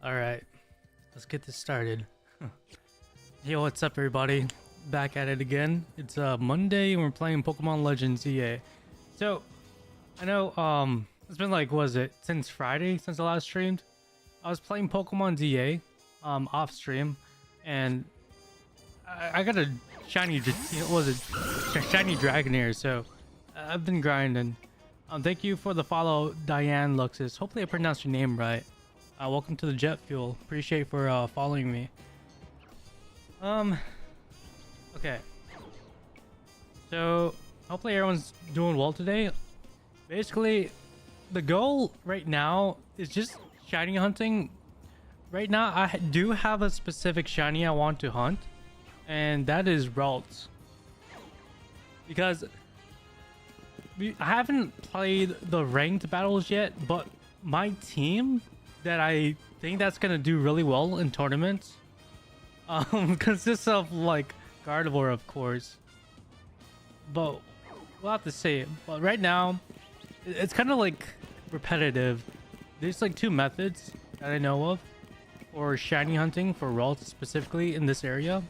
All right, let's get this started. Yo, what's up, everybody? Back at it again. It's Monday, and we're playing Pokemon Legends Z-A. So, I know it's been like, was it since Friday since I last streamed? I was playing Pokemon Z-A off stream, and I got a shiny, shiny Dragonair. So I've been grinding. Thank you for the follow, Diane Luxus. Hopefully I pronounced your name right. Welcome to the Jet Fuel. Appreciate for following me. Okay. So hopefully everyone's doing well today. Basically, the goal right now is just shiny hunting. Right now, I do have a specific shiny I want to hunt, and that is Ralts. Because I haven't played the ranked battles yet, but my team that I think that's gonna do really well in tournaments consists of like Gardevoir, of course, but we'll have to see. But right now it's kind of like repetitive. There's like two methods that I know of for shiny hunting for Ralts, specifically in this area.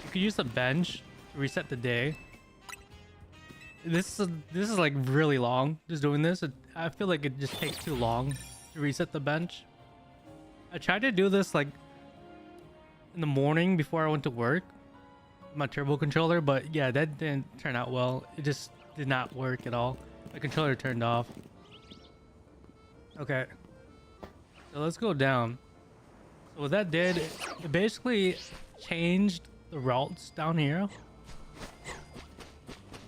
You could use the bench to reset the day. This is like really long just doing this. I feel like it just takes too long to reset the bench. I tried to do this like in the morning before I went to work with my turbo controller, but yeah, that didn't turn out well. It just did not work at all. The controller turned off. Okay, so let's go down. So what that did, it basically changed the routes down here.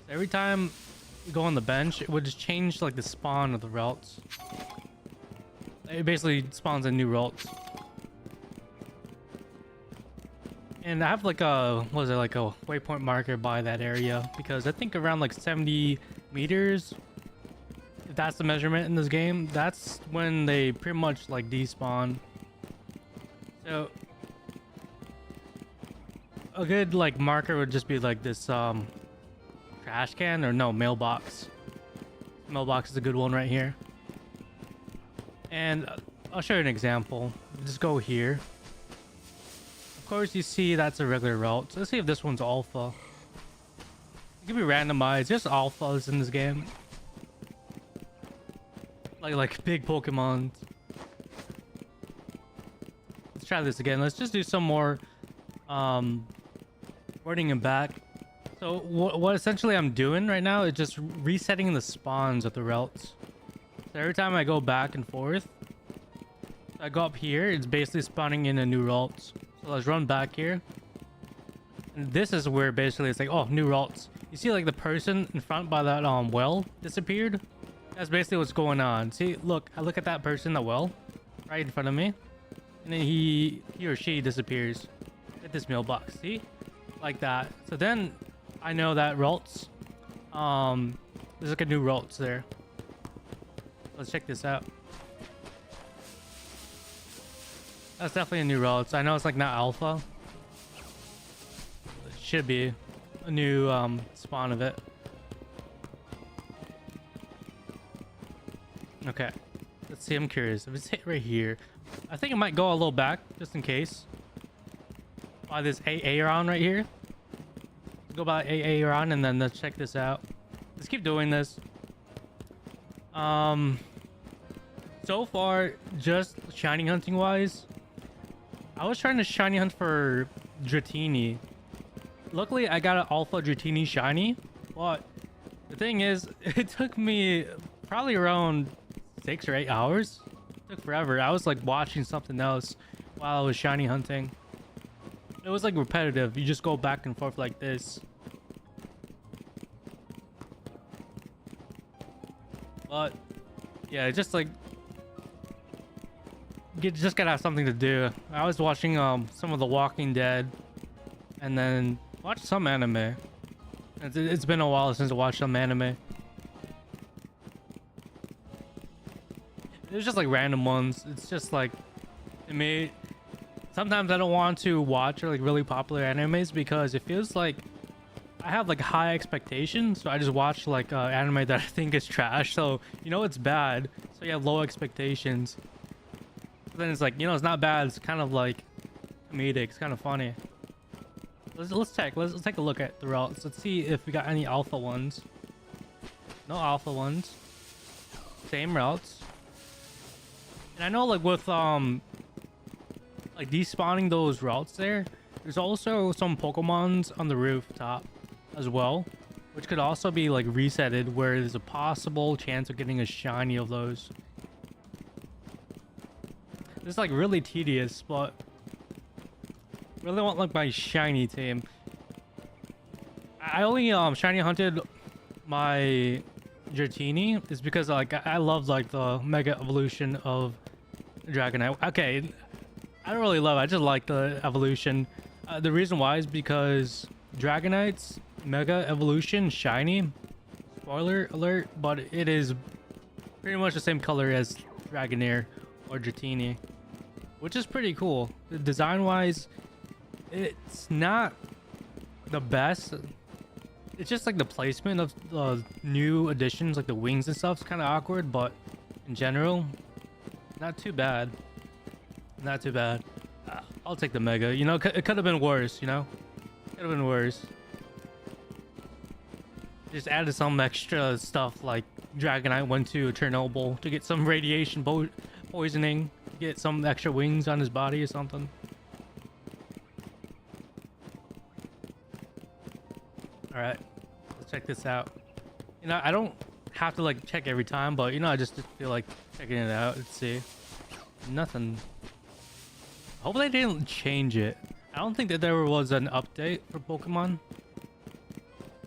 So every time you go on the bench, it would just change like the spawn of the routes. It basically spawns a new routes. And I have like a, what is it, like a waypoint marker by that area, because I think around like 70 meters, if that's the measurement in this game, that's when they pretty much like despawn. So a good like marker would just be like this trash can, or no, mailbox. Mailbox is a good one right here. And I'll show you an example. Just go here. Of course you see that's a regular route. So let's see if this one's alpha. It can be randomized. Just alphas in this game. Like big Pokemon. Let's try this again. Let's just do some more wording and back. So what essentially I'm doing right now is just resetting the spawns of the routes. So every time I go back and forth, I go up here, it's basically spawning in a new route. So let's run back here. And this is where basically it's like, oh, new routes. You see like the person in front by that well disappeared? That's basically what's going on. See, look, I look at that person, the well, right in front of me. And then he or she disappears. At this mailbox, see? Like that. So then I know that routes. There's like a new routes there. Let's check this out. That's definitely a new routes. I know it's like not alpha. It should be a new spawn of it. Okay, let's see. I'm curious if it's hit right here. I think it might go a little back just in case. By this Aeron right here. Let's go by Aeron and then let's check this out. Let's keep doing this. So far, just shiny hunting wise, I was trying to shiny hunt for Dratini. Luckily, I got an alpha Dratini shiny, but the thing is, it took me probably around 6 or 8 hours. It took forever. I was like watching something else while I was shiny hunting. It was like repetitive. You just go back and forth like this. But yeah, just like you just gotta have something to do. I was watching some of The Walking Dead, and then watched some anime. It's been a while since I watched some anime. It was just like random ones. It's just like, to me, sometimes I don't want to watch like really popular animes because it feels like I have like high expectations, so I just watch like anime that I think is trash. So you know it's bad, so you have low expectations. But then it's like, you know, it's not bad. It's kind of like comedic. It's kind of funny. Let's take a look at the routes. Let's see if we got any alpha ones. No alpha ones. Same routes. And I know like with like despawning those routes there's also some Pokemons on the rooftop as well, which could also be like resetted, where there's a possible chance of getting a shiny of those. This is like really tedious, but really want like my shiny team. I only shiny hunted my Dratini is because like I love like the mega evolution of Dragonite. Okay, I don't really love it. I just like the evolution. The reason why is because Dragonite's mega evolution shiny spoiler alert, but it is pretty much the same color as Dragonair or Dratini, which is pretty cool. Design wise, it's not the best. It's just like the placement of the new additions, like the wings and stuff, is kind of awkward, but in general, not too bad. Not too bad. I'll take the Mega. You know, it could have been worse, you know? Could have been worse. Just added some extra stuff like Dragonite went to Chernobyl to get some radiation poisoning, to get some extra wings on his body or something. Alright, let's check this out. You know, I don't have to like check every time, but you know, I just feel like checking it out. Let's see. Nothing. Hopefully they didn't change it. I don't think that there was an update for Pokemon.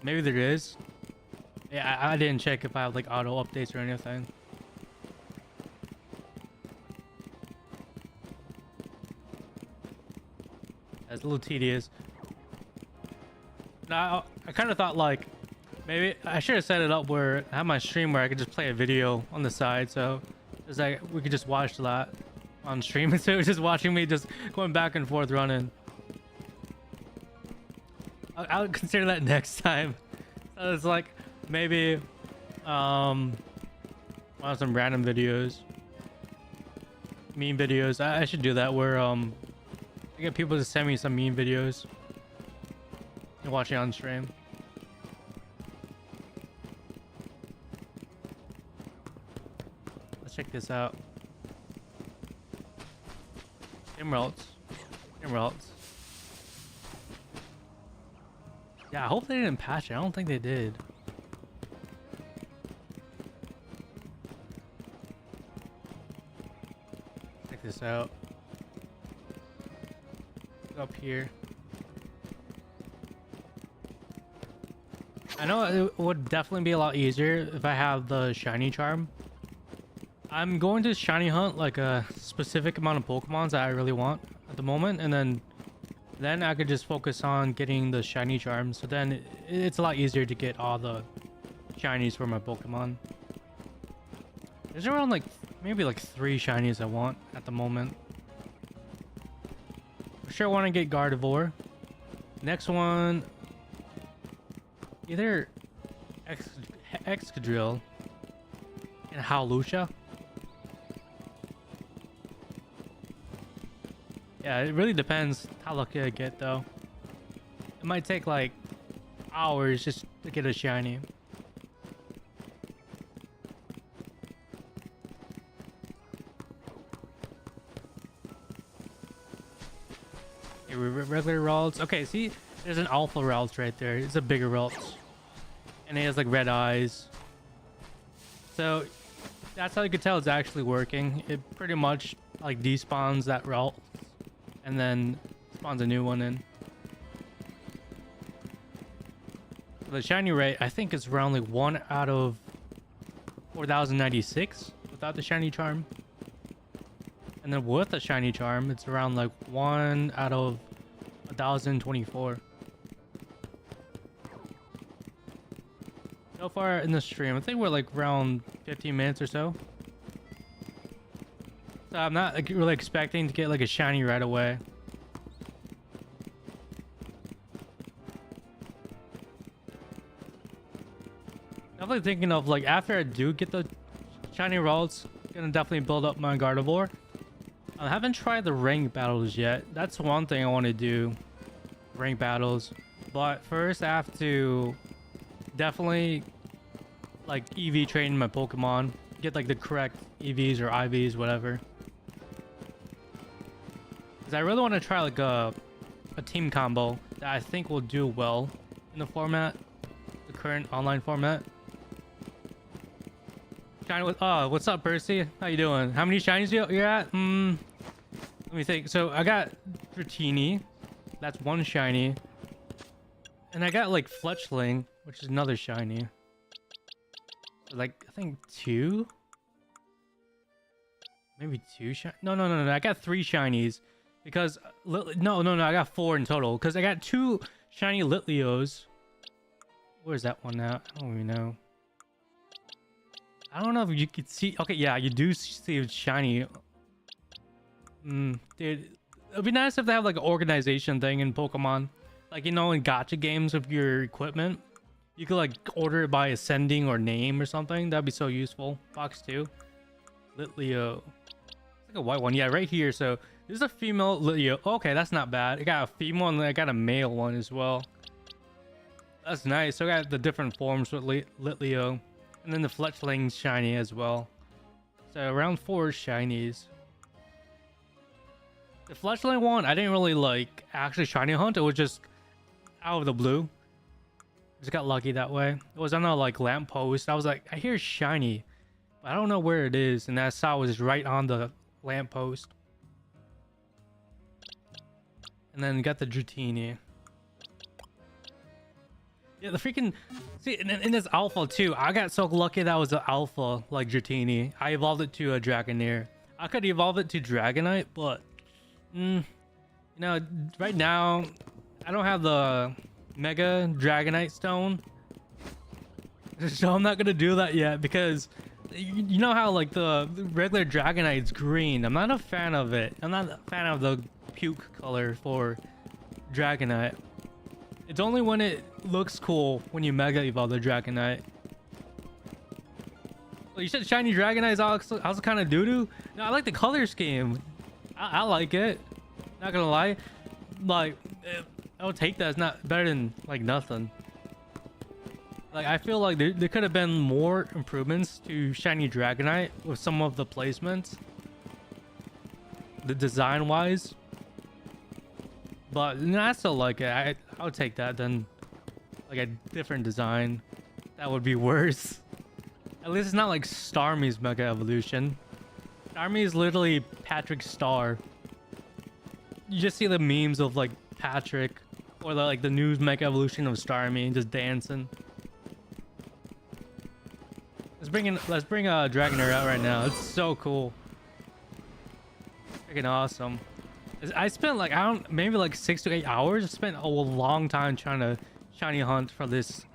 Maybe there is. Yeah, I didn't check if I have like auto updates or anything. That's a little tedious. Now, I kind of thought like maybe I should have set it up where I have my stream where I could just play a video on the side, so it's like we could just watch that on stream instead of just watching me just going back and forth running. I'll consider that next time. So it's like maybe one of some random videos, meme videos. I should do that where I get people to send me some meme videos and watch it on stream. Let's check this out. Emeralds. Yeah, I hope they didn't patch it. I don't think they did. Check this out. Up here. I know it would definitely be a lot easier if I have the shiny charm. I'm going to shiny hunt like a specific amount of Pokemons that I really want at the moment, and then I could just focus on getting the shiny charm. So then it's a lot easier to get all the shinies for my Pokemon. There's around like maybe like 3 shinies I want at the moment. For sure, I want to get Gardevoir. Next one, either Excadrill and Howlusha. Yeah, it really depends how lucky I get though. It might take like hours just to get a shiny. Okay, regular Ralts. Okay, see, there's an Alpha Ralts right there. It's a bigger Ralts. And it has like red eyes. So that's how you could tell it's actually working. It pretty much like despawns that Ralt and then spawns a new one in. The shiny rate, I think, is around like 1 out of 4,096 without the shiny charm. And then with the shiny charm, it's around like 1 out of 1,024. So far in the stream, I think we're like around 15 minutes or so. So I'm not like really expecting to get like a shiny right away. Definitely thinking of like after I do get the shiny Ralts, gonna definitely build up my Gardevoir. I haven't tried the rank battles yet. That's one thing I want to do, rank battles. But first I have to definitely like EV train my Pokemon, get like the correct EVs or IVs, whatever. Because I really want to try like a team combo that I think will do well in the format, the current online format. Shiny with what's up, Percy? How you doing? How many shinies you're at? Let me think. So I got Dratini, that's 1 shiny, and I got like Fletchling, which is another shiny. Like I think 2, maybe 2 shiny. No. I got 3 shinies because no. I got 4 in total because I got 2 shiny Litleos. Where's that one at? I don't even know. I don't know if you could see. Okay, yeah, you do see it's shiny. Dude, it'd be nice if they have like an organization thing in Pokemon. Like, you know, in gacha games with your equipment, you could like order it by ascending or name or something. That'd be so useful. Fox 2. Litleo. It's like a white one. Yeah, right here. So there's a female Litleo. Okay, that's not bad. I got a female and I got a male one as well. That's nice. So I got the different forms with Litleo. And then the Fletchling's shiny as well. So around 4 shinies. The Fletchling one, I didn't really like actually shiny hunt. It was just out of the blue. Just got lucky that way. It was on a like lamppost. I was like, I hear shiny, but I don't know where it is. And I saw it was right on the lamppost. And then got the Dratini. Yeah, the freaking... See, in this alpha too, I got so lucky that was an alpha, like Dratini. I evolved it to a Dragonair. I could evolve it to Dragonite, but... you know, right now, I don't have the Mega Dragonite Stone. So I'm not gonna do that yet, because... You know how, like, the regular Dragonite's green. I'm not a fan of it. I'm not a fan of the puke color for Dragonite. It's only when it looks cool when you Mega Evolve the Dragonite. Well, you said shiny Dragonite is also kind of doo-doo? No, I like the color scheme. I like it. Not gonna lie. Like, I'll take that. It's not better than, like, nothing. Like, I feel like there could have been more improvements to shiny Dragonite with some of the placements. The design-wise. But I still like it. I would take that than like a different design. That would be worse. At least it's not like Starmie's Mega Evolution. Starmie is literally Patrick Star. You just see the memes of like Patrick or like the new Mega Evolution of Starmie just dancing. Let's bring Dragonair out right now. It's so cool. Freaking awesome. I spent like maybe like 6 to 8 hours. I spent a long time trying to shiny hunt for this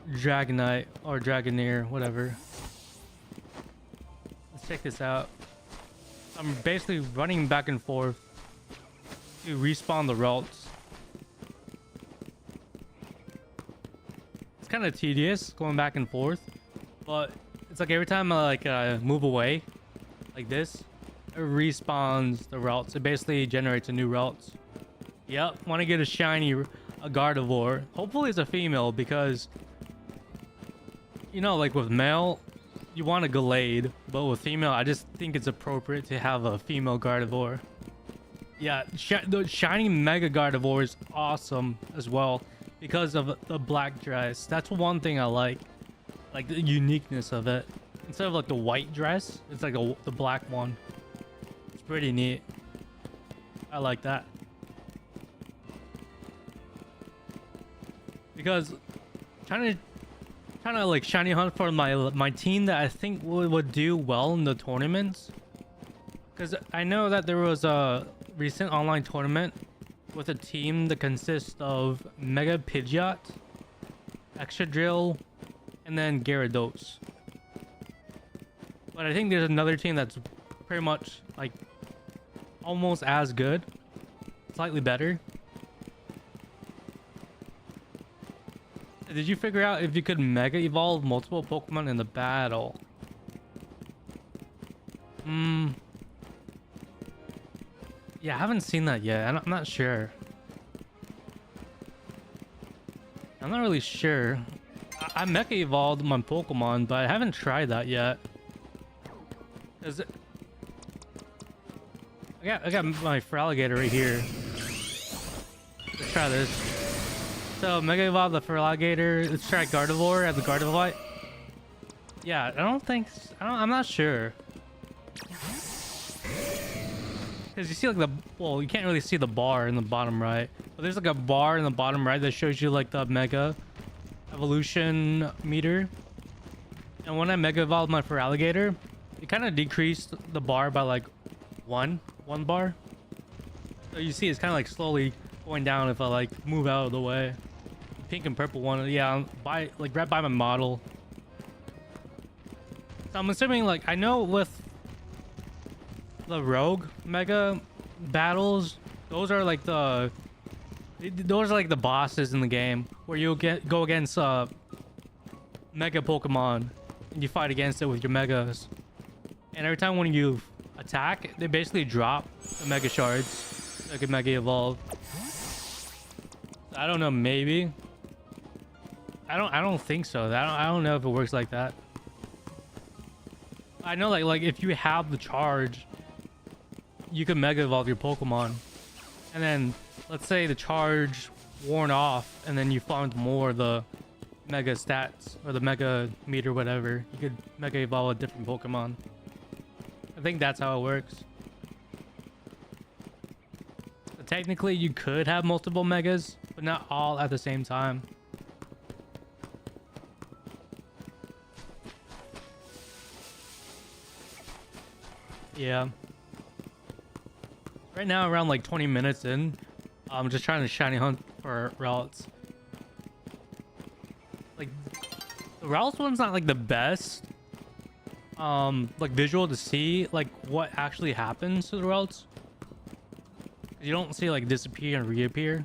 Dragonite or Dragonair, whatever. Let's check this out. I'm basically running back and forth to respawn the routes. It's kind of tedious going back and forth, but it's like every time I like move away like this, it respawns the routes. It basically generates a new routes. Yep, want to get a shiny a Gardevoir. Hopefully it's a female, because you know, like with male you want a Gallade, but with female I just think it's appropriate to have a female Gardevoir. Yeah, the shiny Mega Gardevoir is awesome as well because of the black dress. That's one thing I like the uniqueness of it. Instead of like the white dress, it's like the black one. Pretty neat. I like that, because trying to like shiny hunt for my team that I think would do well in the tournaments, because I know that there was a recent online tournament with a team that consists of Mega Pidgeot, Excadrill, and then Gyarados. But I think there's another team that's pretty much like almost as good, slightly better. Did you figure out if you could Mega Evolve multiple Pokemon in the battle? Yeah, I haven't seen that yet. I'm not sure. I'm not really sure. I Mega Evolved my Pokemon, but I haven't tried that yet. I got my Feraligatr right here. Let's try this. So Mega Evolve the Feraligatr. Let's try Gardevoir as the Gardevoir. Yeah, I'm not sure. Because you see like well, you can't really see the bar in the bottom right, but there's like a bar in the bottom right that shows you like the Mega Evolution meter. And when I Mega Evolved my Feraligatr, it kind of decreased the bar by like one bar. So you see it's kind of like slowly going down if I like move out of the way. Pink and purple one, yeah, right by my model. So I'm assuming, like, I know with the rogue mega battles, those are like the bosses in the game where you'll go against mega Pokemon and you fight against it with your megas. And every time when you attack, they basically drop the mega shards so it can mega evolve. I don't know, maybe. I don't think so. I don't know if it works like that. I know like if you have the charge, you can mega evolve your Pokemon. And then let's say the charge worn off and then you found more of the mega stats or the mega meter, whatever, you could mega evolve a different Pokemon. I think that's how it works. So technically you could have multiple megas, but not all at the same time. Yeah. Right now, around like 20 minutes in, I'm just trying to shiny hunt for routes. Like, the routes one's not like the best, like visual to see like what actually happens to the routes. You don't see like disappear and reappear.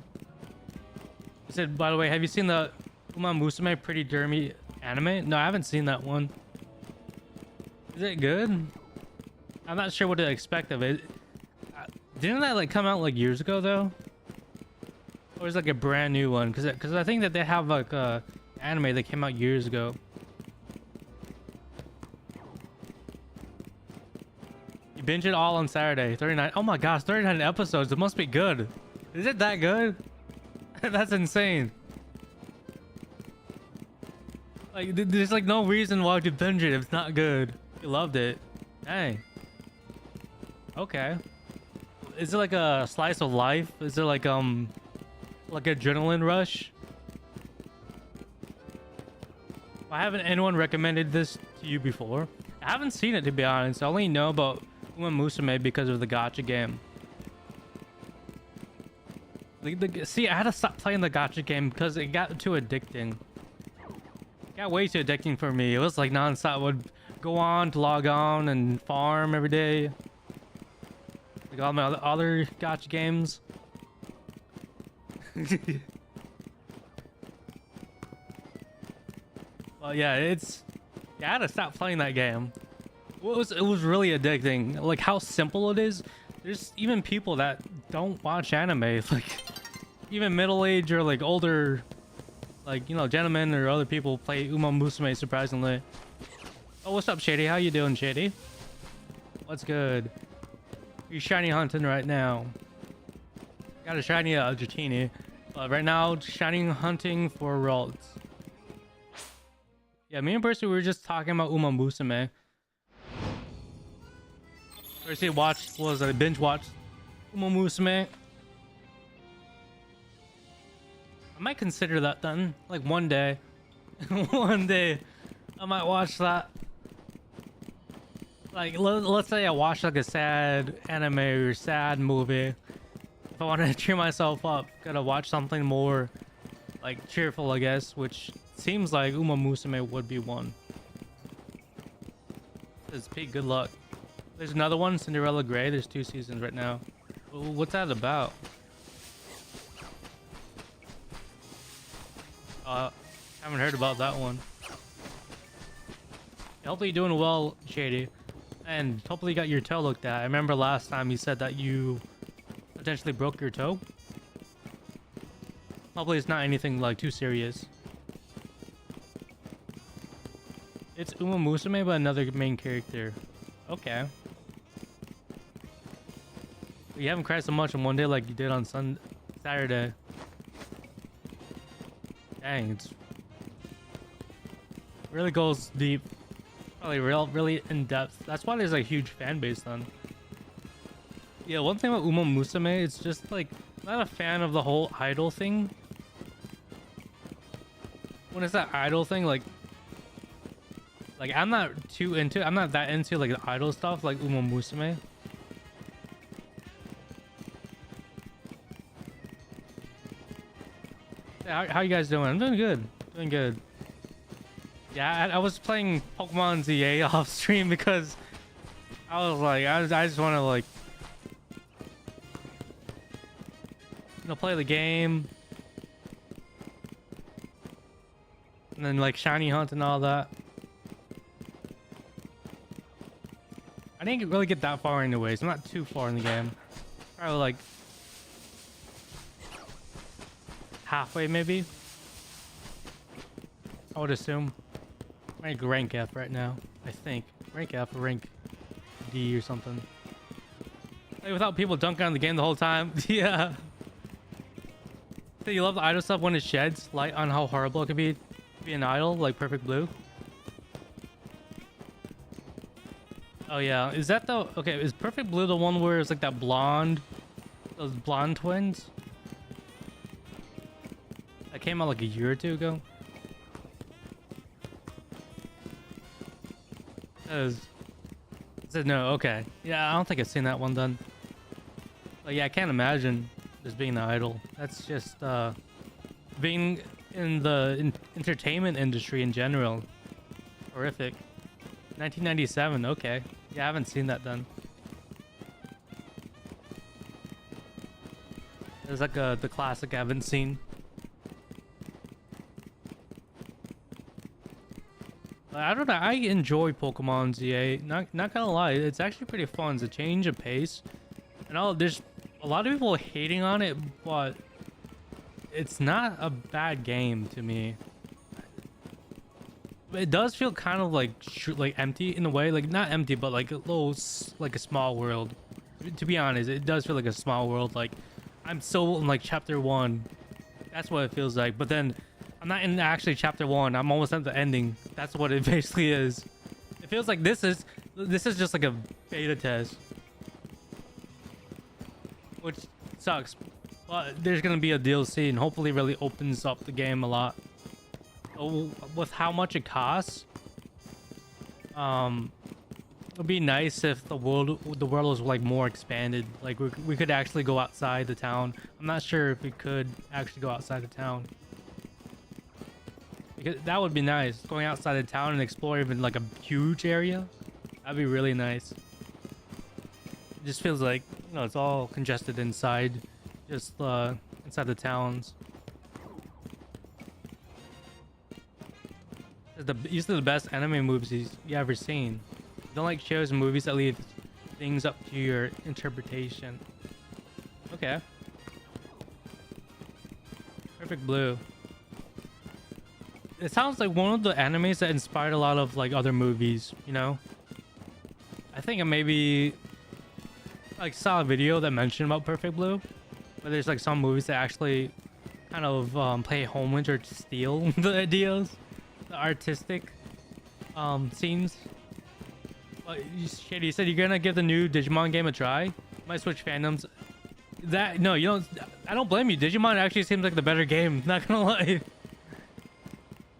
I said, by the way, have you seen the Uma Musume Pretty Dermy anime? No, I haven't seen that one. Is it good? I'm not sure what to expect of it. Didn't that like come out like years ago though? Or is it like a brand new one? Because I think that they have like a anime that came out years ago. You binge it all on Saturday. 39. Oh my gosh, 39 episodes. It must be good. Is it that good? That's insane. Like there's like no reason why you binge it if it's not good. You loved it. Dang. Okay. Is it like a slice of life? Is it like adrenaline rush? Why haven't anyone recommended this to you before? I haven't seen it, to be honest. I only know about Uma Musume because of the gacha game. See, I had to stop playing the gacha game because it got too addicting. It got way too addicting for me. It was like non-stop. I would go on to log on and farm every day. Like all my other gacha games. Well, yeah, I had to stop playing that game. It was really addicting. Like how simple it is. There's even people that don't watch anime, like even middle-aged or like older, like, you know, gentlemen or other people play Uma Musume, surprisingly. Oh, what's up, Shady? How you doing, Shady? What's good? You're shiny hunting right now. Got a shiny Dratini. Right now, shiny hunting for Ralts. Yeah, me and Percy, we were just talking about Uma Musume. Percy binge watched Uma Musume. I might consider that then. Like one day. One day, I might watch that. Like, let's say I watch like a sad anime or sad movie. If I want to cheer myself up, gotta watch something more like cheerful, I guess, which seems like Uma Musume would be one. Says Pete, good luck. There's another one, Cinderella Grey. There's 2 seasons right now. What's that about? Haven't heard about that one. Hopefully you're doing well, Shady. And hopefully you got your toe looked at. I remember last time you said that you potentially broke your toe. Hopefully it's not anything like too serious. It's Uma Musume, but another main character. Okay. You haven't cried so much in one day like you did on Saturday. Dang, it's really goes deep. Probably really in depth. That's why there's a huge fan base then. Yeah, one thing about Uma Musume, it's just like, I'm not a fan of the whole idol thing. When it's that idol thing, like I'm not that into like the idol stuff like Uma Musume. How you guys doing? I'm doing good. Doing good. Yeah, I was playing Pokemon Z-A off stream because I was like, I just want to like, play the game, and then like shiny hunt and all that. I didn't really get that far anyways. I'm not too far in the game. Probably like halfway maybe. I would assume. Like rank F right now, I think. Rank F or rank D or something. Like without people dunking on the game the whole time. Yeah. So you love the idol stuff when it sheds light on how horrible it can be to be an idol, like Perfect Blue. Oh yeah, is that the... Okay, is Perfect Blue the one where it's like that blonde... Those blonde twins? That came out like a year or two ago? Said no, okay. Yeah, I don't think I've seen that one done. But yeah, I can't imagine just being the idol. That's just being in the entertainment industry in general. Horrific. 1997, okay. Yeah, I haven't seen that done. There's like the classic I haven't seen. I don't know. I enjoy Pokemon Z-A. Not gonna lie, it's actually pretty fun. It's a change of pace, and there's a lot of people hating on it, but it's not a bad game to me. It does feel kind of like empty in a way, like not empty, but like a little like a small world. To be honest, it does feel like a small world. Like I'm still in like chapter 1. That's what it feels like. But then I'm not in actually chapter 1. I'm almost at the ending. That's what it basically is. It feels like this is just like a beta test, which sucks. But there's gonna be a DLC and hopefully really opens up the game a lot. With how much it costs, it'd be nice if the world was like more expanded. Like we could actually go outside the town. I'm not sure if we could actually go outside the town. Because that would be nice, going outside of town and explore even like a huge area. That'd be really nice. It just feels like, it's all congested inside, just inside the towns. These are the best anime movies you ever seen. Don't like shows and movies that leave things up to your interpretation. Okay. Perfect Blue. It sounds like one of the animes that inspired a lot of like other movies, I think I maybe like saw a video that mentioned about Perfect Blue, but there's like some movies that actually kind of play homage or steal the ideas, the artistic scenes. But Shady, you said you're gonna give the new Digimon game a try. Might switch fandoms. No, you don't. I don't blame you. Digimon actually seems like the better game. Not gonna lie.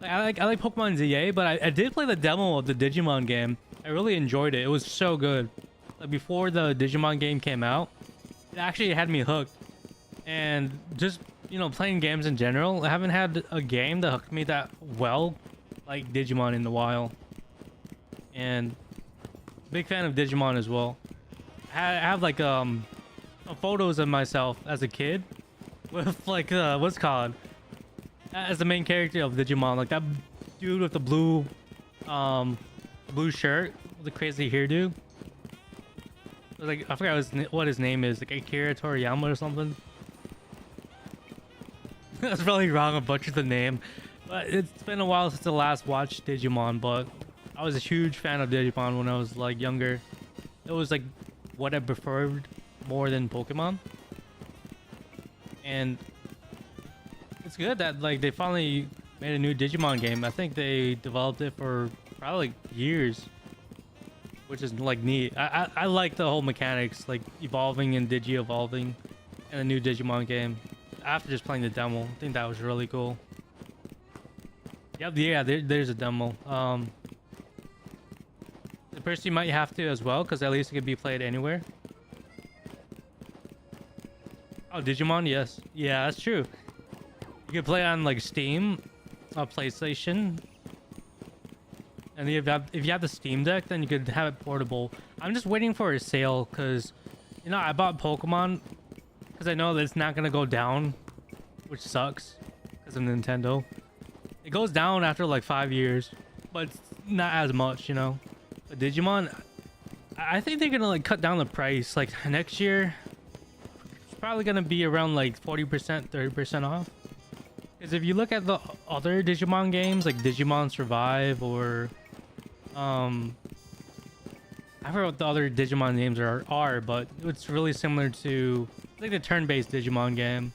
I like Pokemon Z-A, but I did play the demo of the Digimon game. I really enjoyed it. It was so good. Like before the Digimon game came out, it actually had me hooked. And just playing games in general, I haven't had a game that hooked me that well like Digimon in a while. And big fan of Digimon as well. I have like photos of myself as a kid with like what's it called, as the main character of Digimon, like that dude with the blue shirt with the crazy hairdo. Like I forgot what his name is, like Akira Toriyama or something. That's probably wrong. I butchered the name, but it's been a while since I last watched Digimon. But I was a huge fan of Digimon when I was like younger. It was like what I preferred more than Pokemon, and it's good that like they finally made a new Digimon game. I think they developed it for probably like years, which is like neat. I like the whole mechanics, like evolving and digi-evolving in a new Digimon game. After just playing the demo, I think that was really cool. Yep, yeah, there's a demo. The person you might have to as well, because at least it can be played anywhere. Oh, Digimon, yes. Yeah, that's true. You can play on like Steam, PlayStation, And if you have the Steam Deck, then you could have it portable. I'm just waiting for a sale because, you know, I bought Pokemon because I know that it's not gonna go down, which sucks because of Nintendo. It goes down after like 5 years, but it's not as much, you know. But Digimon, I think they're gonna like cut down the price. Like next year, it's probably gonna be around like 40%, 30% off. Because if you look at the other Digimon games, like Digimon Survive or I forget what the other Digimon names are, but it's really similar to like the turn-based Digimon game.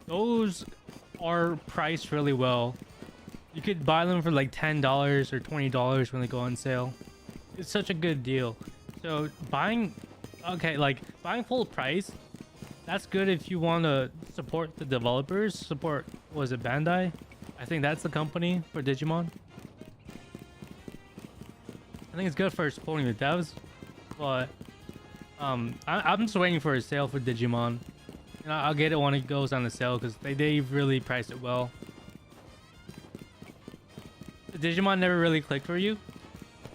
Those are priced really well. You could buy them for like $10 or $20 when they go on sale. It's such a good deal. So buying full price, that's good if you want to support the developers. Support, was it Bandai? I think that's the company for Digimon. I think it's good for supporting the devs, but I'm just waiting for a sale for Digimon. And I'll get it when it goes on the sale because they really priced it well. The Digimon never really clicked for you.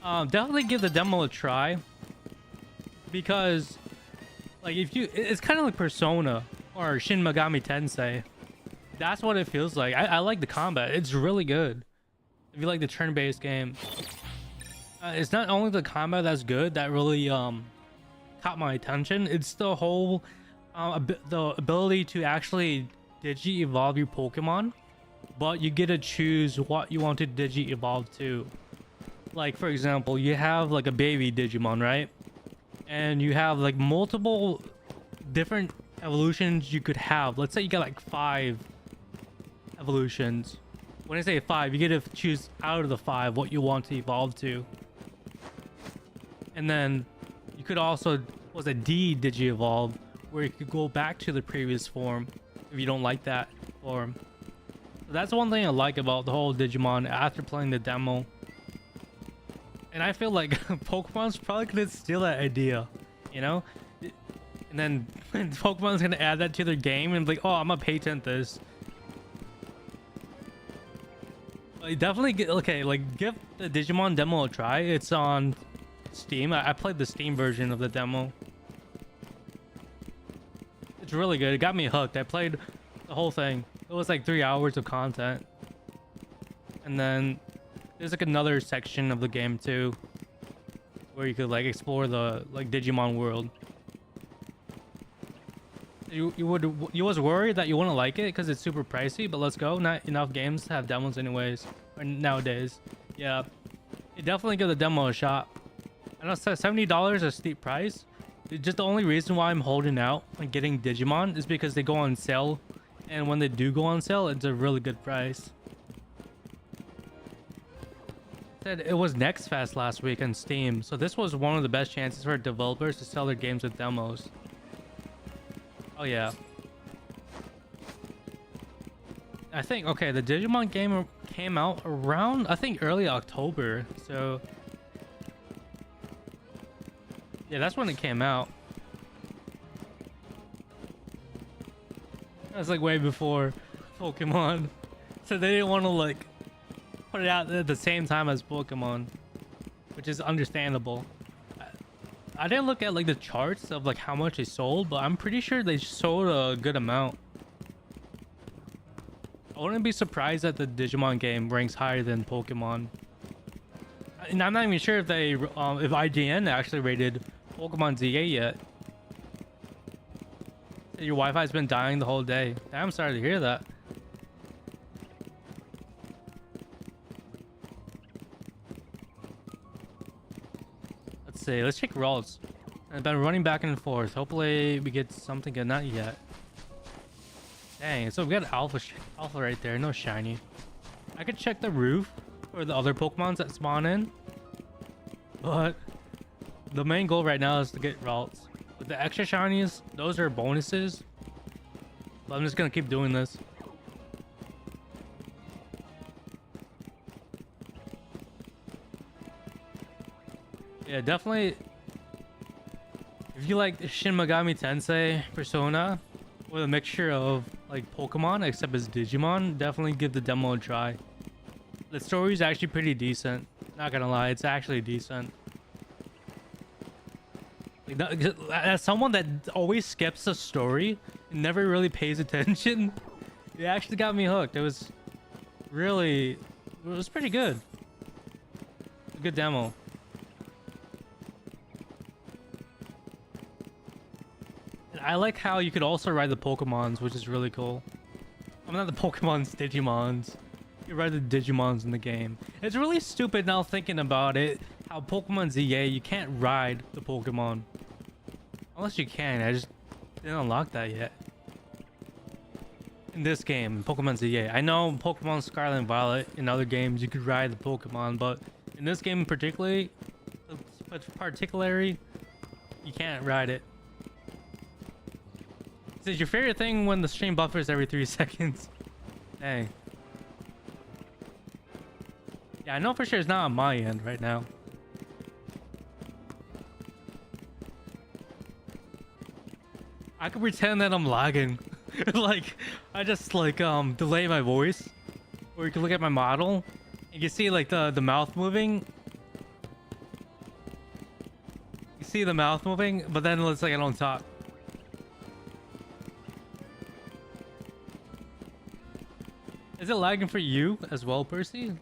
Definitely give the demo a try because, like, it's kind of like Persona or Shin Megami Tensei. That's what it feels like. I like the combat. It's really good. If you like the turn-based game, it's not only the combat that's good that really caught my attention. It's the whole the ability to actually digi-evolve your Pokemon, but you get to choose what you want to digi-evolve to. Like, for example, you have like a baby Digimon, right? And you have like multiple different evolutions you could have. Let's say you got like 5 evolutions. When I say 5, you get to choose out of the 5 what you want to evolve to. And then you could also was a digi-evolve, where you could go back to the previous form if you don't like that form. So that's one thing I like about the whole Digimon after playing the demo. And I feel like Pokemon's probably gonna steal that idea, you know? And then Pokemon's gonna add that to their game and be like, oh, I'm gonna patent this. Definitely give the Digimon demo a try. It's on Steam. I played the Steam version of the demo. It's really good. It got me hooked. I played the whole thing. It was like 3 hours of content. And then there's like another section of the game too, where you could like explore the like Digimon world. You was worried that you wouldn't like it because it's super pricey, but let's go. Not enough games have demos anyways, or nowadays. Yeah, you definitely give the demo a shot. I know $70 is a steep price. Just the only reason why I'm holding out and getting Digimon is because they go on sale, and when they do go on sale, it's a really good price. Said it was Next Fest last week on Steam, so this was one of the best chances for developers to sell their games with demos. Oh yeah. I think, okay, the Digimon game came out around, I think, early October, so yeah, that's when it came out. That's like way before Pokemon, so they didn't want to like put it out at the same time as Pokemon, which is understandable. I didn't look at like the charts of like how much they sold, but I'm pretty sure they sold a good amount. I wouldn't be surprised that the Digimon game ranks higher than Pokemon. And I'm not even sure if they if IGN actually rated Pokemon Z-A yet. Your Wi-Fi's been dying the whole day. I'm sorry to hear that. Let's see. Let's check rolls. I've been running back and forth. Hopefully we get something good. Not yet. Dang. So we got alpha right there. No shiny. I could check the roof for the other Pokemons that spawn in, but the main goal right now is to get Ralts. With the extra shinies, those are bonuses. But I'm just gonna keep doing this. Yeah, definitely. If you like Shin Megami Tensei Persona with a mixture of like Pokemon except it's Digimon, definitely give the demo a try. The story's actually pretty decent. Not gonna lie, it's actually decent. Like, as someone that always skips the story and never really pays attention, it actually got me hooked. It was pretty good. A good demo. And I like how you could also ride the Pokemons, which is really cool. I'm not the Pokemons, Digimons. You ride the Digimons in the game. It's really stupid now thinking about it, how Pokemon Z-A, you can't ride the Pokemon. Unless you can, I just didn't unlock that yet. In this game, Pokemon Z-A. I know Pokemon Scarlet and Violet in other games you could ride the Pokemon, but in this game particularly, you can't ride it. Is your favorite thing when the stream buffers every 3 seconds? Dang. Yeah, I know for sure it's not on my end right now. I could pretend that I'm lagging. Like, I just like delay my voice. Or you can look at my model. You can see like the mouth moving. You see the mouth moving, but then it's like I don't talk. Is it lagging for you as well, Percy?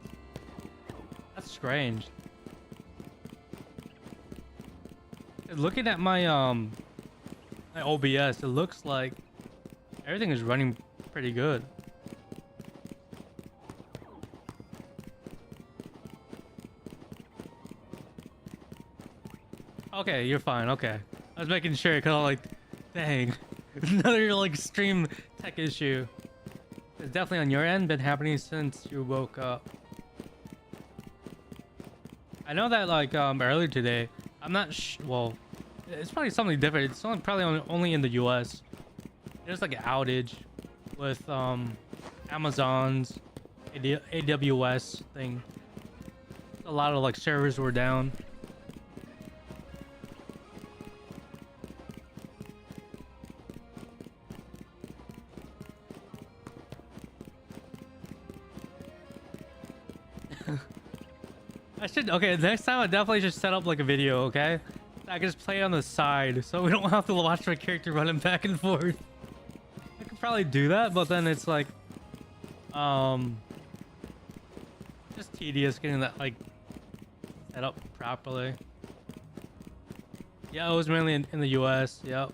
That's strange. Looking at my my OBS, it looks like everything is running pretty good. Okay, you're fine. Okay, I was making sure because I'm like, dang, another like stream tech issue. It's definitely on your end, been happening since you woke up. I know that like earlier today, I'm not well, it's probably something different. It's only in the US. There's like an outage with Amazon's AWS thing. A lot of like servers were down. Okay, next time I definitely should set up like a video, okay? I can just play on the side so we don't have to watch my character running back and forth. I could probably do that, but then it's like just tedious getting that like set up properly. Yeah, it was mainly in the US. Yep.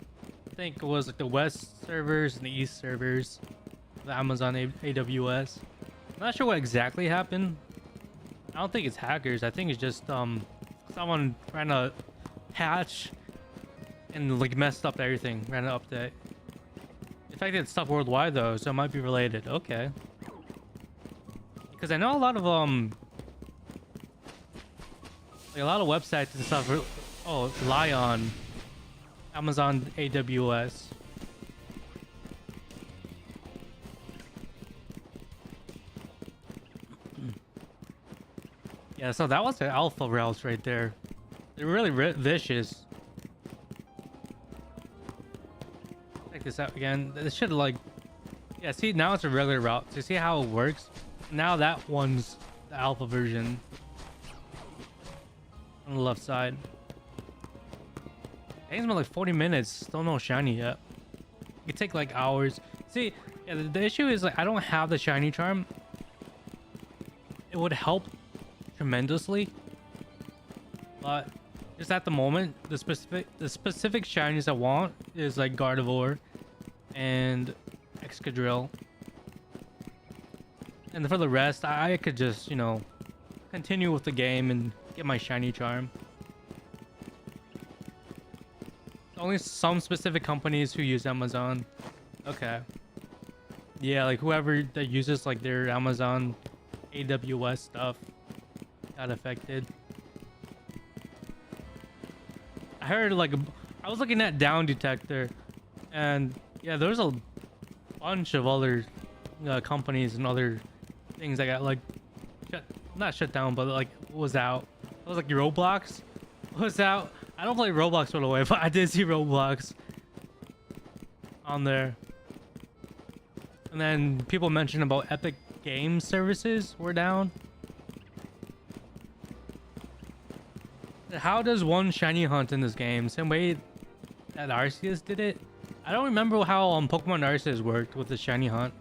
I think it was like the West servers and the East servers, the Amazon AWS. I'm not sure what exactly happened. I don't think it's hackers. I think it's just someone trying to patch and like messed up everything, ran an update. In fact, it's stuff worldwide though, so it might be related. Okay. Because I know a lot of like a lot of websites and stuff rely on Amazon AWS. Yeah, so that was the alpha routes right there. They're really vicious. Check this out again. This should like, yeah. See, now it's a regular route. So see how it works? Now that one's the alpha version. On the left side. I think it's been like 40 minutes. Still no shiny yet. It could take like hours. See, yeah. The issue is like I don't have the shiny charm. It would help tremendously, but just at the moment the specific shinies I want is like Gardevoir and Excadrill, and for the rest I could just, you know, continue with the game and get my shiny charm. Only some specific companies who use Amazon. Okay, yeah, like whoever that uses like their Amazon AWS stuff got affected. I heard like I was looking at Down Detector, and yeah, there's a bunch of other companies and other things that got like not shut down, but like was out. It was like Roblox was out. I don't play Roblox by the way, but I did see Roblox on there. And then people mentioned about Epic Game services were down. How does one shiny hunt in this game? Same way that Arceus did it? I don't remember how Pokemon Arceus worked with the shiny hunt.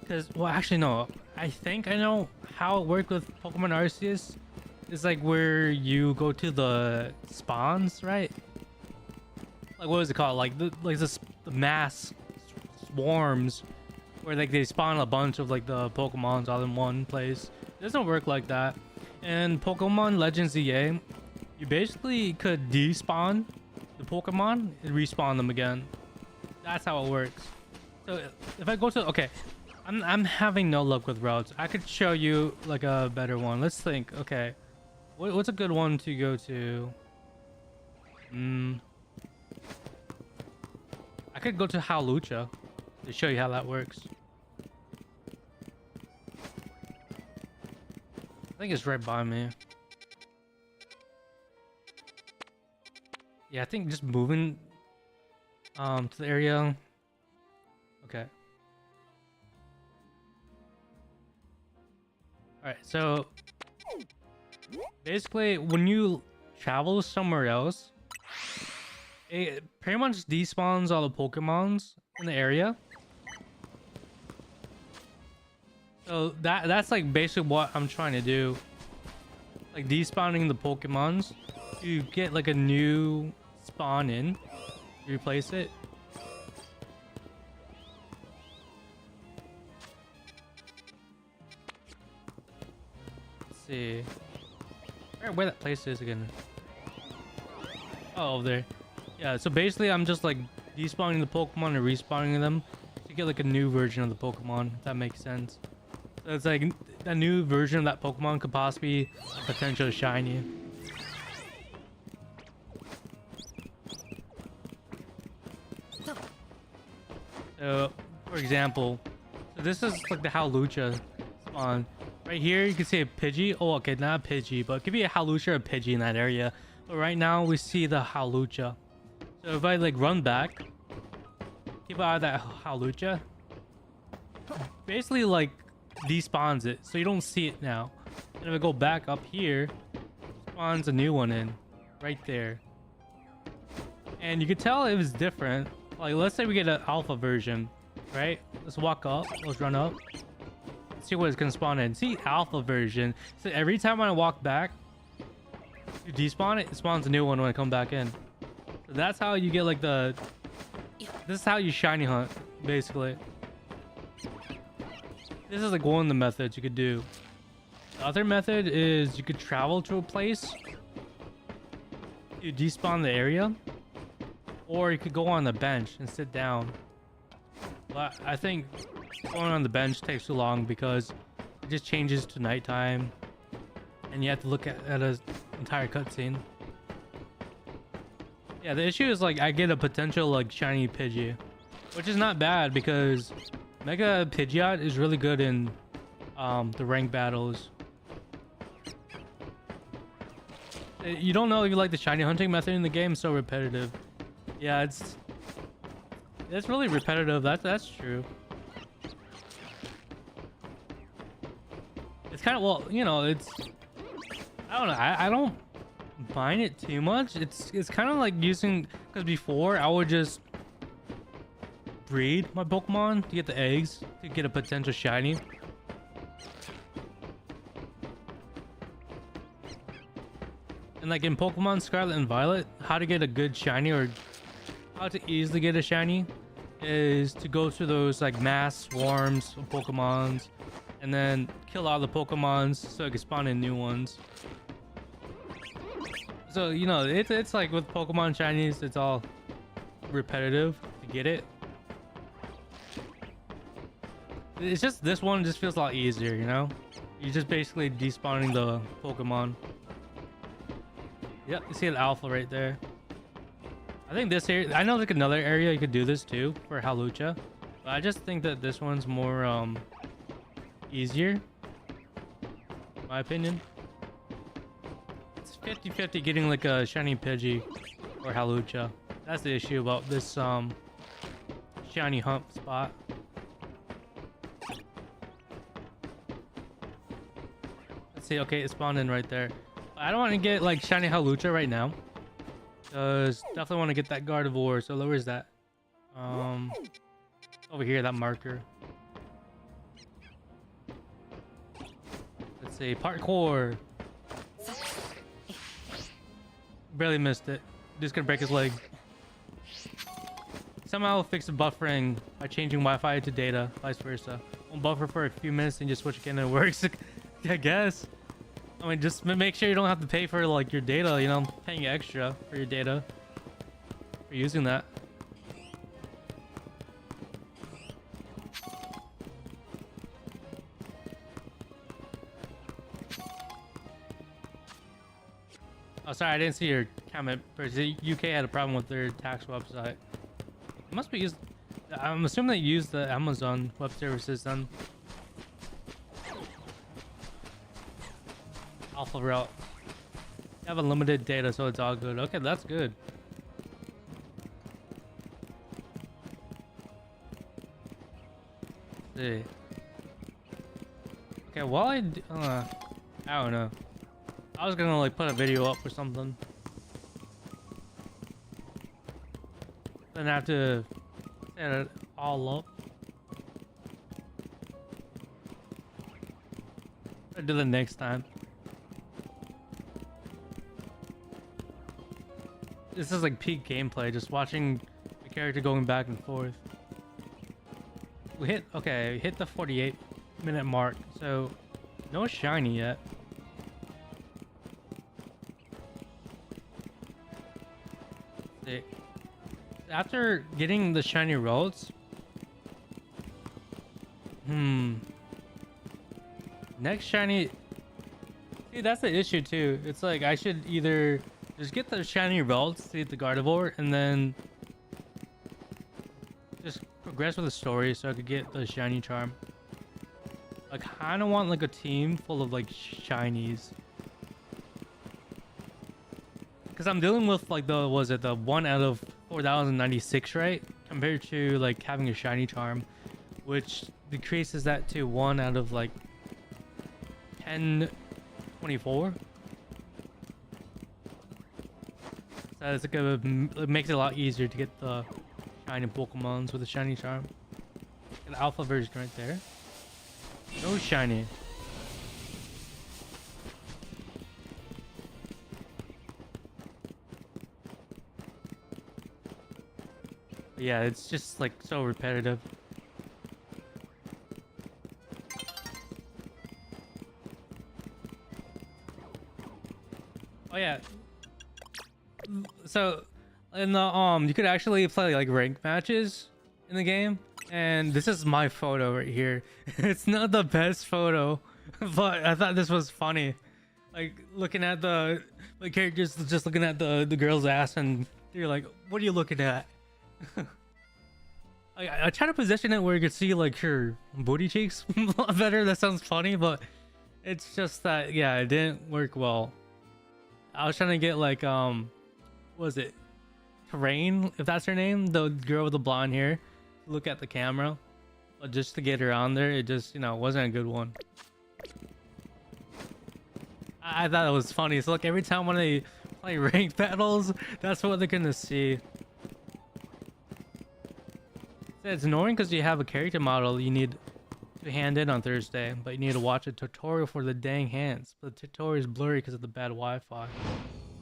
Because, well, actually, no. I think I know how it worked with Pokemon Arceus. It's like where you go to the spawns, right? Like, what is it called? Like, the mass swarms where, like, they spawn a bunch of, like, the Pokemons all in one place. It doesn't work like that. And Pokemon Legends Z-A, you basically could despawn the Pokemon and respawn them again. That's how it works. So if I go to, okay, I'm having no luck with routes. I could show you like a better one. Let's think. Okay, what's a good one to go to? I could go to Hawlucha to show you how that works. I think it's right by me. Yeah, I think just moving to the area. Okay. Alright, so basically when you travel somewhere else, it pretty much despawns all the Pokemons in the area. So that's like basically what I'm trying to do. Like despawning the Pokemons. You get like a new spawn in, replace it. Let's see where that place is again. Oh, over there. Yeah, so basically I'm just like despawning the Pokemon and respawning them to get like a new version of the Pokemon, if that makes sense. So it's like a new version of that Pokemon could possibly potentially shiny. So, for example, so this is like the Hawlucha spawn. Right here, you can see a Pidgey. Oh, okay, not a Pidgey, but it could be a Hawlucha or a Pidgey in that area. But right now, we see the Hawlucha. So if I like run back, keep out of that Hawlucha, basically like despawns it, so you don't see it now. And if I go back up here, spawns a new one in, right there. And you can tell it was different. Like, let's say we get an alpha version, right? Let's walk up. Let's run up. Let's see what it's gonna spawn in. See, alpha version. So every time I walk back, you despawn it, it spawns a new one when I come back in. So that's how you get like the... This is how you shiny hunt, basically. This is like one of the methods you could do. The other method is you could travel to a place. You despawn the area. Or you could go on the bench and sit down. But I think going on the bench takes too long because it just changes to nighttime. And you have to look at an entire cutscene. Yeah, the issue is like I get a potential like shiny Pidgey. Which is not bad because Mega Pidgeot is really good in the rank battles. You don't know if you like the shiny hunting method in the game, it's so repetitive. Yeah, it's really repetitive. That's true. It's kind of, well, you know, it's, I don't know. I don't mind it too much. It's kind of like using, because before I would just breed my Pokemon to get the eggs to get a potential shiny. And like in Pokemon Scarlet and Violet, how to get a good shiny or how to easily get a shiny is to go through those like mass swarms of Pokemons and then kill all the Pokemons so it can spawn in new ones. So, you know, it's like with Pokemon shinies, it's all repetitive to get it. It's just this one just feels a lot easier, you know? You're just basically despawning the Pokemon. Yep, you see the alpha right there. I think this area, I know like another area you could do this too for Hawlucha, but I just think that this one's more easier, in my opinion. It's 50-50 getting like a shiny Pidgey or Hawlucha. That's the issue about this shiny hump spot. Let's see, okay, it spawned in right there. I don't want to get like shiny Halucha right now. Because definitely want to get that Gardevoir. So where's that? Over here, that marker. Let's see, parkour. Barely missed it. Just gonna break his leg. Somehow fix the buffering by changing Wi-Fi to data, vice versa. Won't buffer for a few minutes and just switch again and it works. I guess. I mean, just make sure you don't have to pay for like your data, you know, paying extra for your data for using that. Oh, sorry, I didn't see your comment. The UK had a problem with their tax website. It must be used. I'm assuming they use the Amazon Web Services then. Alpha route. You have unlimited data, so it's all good. Okay, that's good. Let's see. Okay, while I don't know. I was gonna like put a video up or something. Then I have to set it all up. I'll do it next time. This is like peak gameplay, just watching the character going back and forth. We hit the 48-minute mark, so no shiny yet. See, after getting the shiny rolls, next shiny. See, that's the issue too. It's like I should either just get the shiny rolls to get the Gardevoir and then just progress with the story so I could get the shiny charm. I kind of want like a team full of like shinies. Because I'm dealing with like the 1 out of 4,096, right? Compared to like having a shiny charm, which decreases that to 1 out of like 1024. So it's like it makes it a lot easier to get the shiny Pokemons with a shiny charm. An alpha version right there. No shiny. Yeah, it's just like so repetitive. Oh yeah. So in the you could actually play like ranked matches in the game, and this is my photo right here. It's not the best photo, but I thought this was funny. Like looking at the characters, just looking at the girl's ass, and you're like, what are you looking at? I try to position it where you could see like her booty cheeks a lot better. That sounds funny, but it's just that, yeah, it didn't work well. I was trying to get like what was it, Terrain, if that's her name, the girl with the blonde hair, look at the camera, but just to get her on there, it just, you know, wasn't a good one. I thought it was funny. So like every time when they play ranked battles, that's what they're gonna see. It's annoying because you have a character model you need to hand in on Thursday, but you need to watch a tutorial for the dang hands. But the tutorial is blurry because of the bad Wi-Fi.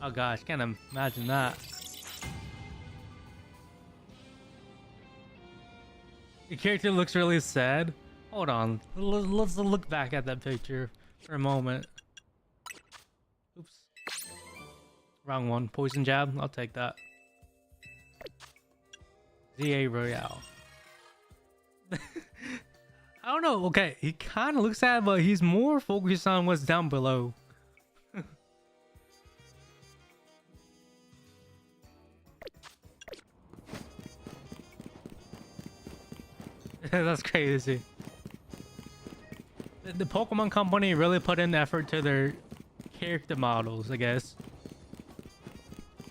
Oh gosh, can't imagine that. The character looks really sad. Hold on, let's look back at that picture for a moment. Oops. Wrong one. Poison jab. I'll take that. Z-A Royale. I don't know. Okay, he kind of looks sad, but he's more focused on what's down below. That's crazy. The Pokemon Company really put in effort to their character models, I guess.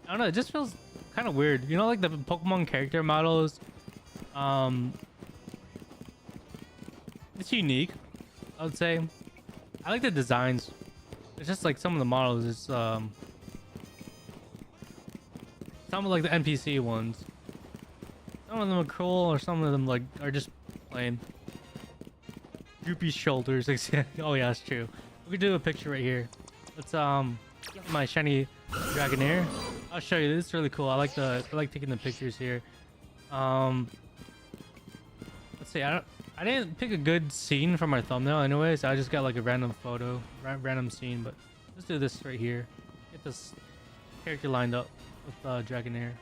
I don't know, it just feels kind of weird. You know, like the Pokemon character models, it's unique, I would say. I like the designs. It's just like some of the models. It's some of like the NPC ones. Some of them are cool, or some of them like are just plain. Droopy shoulders. Oh yeah, that's true. We could do a picture right here. Let's get my shiny Dragonair. I'll show you. This is really cool. I like taking the pictures here. Let's see. I didn't pick a good scene for my thumbnail anyways. I just got like a random photo, random scene. But let's do this right here. Get this character lined up with Dragonair.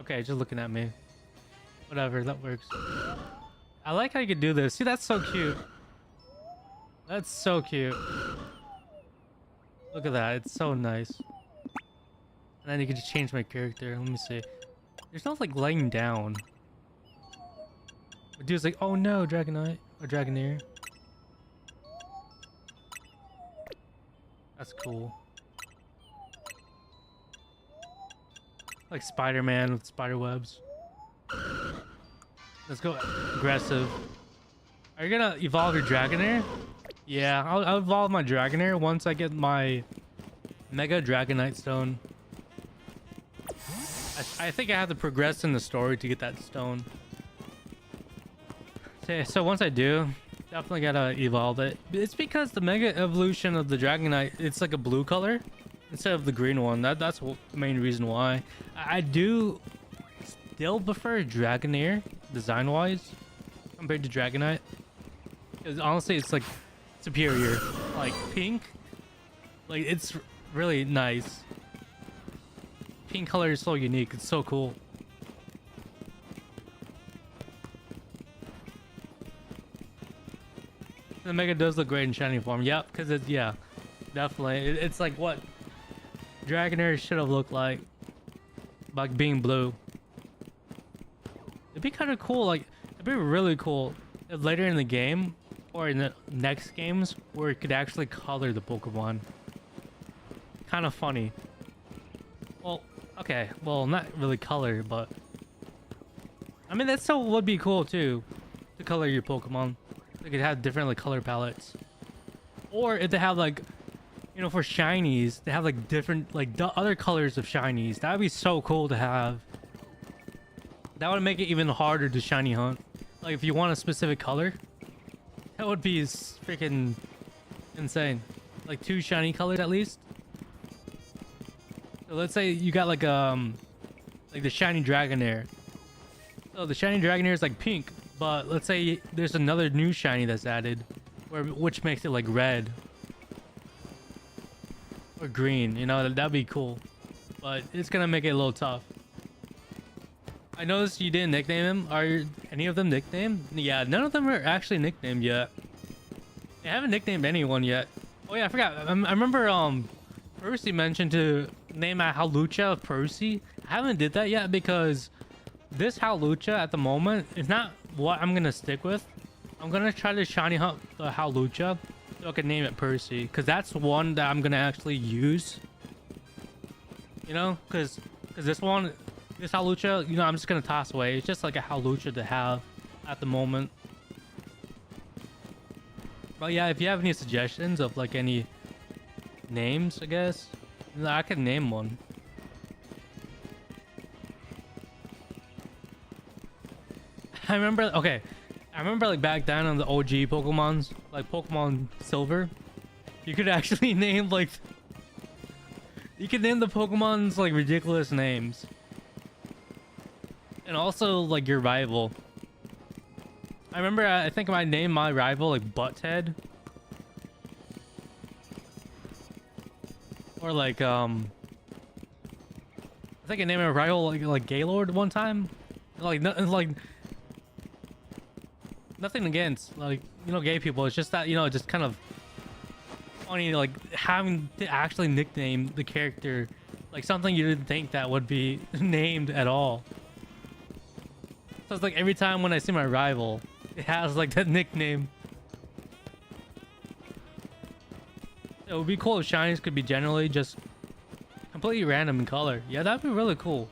Okay, just looking at me. Whatever, that works. I like how you can do this. See, that's so cute. That's so cute. Look at that. It's so nice. And then you can just change my character. Let me see. There's no like laying down. The dude's like, oh no, Dragonite or Dragonair. That's cool. Like Spider-Man with spider webs. Let's go aggressive. Are you gonna evolve your Dragonair? Yeah, I'll evolve my Dragonair once I get my Mega Dragonite Stone. I think I have to progress in the story to get that stone. So once I do, definitely gotta evolve it. It's because the Mega Evolution of the Dragonite, it's like a blue color instead of the green one. That's the main reason why. I do still prefer Dragonair design-wise compared to Dragonite. Because honestly, it's like superior. Like pink, like it's really nice. Pink color is so unique. It's so cool. The Mega does look great in shiny form. Yep, because it's, yeah, definitely. It's like what Dragonair should have looked like being blue. It'd be kind of cool. Like, it'd be really cool if later in the game or in the next games where it could actually color the Pokemon. Kind of funny. Well, okay. Well, not really color, but I mean, that still would be cool too, to color your Pokemon. They could have different like color palettes, or if they have like, you know, for shinies, they have like different like the other colors of shinies. That'd be so cool to have. That would make it even harder to shiny hunt. Like if you want a specific color, that would be freaking insane. Like 2 shiny colors at least. So let's say you got like the shiny Dragonair. So the shiny Dragonair is like pink, but let's say there's another new shiny that's added, which makes it like red or green. You know, that'd be cool, but it's gonna make it a little tough. I noticed you didn't nickname him. Are any of them nicknamed? Yeah, none of them are actually nicknamed yet. They haven't nicknamed anyone yet. Oh yeah, I forgot. I remember Percy mentioned to name a Hawlucha Percy. I haven't did that yet because this Hawlucha at the moment is not what I'm gonna stick with. I'm gonna try to shiny hunt the Hawlucha so I can name it Percy, because that's one that I'm gonna actually use. You know, because this Hawlucha, you know, I'm just gonna toss away. It's just like a Hawlucha to have at the moment. But yeah, if you have any suggestions of like any names, I guess I could name one. I remember like back then on the OG Pokemons, like Pokemon Silver, you could actually name like you could name the Pokemon's like ridiculous names. And also like your rival. I remember I think I named my rival like Butthead. Or like I think I named my rival like Gaylord one time. Like nothing against like, you know, gay people. It's just that, you know, just kind of funny like having to actually nickname the character like something you didn't think that would be named at all. So it's like every time when I see my rival, it has like that nickname. It would be cool if shinies could be generally just completely random in color. Yeah, that'd be really cool.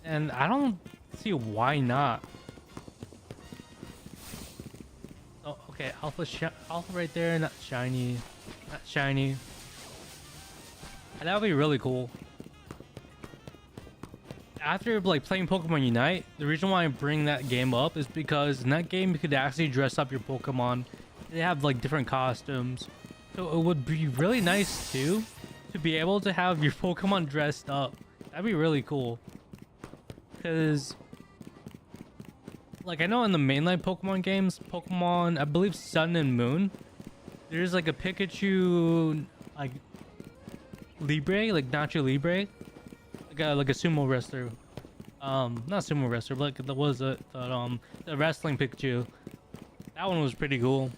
And I don't see why not. Oh, okay, alpha right there, not shiny, not shiny. That would be really cool. After like playing Pokemon Unite, the reason why I bring that game up is because in that game you could actually dress up your Pokemon. They have like different costumes, so it would be really nice too to be able to have your Pokemon dressed up. That'd be really cool. Because like I know in the mainline Pokemon games, Pokemon I believe Sun and Moon, there's like a Pikachu like Libre, like Nacho Libre. Like a sumo wrestler, not sumo wrestler, but like the wrestling Pikachu. That one was pretty cool.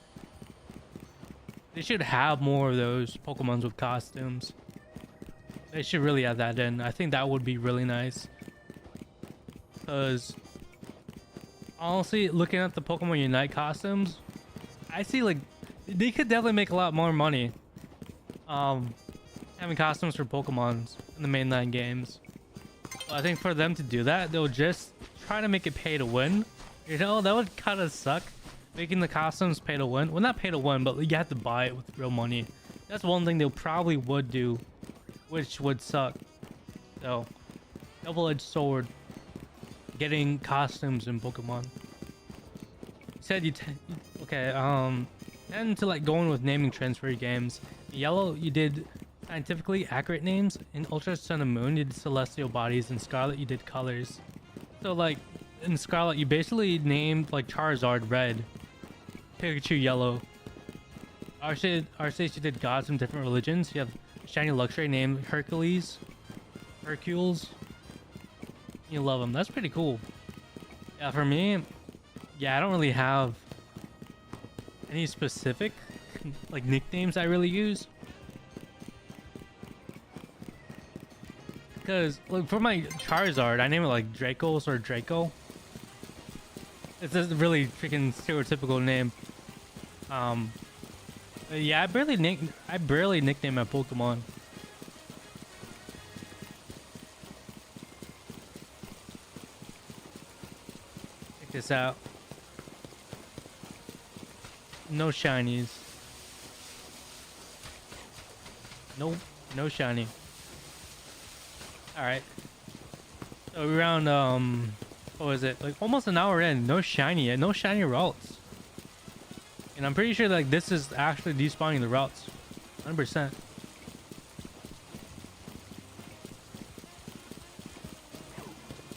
They should have more of those Pokemons with costumes. They should really add that in. I think that would be really nice. Cause honestly, looking at the Pokemon Unite costumes, I see like they could definitely make a lot more money. Having costumes for Pokemons in the mainline games. I think for them to do that, they'll just try to make it pay to win. You know, that would kind of suck. Making the costumes pay to win. Well, not pay to win, but you have to buy it with real money. That's one thing they probably would do, which would suck. So, double-edged sword. Getting costumes in Pokemon. You said okay, and to like going with naming trends for your games. Yellow, you did scientifically accurate names. In Ultra Sun and Moon, you did celestial bodies. In Scarlet, you did colors. So like in Scarlet, you basically named like Charizard red, Pikachu yellow. Arceus, you did gods from different religions. You have shiny luxury named Hercules. You love them. That's pretty cool. Yeah, for me, yeah, I don't really have any specific like nicknames I really use. Because like for my Charizard, I name it like Dracos or Draco. It's a really freaking stereotypical name. Yeah, I barely nickname my Pokemon. Check this out. No shinies. No shiny. Alright. So around what was it? Like almost an hour in, no shiny yet, no shiny routes. And I'm pretty sure like this is actually despawning the routes. 100%.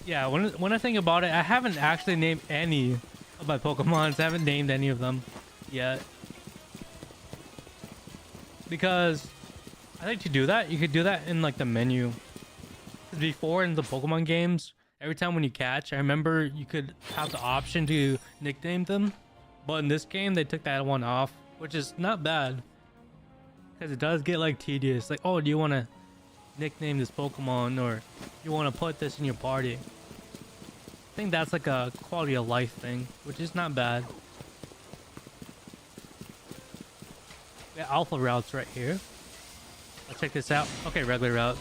Yeah, when I think about it, I haven't actually named any of my Pokemons. I haven't named any of them yet. Because I think to do that, you could do that in like the menu. Before in the Pokemon games, every time when you catch, I remember you could have the option to nickname them, but in this game they took that one off, which is not bad because it does get like tedious. Like, oh, do you want to nickname this Pokemon, or you want to put this in your party? I think that's like a quality of life thing, which is not bad. Yeah, alpha routes right here. Let's check this out. Okay, regular routes.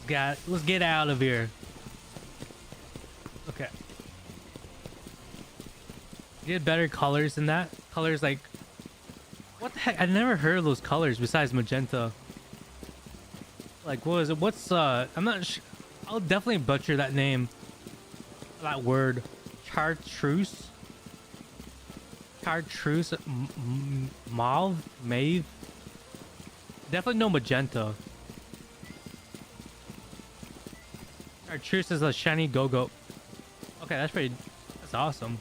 Let's get out of here. Okay. You did better colors than that. Colors like, what the heck? I never heard of those colors besides magenta. Like, what is it? What's I'm not sure. I'll definitely butcher that name. That word. Chartreuse. Mauve. Definitely no magenta. Chartreuse is a shiny Go-Go. Okay, that's awesome.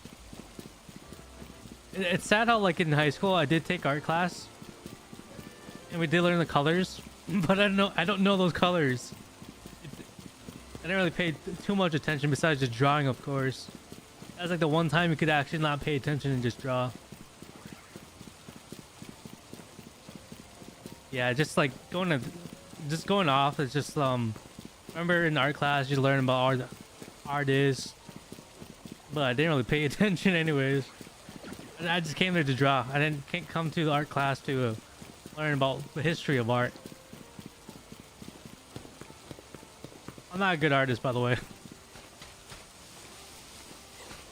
It's sad how like in high school I did take art class and we did learn the colors, but I don't know those colors. I didn't really pay too much attention besides just drawing, of course. That's like the one time you could actually not pay attention and just draw. Yeah, just like going off. It's just remember in art class you learn about art is, but I didn't really pay attention anyways. I just came there to draw. Can't come to the art class to learn about the history of art. I'm not a good artist, by the way.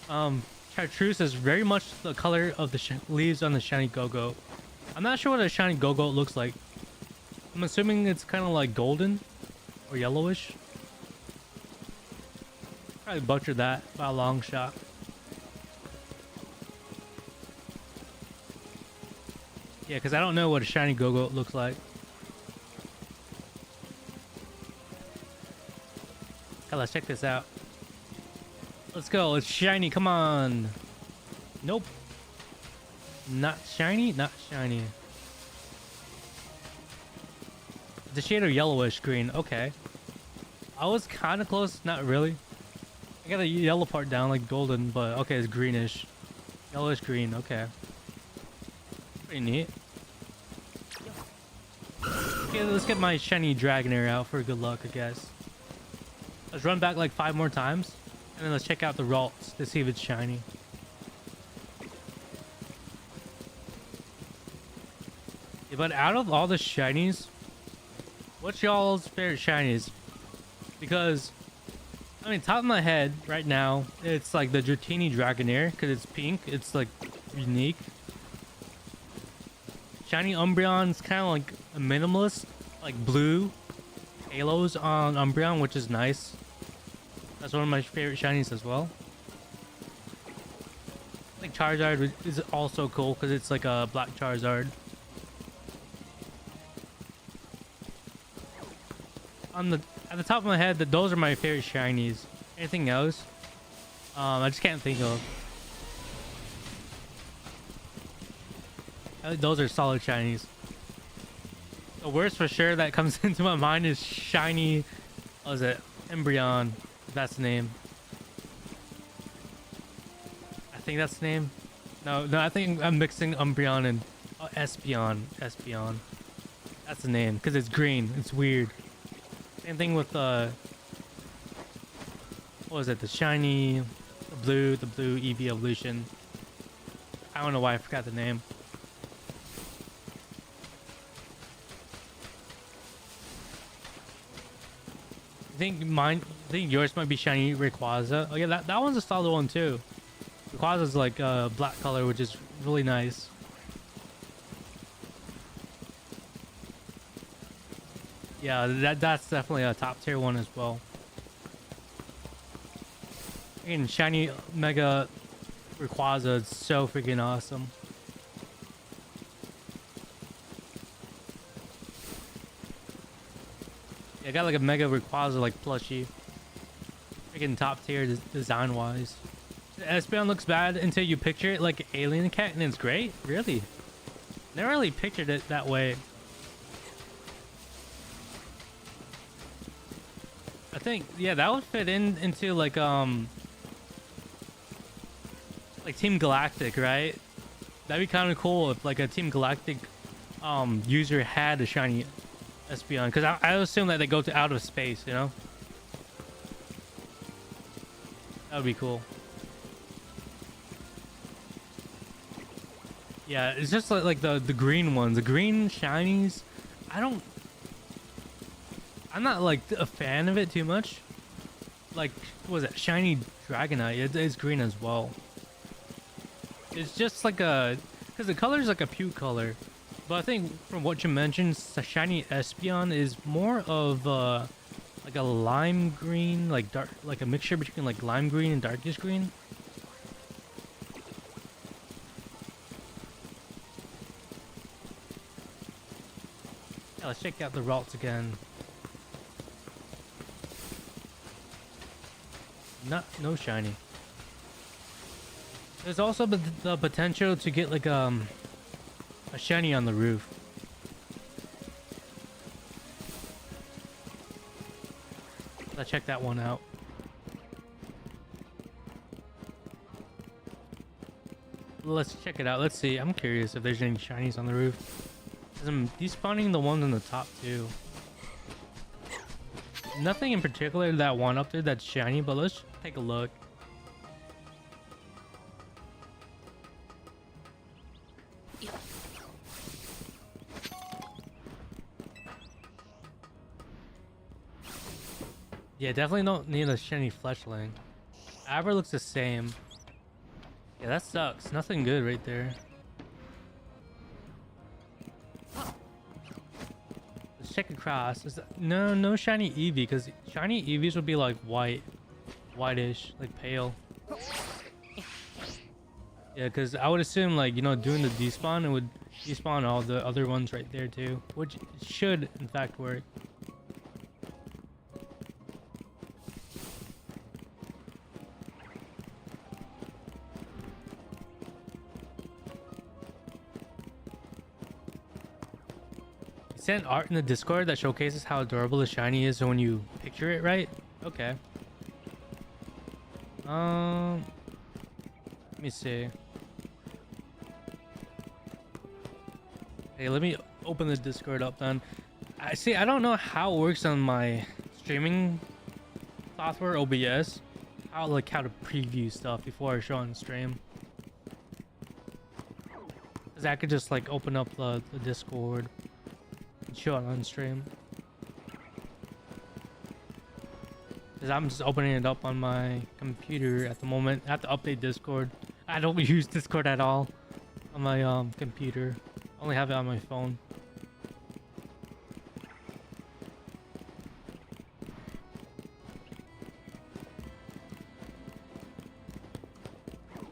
Chartreuse is very much the color of the leaves on the shiny Go-Go. I'm not sure what a shiny Go-Go looks like. I'm assuming it's kind of like golden or yellowish. Probably butchered that by a long shot. Yeah, because I don't know what a shiny Go-Go looks like. Okay, let's check this out. Let's go. It's shiny. Come on. Nope. Not shiny. Not shiny. The shade of yellowish green. Okay. I was kind of close. Not really. I got the yellow part down like golden, but okay, it's greenish. Yellowish green. Okay. Pretty neat. Okay, let's get my shiny Dragonair out for good luck, I guess. Let's run back like 5 more times. And then let's check out the Ralts to see if it's shiny. Yeah, but out of all the shinies, what's y'all's favorite shinies? Because, I mean, top of my head right now, it's like the Dratini Dragonair, because it's pink. It's like unique. Shiny Umbreon's kind of like a minimalist, like blue halos on Umbreon, which is nice. That's one of my favorite shinies as well. I think Charizard is also cool because it's like a black Charizard. At the top of my head, those are my favorite shinies. Anything else? I just can't think of. Those are solid shinies. The worst for sure that comes into my mind is shiny. What is it? Embryon. That's the name. I think that's the name. No, I think I'm mixing Umbreon and Espeon. Espeon. That's the name because it's green. It's weird. Same thing with what was it? The shiny, the blue EV evolution. I don't know why I forgot the name. I think yours might be shiny Rayquaza. Oh yeah, that one's a solid one too. Rayquaza's like black color, which is really nice. Yeah, that's definitely a top tier one as well. And shiny Mega Rayquaza is so freaking awesome. Yeah, I got like a Mega Rayquaza like plushie. Freaking top tier design wise. Espeon looks bad until you picture it like an alien cat and it's great? Really? Never really pictured it that way. I think, yeah, that would fit into like Team Galactic, right? That'd be kind of cool if like a Team Galactic user had a shiny Espeon, because I assume that they go to outer space, you know? That would be cool. Yeah, it's just like the green ones, the green shinies. I'm not like a fan of it too much. Like, what was it? Shiny Dragonite. It's green as well. It's just like because the color is like a puke color. But I think from what you mentioned, the shiny Espeon is more of like a lime green, like dark, like a mixture between like lime green and darkish green. Yeah, let's check out the Ralts again. No shiny. There's also the potential to get like a shiny on the roof. Let's check that one out. Let's check it out. Let's see. I'm curious if there's any shinies on the roof. 'Cause I'm despawning the ones on the top too. Nothing in particular that one up there that's shiny, but let's take a look. Yeah, definitely don't need a shiny Fletchling. Aber looks the same. Yeah, that sucks. Nothing good right there. Let's check across. No shiny Eevee, because shiny Eevees would be like whitish, like pale. Yeah, because I would assume, like, you know, doing the despawn, it would despawn all the other ones right there too, which should in fact work. Sent art in the Discord that showcases how adorable the shiny is when you picture it right. Okay. Let me see. Hey, let me open the Discord up then. I see. I don't know how it works on my streaming software, OBS. How to preview stuff before I show on stream. Cause I could just like open up the Discord. Show it on stream, because I'm just opening it up on my computer at the moment. I have to update Discord. I don't use Discord at all on my computer. I only have it on my phone.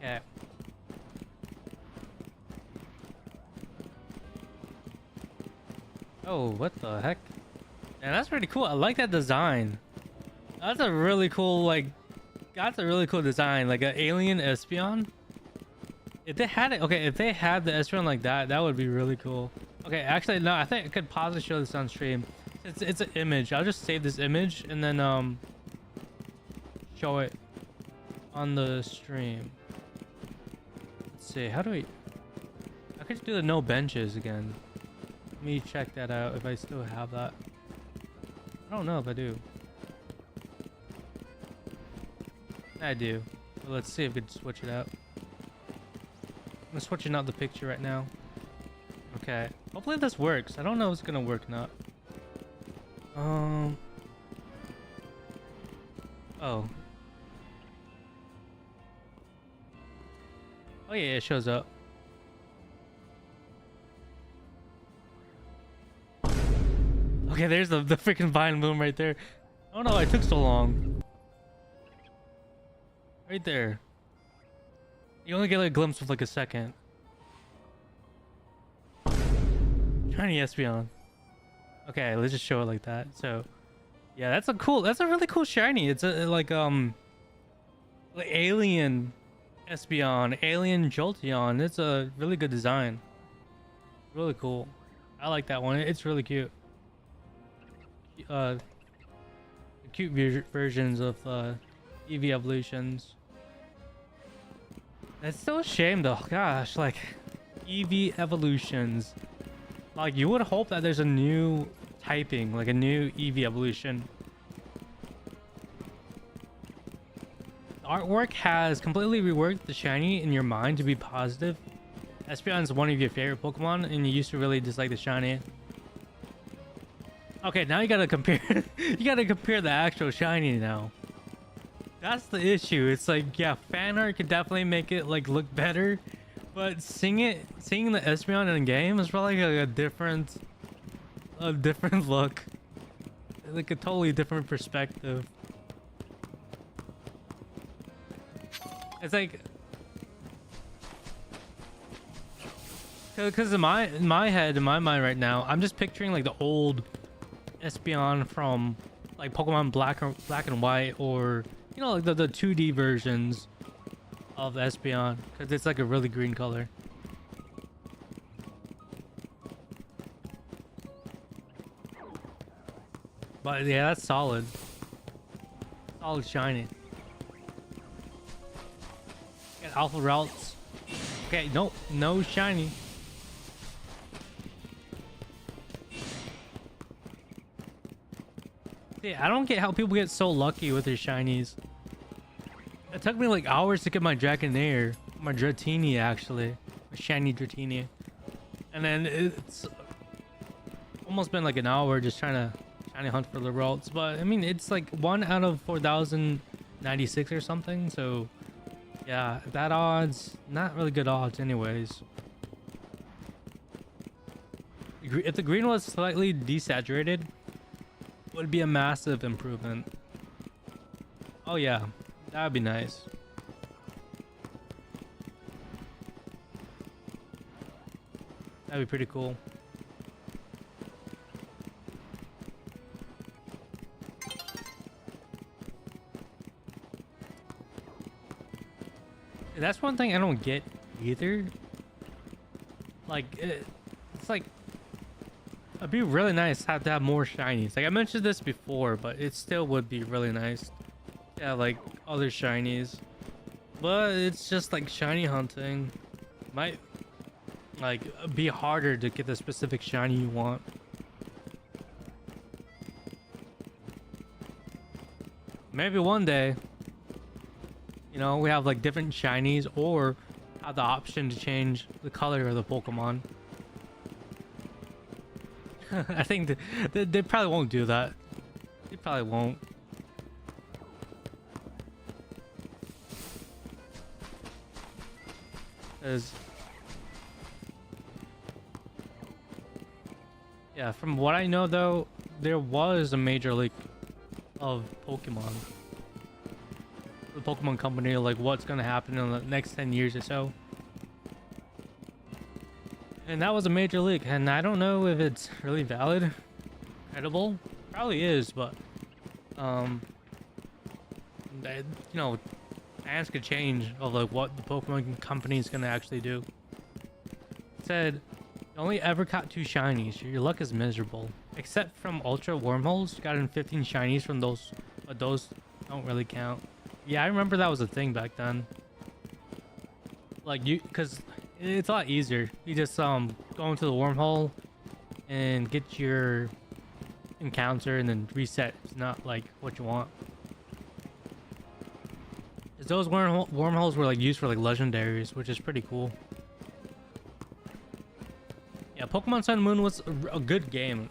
Yeah. Oh, what the heck? Man, that's pretty cool. I like that design. That's a really cool, like, that's a really cool design. Like an alien Espeon. If they had it, okay, if they had the Espeon like that, that would be really cool. Okay, actually, no, I think I could pause and show this on stream. It's an image. I'll just save this image and then show it on the stream. Let's see, how do we... I could do the no benches again. Let me check that out if I still have that. I don't know if I do. I do. But let's see if we can switch it out. I'm switching out the picture right now. Okay. Hopefully this works. I don't know if it's gonna work or not. Oh. Oh yeah, it shows up. Okay, there's the freaking vine bloom right there. Oh no, it took so long. Right there. You only get like a glimpse of like a second. Shiny Espeon. Okay, let's just show it like that. So, yeah, that's a really cool shiny. It's a like alien Espeon, alien Jolteon. It's a really good design. Really cool. I like that one. It's really cute. Cute versions of Eevee evolutions. It's so a shame though. Gosh, like Eevee evolutions. Like you would hope that there's a new typing, like a new Eevee evolution. The artwork has completely reworked the shiny in your mind to be positive. Espeon is one of your favorite Pokemon, and you used to really dislike the shiny. Okay, now you gotta compare. You gotta compare the actual shiny now. That's the issue. It's like, yeah, fan art could definitely make it like look better, but seeing the Espeon in game is probably like a different look, like a totally different perspective. It's like, because in my head, in my mind right now, I'm just picturing like the old Espeon from like Pokemon Black and White, or you know, like the 2D versions of Espeon, because it's like a really green color. But yeah, that's solid. Solid shiny. Got alpha routes. Okay, nope, no shiny. Yeah, I don't get how people get so lucky with their shinies. It took me like hours to get my Dragonair, my Dratini actually, my shiny Dratini, and then it's almost been like an hour just trying to hunt for the routes. But I mean, it's like 1 out of 4,096 or something. So Yeah, that odds, not really good odds anyways. If the green was slightly desaturated, it would be a massive improvement. Oh yeah, that would be nice. That'd be pretty cool. That's one thing I don't get either. Like, it's like, it'd be really nice to have more shinies. Like I mentioned this before, but it still would be really nice. Yeah, like other shinies. But it's just like shiny hunting. Might like be harder to get the specific shiny you want. Maybe one day, you know, we have like different shinies or have the option to change the color of the Pokemon. I think they probably won't do that. They probably won't. Cause yeah, from what I know though, there was a major leak of Pokemon. The Pokemon company, like what's gonna happen in the next 10 years or so. And that was a major leak, and I don't know if it's really valid, credible. Probably is, but you know, plans could change of like what the Pokemon company is gonna actually do. It said, you only ever caught 2 shinies. Your luck is miserable. Except from Ultra Wormholes, you got in 15 shinies from those, but those don't really count. Yeah, I remember that was a thing back then. Like cause it's a lot easier. You just go into the wormhole and get your encounter and then reset. It's not like what you want. Those wormholes were like used for like legendaries, which is pretty cool. Yeah, Pokemon Sun and Moon was a good game,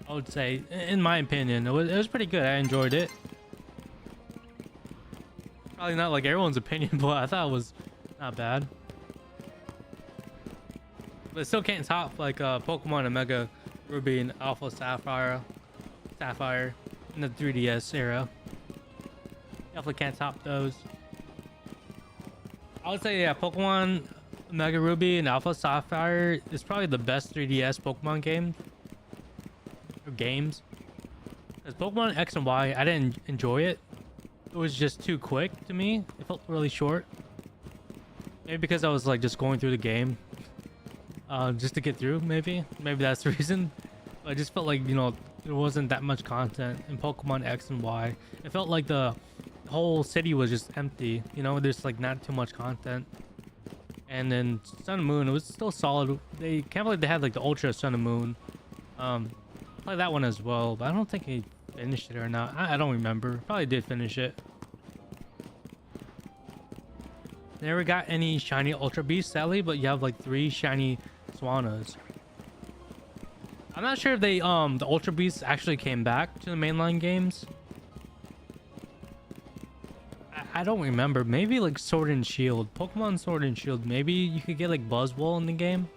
I would say, in my opinion. It was pretty good. I enjoyed it. Probably not like everyone's opinion, but I thought it was not bad. But it still can't top like Pokemon Omega Ruby and Alpha Sapphire in the 3DS era. Definitely can't top those. I would say, yeah, Pokemon Omega Ruby and Alpha Sapphire is probably the best 3DS Pokemon game. Or games. Because Pokemon X and Y, I didn't enjoy it. It was just too quick to me. It felt really short. Maybe because I was like just going through the game. Just to get through, maybe that's the reason. But I just felt like, you know, there wasn't that much content in Pokemon X and Y. It felt like the whole city was just empty, you know, there's like not too much content. And then Sun and Moon, it was still solid. They can't believe they had like the Ultra Sun and Moon. Play that one as well, but I don't think he finished it or not. I don't remember. Probably did finish it. Never got any shiny Ultra Beasts, sadly, but you have like 3 shiny Swannas. I'm not sure if they the Ultra Beasts actually came back to the mainline games. I don't remember. Maybe like Sword and Shield, Pokemon Sword and Shield. Maybe you could get like Buzzwole in the game.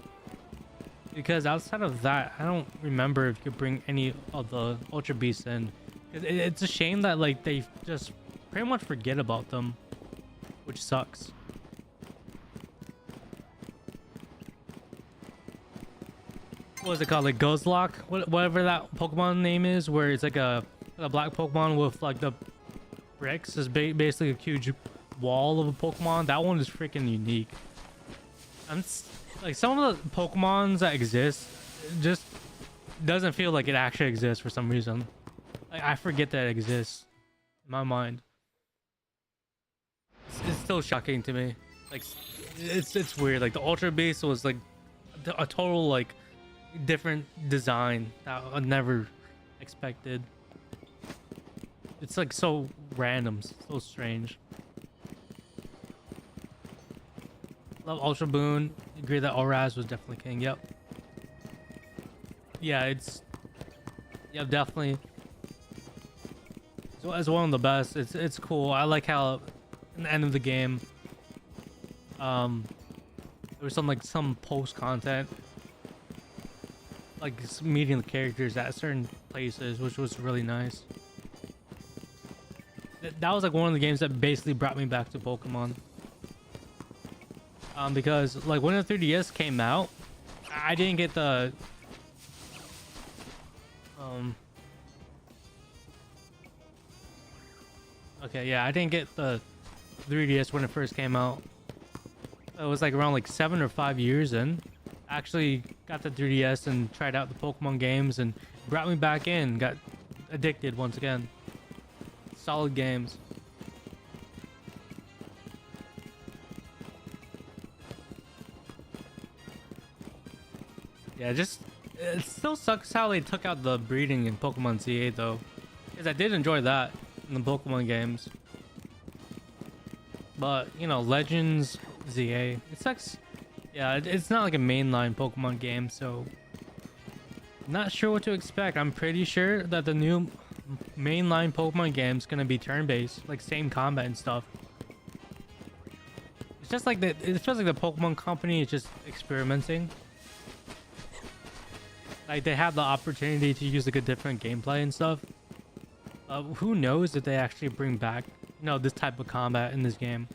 Because outside of that, I don't remember if you could bring any of the Ultra Beasts in. It's a shame that like they just pretty much forget about them, which sucks. What is it called? Like Guzlocke? Whatever that Pokemon name is, where it's like a black Pokemon with like the bricks is basically a huge wall of a Pokemon. That one is freaking unique. Like some of the Pokemons that exist just doesn't feel like it actually exists for some reason. Like I forget that it exists in my mind. It's still shocking to me. Like it's weird. Like the Ultra Beast was like a total like different design that I never expected. It's like so random, so strange. Love Ultra Boon. Agree that Oraz was definitely king. Yep. Yeah, it's definitely. It's one of the best. It's cool. I like how at the end of the game, There was some post content, like meeting the characters at certain places, which was really nice. That was like one of the games that basically brought me back to Pokemon. Because like when the 3DS came out, I didn't get the okay, yeah, I didn't get the 3DS when it first came out. It was like around like 7 or 5 years in. I actually got the 3DS and tried out the Pokemon games and brought me back in. Got addicted once again. Solid games. Yeah, just it still sucks how they took out the breeding in Pokemon Z-A though, because I did enjoy that in the Pokemon games. But you know, Legends Z-A, it sucks. Yeah, it's not like a mainline Pokemon game, so not sure what to expect. I'm pretty sure that the new mainline Pokemon game is gonna be turn-based, like same combat and stuff. It's just like it feels like the Pokemon company is just experimenting. Like they have the opportunity to use like a different gameplay and stuff. Who knows if they actually bring back, you know, this type of combat in this game.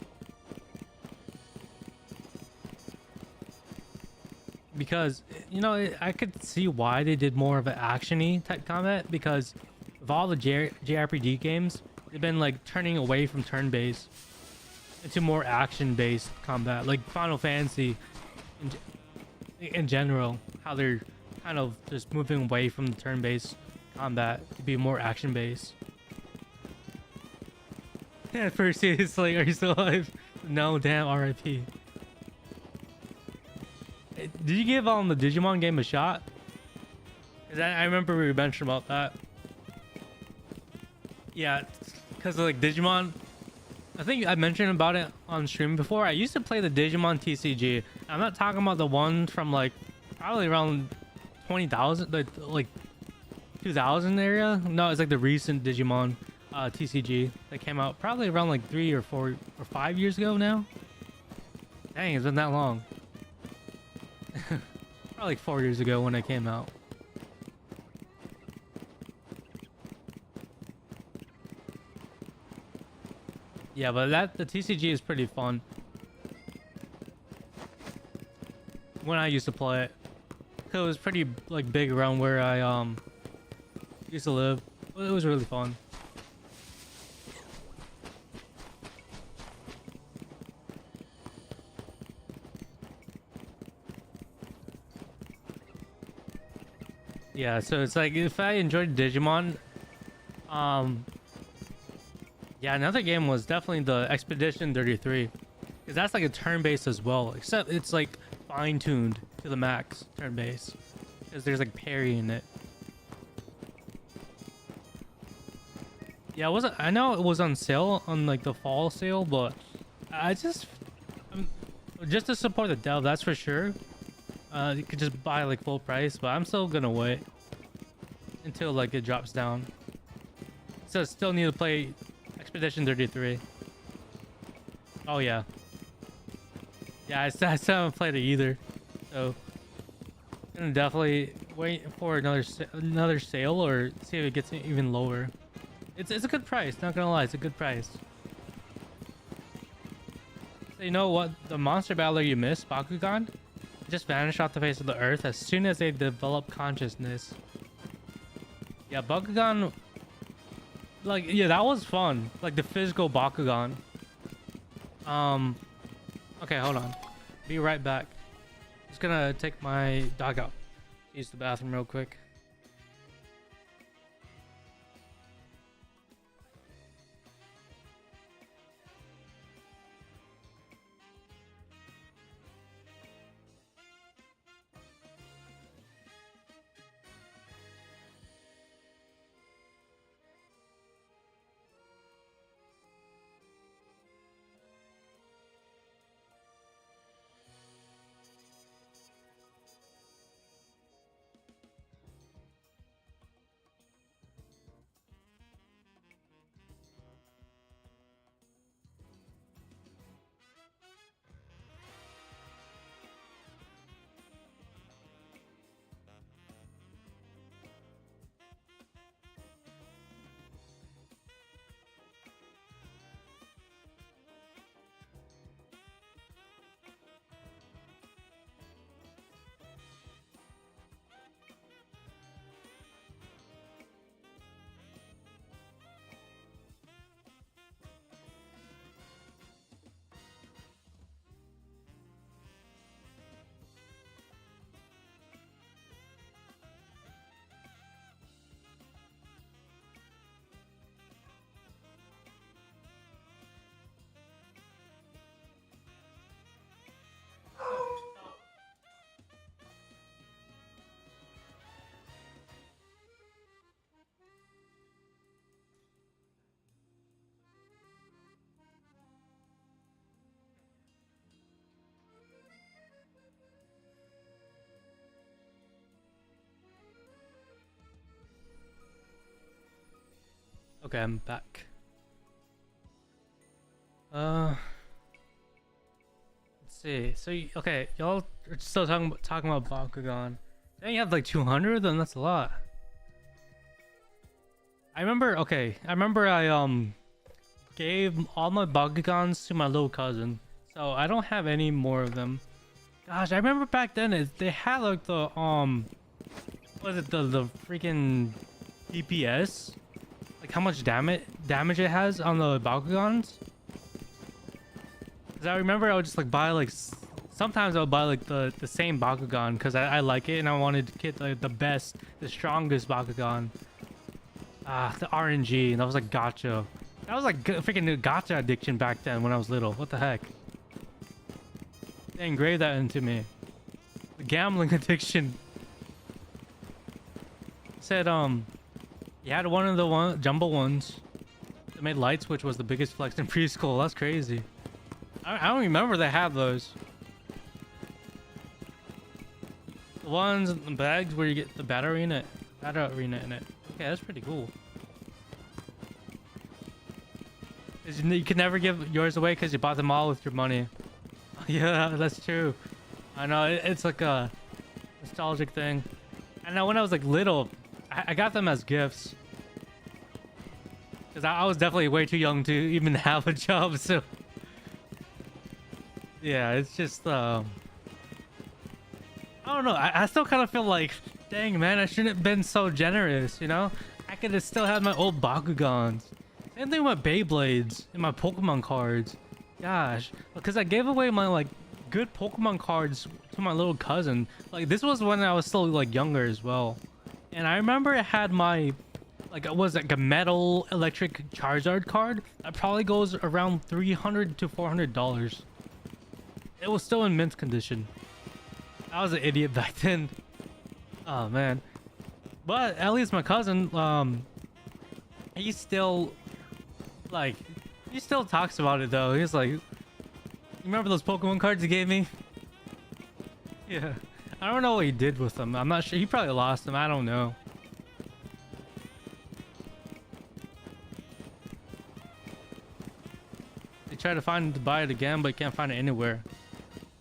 Because, you know, I could see why they did more of an action-y type combat, because of all the JRPG games, they've been like turning away from turn-based into more action-based combat, like Final Fantasy in general, how they're kind of just moving away from the turn-based combat to be more action-based. Yeah, at first it's like, are you still alive? No, damn, RIP. Did you give the Digimon game a shot? Cause I remember we mentioned about that. Yeah, because like Digimon, I think I mentioned about it on stream before. I used to play the Digimon TCG. I'm not talking about the one from like probably around 20,000, like 2000 area. No, it's like the recent Digimon TCG that came out probably around like 3 or 4 or 5 years ago now. Dang, it's been that long. Probably like 4 years ago when it came out. Yeah, but the TCG is pretty fun. When I used to play it, it was pretty like big around where I used to live. It was really fun. Yeah, so it's like if I enjoyed Digimon, yeah, another game was definitely the Expedition 33, because that's like a turn-based as well, except it's like fine-tuned to the max turn-based, because there's like parry in it. Yeah, I know it was on sale on like the fall sale, but I just just to support the dev, that's for sure. You could just buy like full price, but I'm still gonna wait until like it drops down. So still need to play Expedition 33. Oh yeah. Yeah, I still haven't played it either. So gonna definitely wait for another sale or see if it gets even lower. It's a good price, not gonna lie, it's a good price. So you know what? The monster battler you missed, Bakugan, just vanish off the face of the earth as soon as they develop consciousness. Yeah, Bakugan, like, yeah, that was fun. Like the physical Bakugan. Okay, hold on. Be right back. Just gonna take my dog out. Use the bathroom real quick. Okay, I'm back. Let's see. So, okay, y'all are still talking about Bakugan. Then you have like 200. Then that's a lot. I remember. Okay, I remember. I gave all my Bakugans to my little cousin, so I don't have any more of them. Gosh, I remember back then they had like the was it the freaking DPS? Like how much damage it has on the Bakugans? Cause I remember I would just like buy like sometimes I would buy like the same Bakugan because I like it and I wanted to get like the best, the strongest Bakugan. The RNG, and that was like gotcha. That was like freaking gotcha addiction back then when I was little. What the heck? They engraved that into me. The gambling addiction. It said you had one of the jumbo ones that made light switch was the biggest flex in preschool. That's crazy. I don't remember they had those. The ones in the bags where you get the battery in it. Okay, that's pretty cool. You can never give yours away because you bought them all with your money. Yeah, that's true. I know, it's like a nostalgic thing. I know when I was like little, I got them as gifts. Because I was definitely way too young to even have a job, so... Yeah, it's just, I don't know, I still kind of feel like, dang man, I shouldn't have been so generous, you know? I could have still had my old Bakugans. Same thing with Beyblades and my Pokemon cards. Gosh, because I gave away my like good Pokemon cards to my little cousin. Like this was when I was still like younger as well. And I remember it had my like it was like a metal electric Charizard card that probably goes around $300 to $400. It was still in mint condition. I was an idiot back then. Oh man. But at least my cousin, he's still like, he still talks about it though. He's like, you remember those Pokemon cards you gave me? Yeah. I don't know what he did with them. I'm not sure. He probably lost them. I don't know. They try to buy it again, but you can't find it anywhere.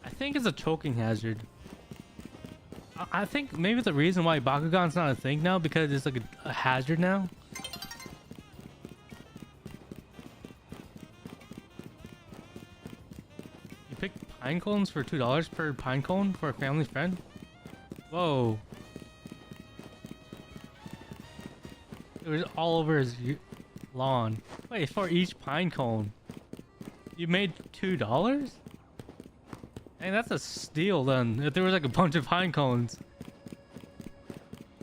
I think it's a choking hazard. I think maybe the reason why Bakugan's not a thing now because it's like a hazard now. You pick pine cones for $2 per pine cone for a family friend? Whoa. It was all over his lawn. Wait, for each pine cone. You made $2? Hey, that's a steal then. If there was like a bunch of pine cones.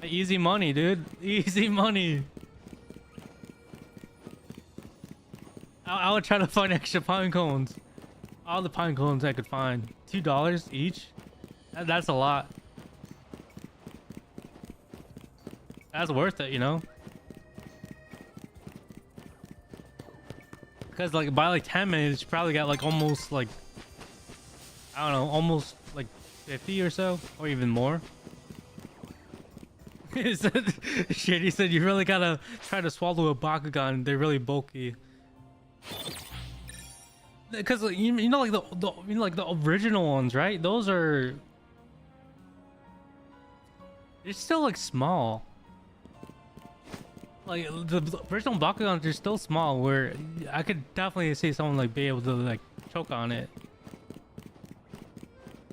Easy money, dude. Easy money. I would try to find extra pine cones. All the pine cones I could find. $2 each? That's a lot. That's worth it, you know? Because like by like 10 minutes, you probably got like almost like, I don't know, almost like 50 or so, or even more. He said, shit, he said you really gotta try to swallow a Bakugan. They're really bulky. Because you know, like the original ones, right? Those are, they're still like small. Like the original Bakugans are still small. Where I could definitely see someone like be able to like choke on it.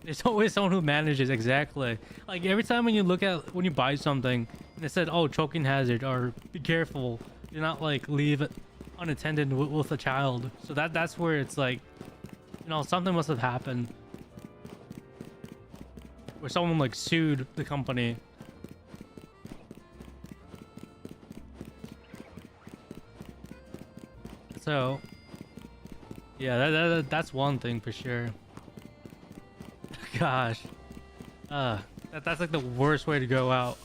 There's always someone who manages, exactly. Like every time when you buy something and it said, oh, choking hazard, or be careful, do not like leave it unattended with a child. So that's where it's like, you know, something must have happened where someone like sued the company. So yeah, that's one thing for sure. Gosh, that's like the worst way to go out.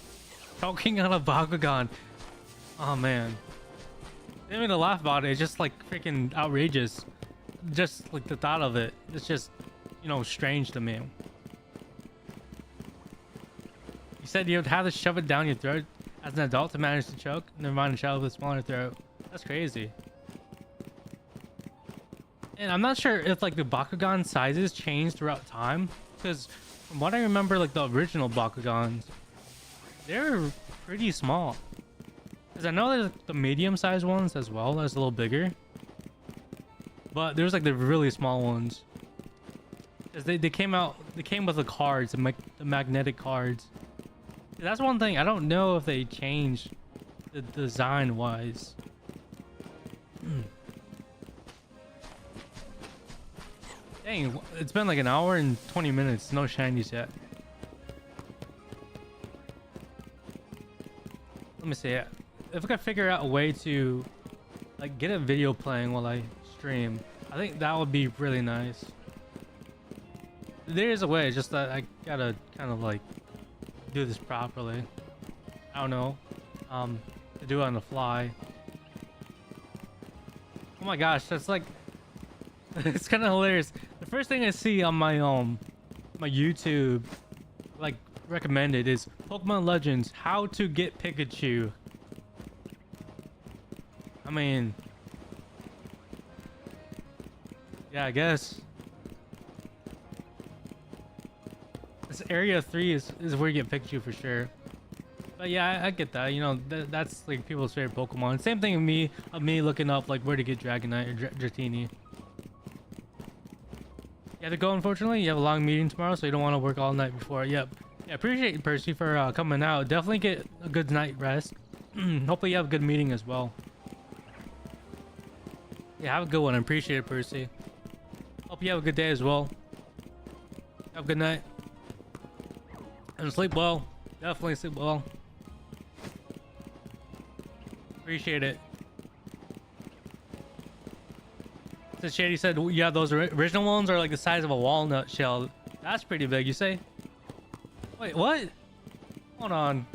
Choking on a Bakugan. Oh man, I didn't even laugh about it. It's just like freaking outrageous. Just like the thought of it. It's just, you know, strange to me. You said you'd have to shove it down your throat as an adult to manage to choke. Never mind a child with a smaller throat. That's crazy. And I'm not sure if like the Bakugan sizes change throughout time, because from what I remember, like the original Bakugans, they're pretty small. Because I know there's the medium-sized ones as well, that's a little bigger. But there's like the really small ones. Because they came with the cards, the magnetic cards. That's one thing, I don't know if they changed the design-wise. Dang, it's been like an hour and 20 minutes, no shinies yet. Let me see. If I could figure out a way to like get a video playing while I stream, I think that would be really nice. There is a way, just that I gotta kind of like do this properly. I don't know, to do it on the fly. Oh my gosh, that's like it's kind of hilarious. The first thing I see on my YouTube like recommended is Pokemon Legends how to get Pikachu. I mean, yeah, I guess this area 3 is where you get Pikachu for sure. But yeah, I get that. You know, that's like people's favorite Pokemon. Same thing with me looking up like where to get Dragonite or Dratini. You have to go, unfortunately. You have a long meeting tomorrow, so you don't want to work all night before. Yep. Yeah, appreciate you, Percy, for coming out. Definitely get a good night rest. Hopefully you have a good meeting as well. Yeah, have a good one. I appreciate it, Percy. Hope you have a good day as well. Have a good night. And sleep well. Definitely sleep well. Appreciate it. So Shady said, yeah, those original ones are like the size of a walnut shell. That's pretty big, you say? Wait, what? Hold on.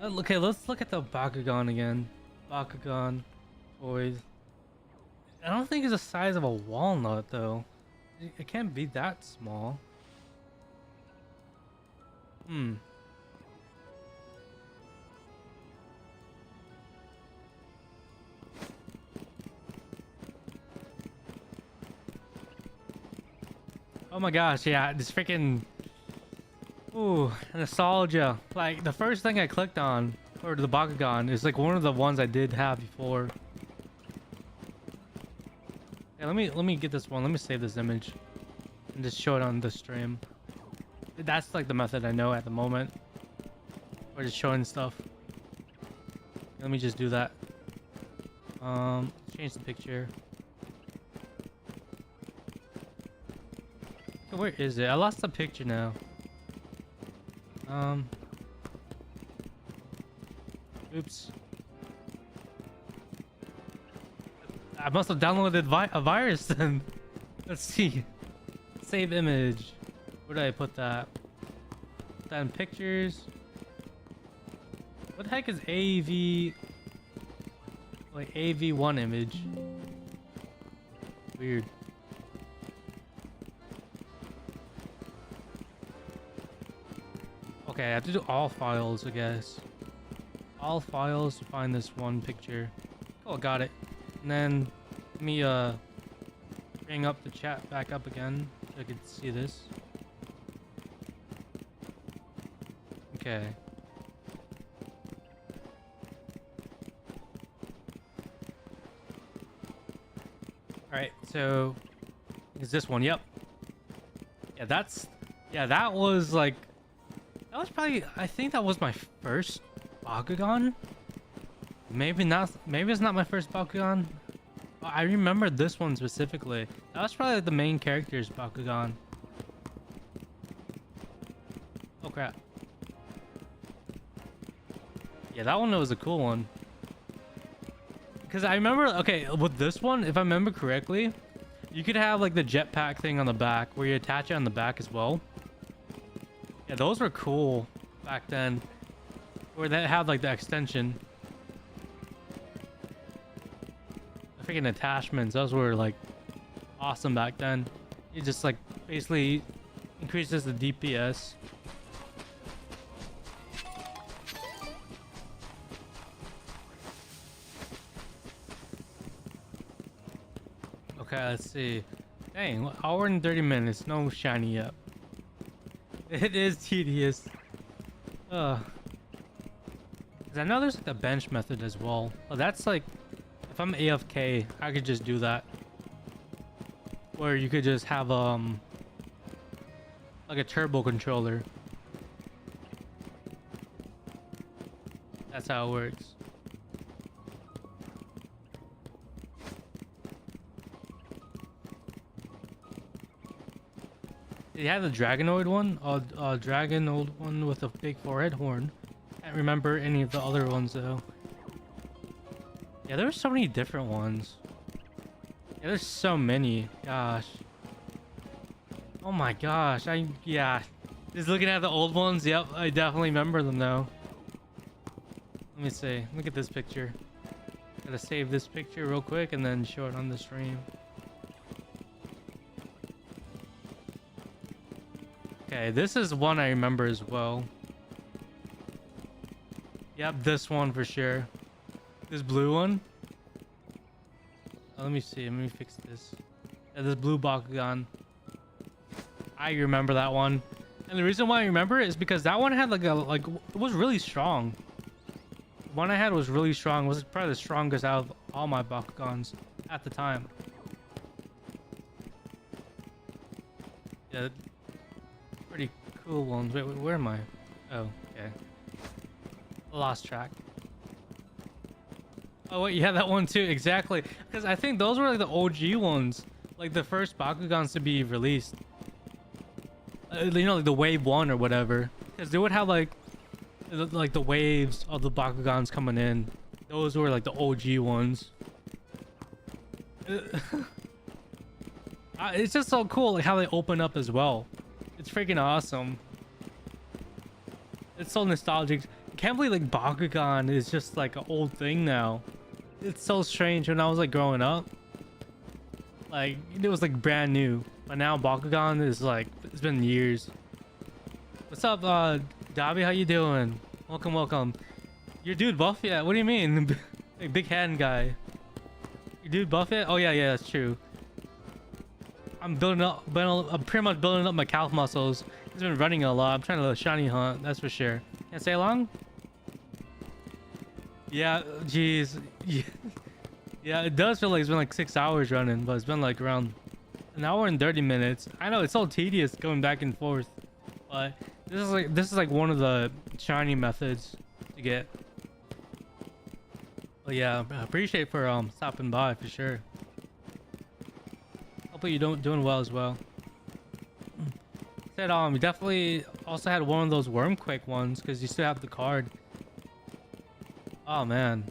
Okay, let's look at the Bakugan again. Bakugan toys. I don't think it's the size of a walnut, though. It can't be that small. Oh my gosh, yeah, this freaking... Ooh, nostalgia. Like, the first thing I clicked on, or the Bakugan, is like one of the ones I did have before. Yeah, let me get this one. Let me save this image and just show it on the stream. That's like the method I know at the moment. Or just showing stuff. Let me just do that. Change the picture. Where is it? I lost the picture now. Oops. I must have downloaded a virus then. Let's see. Save image. Where did I put that? Put that in pictures. What the heck is AV? Like AV1 image. Weird. Okay, I have to do all files, I guess. All files to find this one picture. Oh, got it. And then let me bring up the chat back up again so I could see this. Okay. Alright, so is this one? Yep. Yeah, that was like, that was probably, I think that was my first Bakugan. Maybe not, maybe it's not my first Bakugan. I remember this one specifically. That was probably the main character's Bakugan. Oh crap. Yeah, that one was a cool one. Because I remember, okay, with this one, if I remember correctly, you could have like the jetpack thing on the back where you attach it on the back as well. Yeah, those were cool back then. Where they had like the extension. The freaking attachments, those were like awesome back then. It just like basically increases the DPS. Okay, let's see. Dang, hour and 30 minutes, no shiny yet. It is tedious. 'Cause I know there's like the bench method as well. But that's like, if I'm AFK, I could just do that. Where you could just have like a turbo controller. That's how it works. Did you have the Dragonoid one? Dragonoid one with a big forehead horn. Can't remember any of the other ones though. Yeah, there's so many different ones. Yeah, there's so many. Gosh. Oh my gosh. Yeah. Just looking at the old ones. Yep, I definitely remember them though. Let me see. Look at this picture. Gotta save this picture real quick and then show it on the stream. Okay, this is one I remember as well. Yep, this one for sure. This blue one. Oh, let me see. Let me fix this. Yeah, this blue Bakugan. I remember that one. And the reason why I remember it is because that one had it was really strong. The one I had was really strong. It was probably the strongest out of all my Bakugans at the time. Yeah, pretty cool ones. Wait, where am I? Oh, okay. Lost track. Oh wait, you had that one too, exactly. Because I think those were like the OG ones, like the first Bakugans to be released. You know, like the wave 1 or whatever. Because they would have like the waves of the Bakugans coming in. Those were like the OG ones. It's just so cool, like how they open up as well. It's freaking awesome. It's so nostalgic. I can't believe like Bakugan is just like an old thing now. It's so strange. When I was like growing up, like it was like brand new, but now Bakugan is like, it's been years. What's up, Dobby? How you doing? Welcome, welcome. Your dude buff yet? What do you mean? Like big hand guy. Your dude buff yet? Oh yeah, yeah, that's true. I'm pretty much building up my calf muscles. He's been running a lot. I'm trying to shiny hunt, that's for sure. Can't stay long? Yeah, jeez. Yeah, it does feel like it's been like 6 hours running, but it's been like around an hour and 30 minutes. I know it's so tedious going back and forth, but this is like one of the shiny methods to get. But yeah, I appreciate for stopping by for sure. Hopefully you're doing well as well. Said we definitely also had one of those Wormquake ones because you still have the card. Oh man,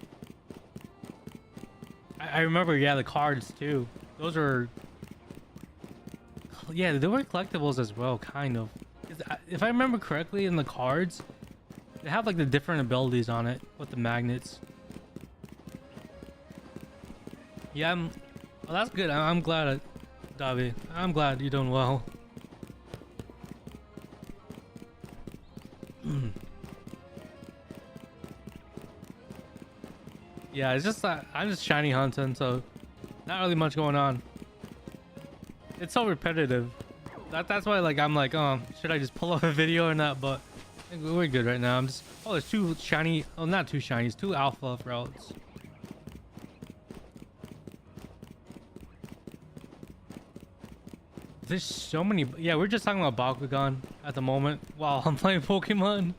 I remember, yeah, the cards too. Those were, yeah, they were collectibles as well, kind of. If I remember correctly, in the cards, they have like the different abilities on it with the magnets. Yeah, well, that's good. I'm glad, Davi. I'm glad you're doing well. Yeah, it's just that I'm just shiny hunting, so not really much going on. It's so repetitive. That's why like I'm like, should I just pull up a video or not? But I think we're good right now. I'm just, oh, there's two shiny, oh, not two shinies, two alpha routes. There's so many. Yeah, we're just talking about Bakugan at the moment while I'm playing Pokemon.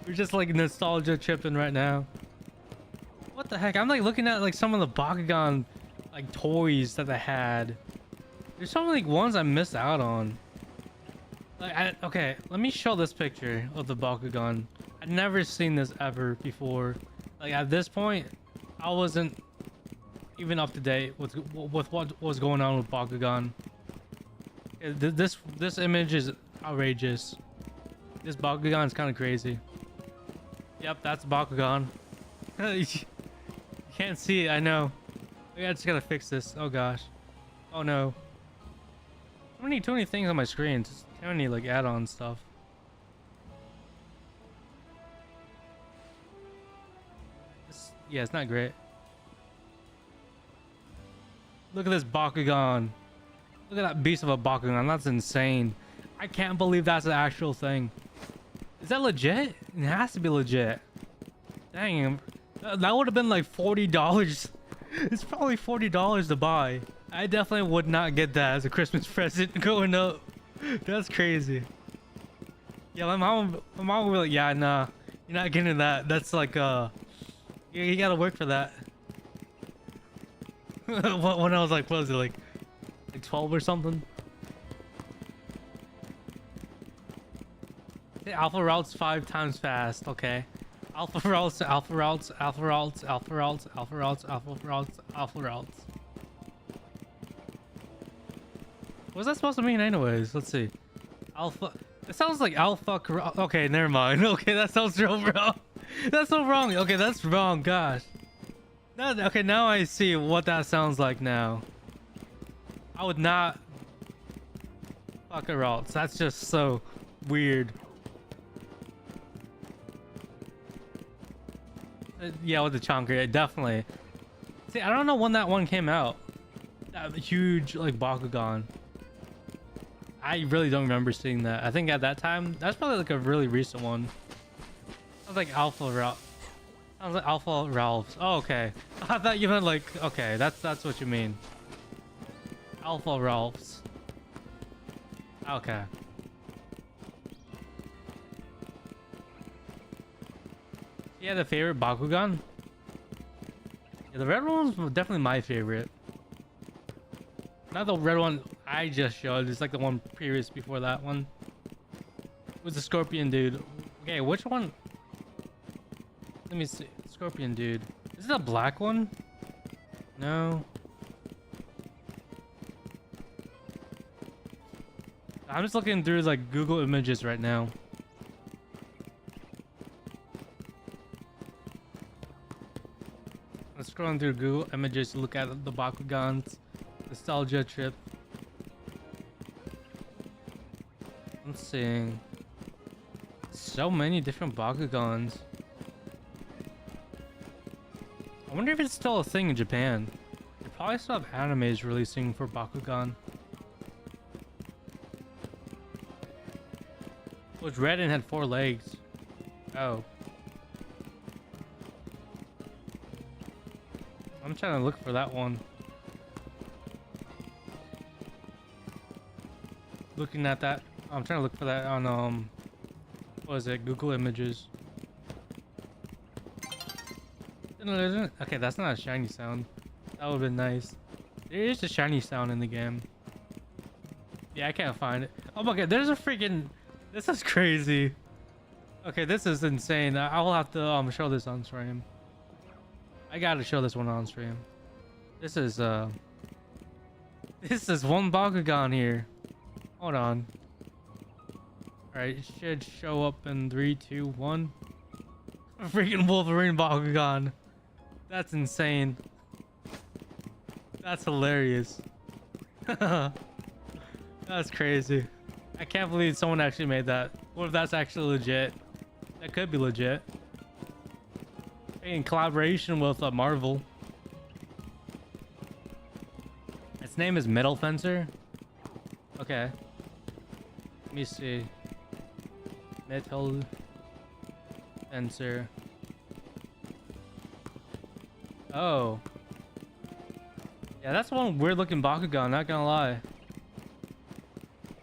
We're just like nostalgia tripping right now. What the heck? I'm like looking at like some of the Bakugan like toys that they had. There's so many ones I missed out on. Like, okay, let me show this picture of the Bakugan. I've never seen this ever before. Like at this point, I wasn't even up to date with what was going on with Bakugan. This image is outrageous. This Bakugan is kind of crazy. Yep, that's Bakugan. You can't see it, I know. I just gotta fix this. Oh gosh. Oh no. Too many things on my screen. Just too many like add-on stuff. Yeah, it's not great. Look at this Bakugan. Look at that beast of a Bakugan. That's insane. I can't believe that's an actual thing. Is that legit? It has to be legit. Dang, that would have been like $40. It's probably $40 to buy. I definitely would not get that as a Christmas present growing up. That's crazy. Yeah, my mom would be like, yeah, nah, you're not getting that. That's like, you gotta work for that. When I was like, what was it, like 12 or something? Hey, alpha routes 5 times fast, okay. Alpha routes, alpha routes, alpha routes, alpha routes, alpha routes, alpha routes, alpha routes. What's that supposed to mean anyways? Let's see. Alpha. It sounds like alpha. Okay, never mind. Okay, that sounds so wrong. That's so wrong. Okay, that's wrong. Gosh. Okay, now I see what that sounds like now. I would not. Fuck routes. That's just so weird. Yeah, with the chonker, definitely. See, I don't know when that one came out. That huge, like, Bakugan. I really don't remember seeing that. I think at that time, that's probably like a really recent one. I was like Alpha Ralph. I was like Alpha Ralphs. Oh, okay. I thought you meant like, okay, that's what you mean. Alpha Ralphs. Okay. Yeah, the favorite Bakugan? Yeah, the red one was definitely my favorite. Not the red one I just showed. It's like the one previous before that one. It was the Scorpion dude. Okay, which one? Let me see. Scorpion dude. Is it a black one? No. I'm just looking through like Google Images right now. I'm scrolling through Google Images to look at the Bakugans. Nostalgia trip. I'm seeing so many different Bakugans. I wonder if it's still a thing in Japan. They probably still have animes releasing for Bakugan. It was red and had 4 legs. Oh. I'm trying to look for that one. Looking at that, I'm trying to look for that on what is it, Google Images. Okay, that's not a shiny sound. That would have been nice. There is a shiny sound in the game. Yeah, I can't find it. Oh my god, there's a freaking. This is crazy. Okay, this is insane. I will have to show this on stream. I gotta show this one on stream. This is one Bakugan here. Hold on. Alright, it should show up in 3, 2, 1. A freaking Wolverine Bakugan. That's insane. That's hilarious. That's crazy. I can't believe someone actually made that. What if that's actually legit? That could be legit. In collaboration with Marvel. Its name is Metal Fencer. Okay. Let me see. Metal Fencer. Oh. Yeah, that's one weird looking Bakugan, not gonna lie.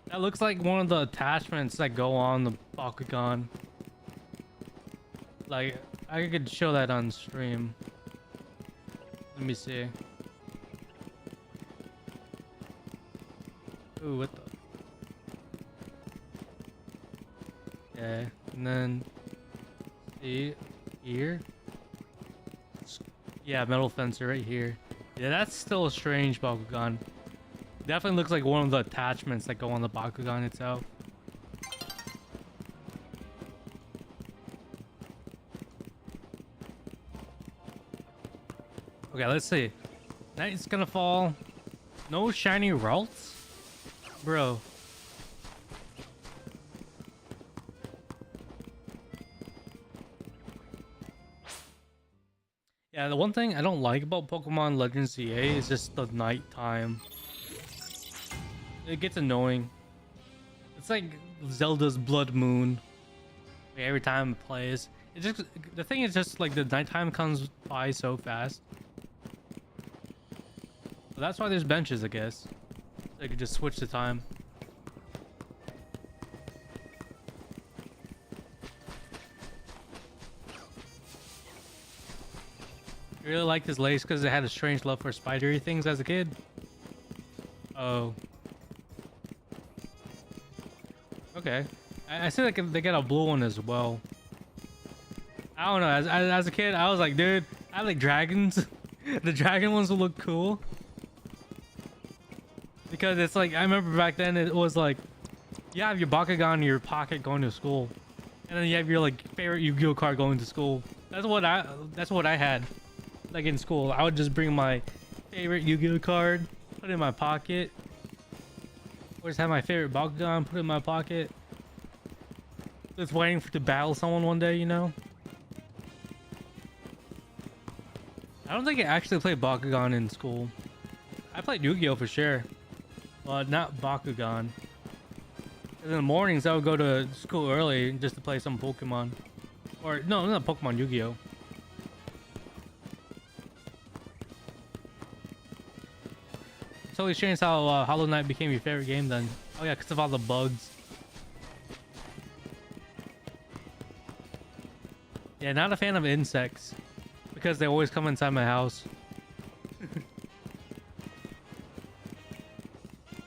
That looks like one of the attachments that go on the Bakugan. Like, I could show that on stream. Let me see. Ooh, what the? Okay, and then see here. Yeah, Metal Fencer right here. Yeah, that's still a strange Bakugan. Definitely looks like one of the attachments that go on the Bakugan itself. Okay, let's see. Night's gonna fall. No shiny Ralts? Bro. Yeah, the one thing I don't like about Pokemon Legends Z-A is just the nighttime. It gets annoying. It's like Zelda's Blood Moon. Like every time it plays, it just the thing is just like the nighttime comes by so fast. So that's why there's benches, I guess. They could just switch the time. I really liked his lace because it had a strange love for spidery things as a kid. Oh. Okay. I see like they got a blue one as well. I don't know. As a kid, I was like, dude, I like dragons. The dragon ones will look cool. Because it's like, I remember back then it was like, you have your Bakugan in your pocket going to school. And then you have your like favorite Yu-Gi-Oh card going to school. That's what I had. Like in school, I would just bring my favorite Yu-Gi-Oh card, put it in my pocket. Or just have my favorite Bakugan, put it in my pocket. Just waiting to battle someone one day, you know? I don't think I actually played Bakugan in school. I played Yu-Gi-Oh for sure, but not Bakugan. In the mornings, I would go to school early just to play some Pokemon. Or, no, not Pokemon, Yu-Gi-Oh. Totally strange how Hollow Knight became your favorite game then. Oh yeah, because of all the bugs. Yeah, not a fan of insects. Because they always come inside my house.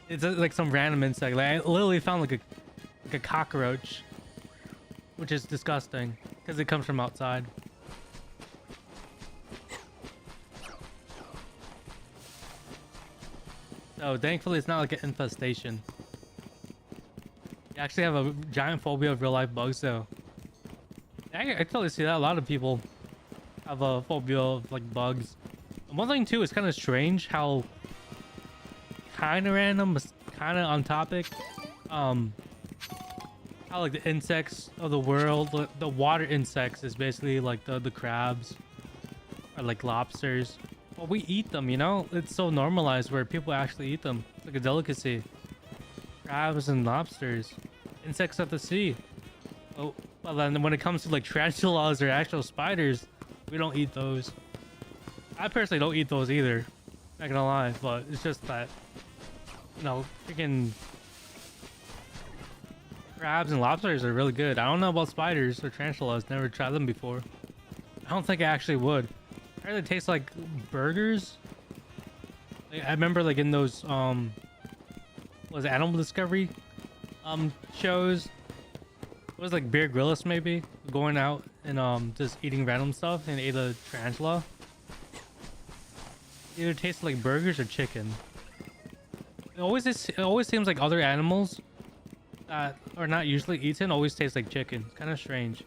It's like some random insect. Like I literally found like a cockroach. Which is disgusting. Because it comes from outside. So thankfully it's not like an infestation. You actually have a giant phobia of real life bugs though. I totally see that. A lot of people have a phobia of like bugs. And one thing too is kind of strange how kind of random but kind of on topic. How like the insects of the world, the water insects is basically like the crabs or like lobsters. Well, we eat them, you know? It's so normalized where people actually eat them. It's like a delicacy. Crabs and lobsters. Insects of the sea. Oh, well then when it comes to like tarantulas or actual spiders, we don't eat those. I personally don't eat those either. Not gonna lie, but it's just that, you know, freaking crabs and lobsters are really good. I don't know about spiders or tarantulas. Never tried them before. I don't think I actually would. I heard they taste like burgers. Like, I remember like in those was it Animal Discovery shows. It was like Bear Grylls maybe going out and just eating random stuff and ate a tarantula. Either tastes like burgers or chicken. It always seems like other animals that are not usually eaten always taste like chicken. Kind of strange.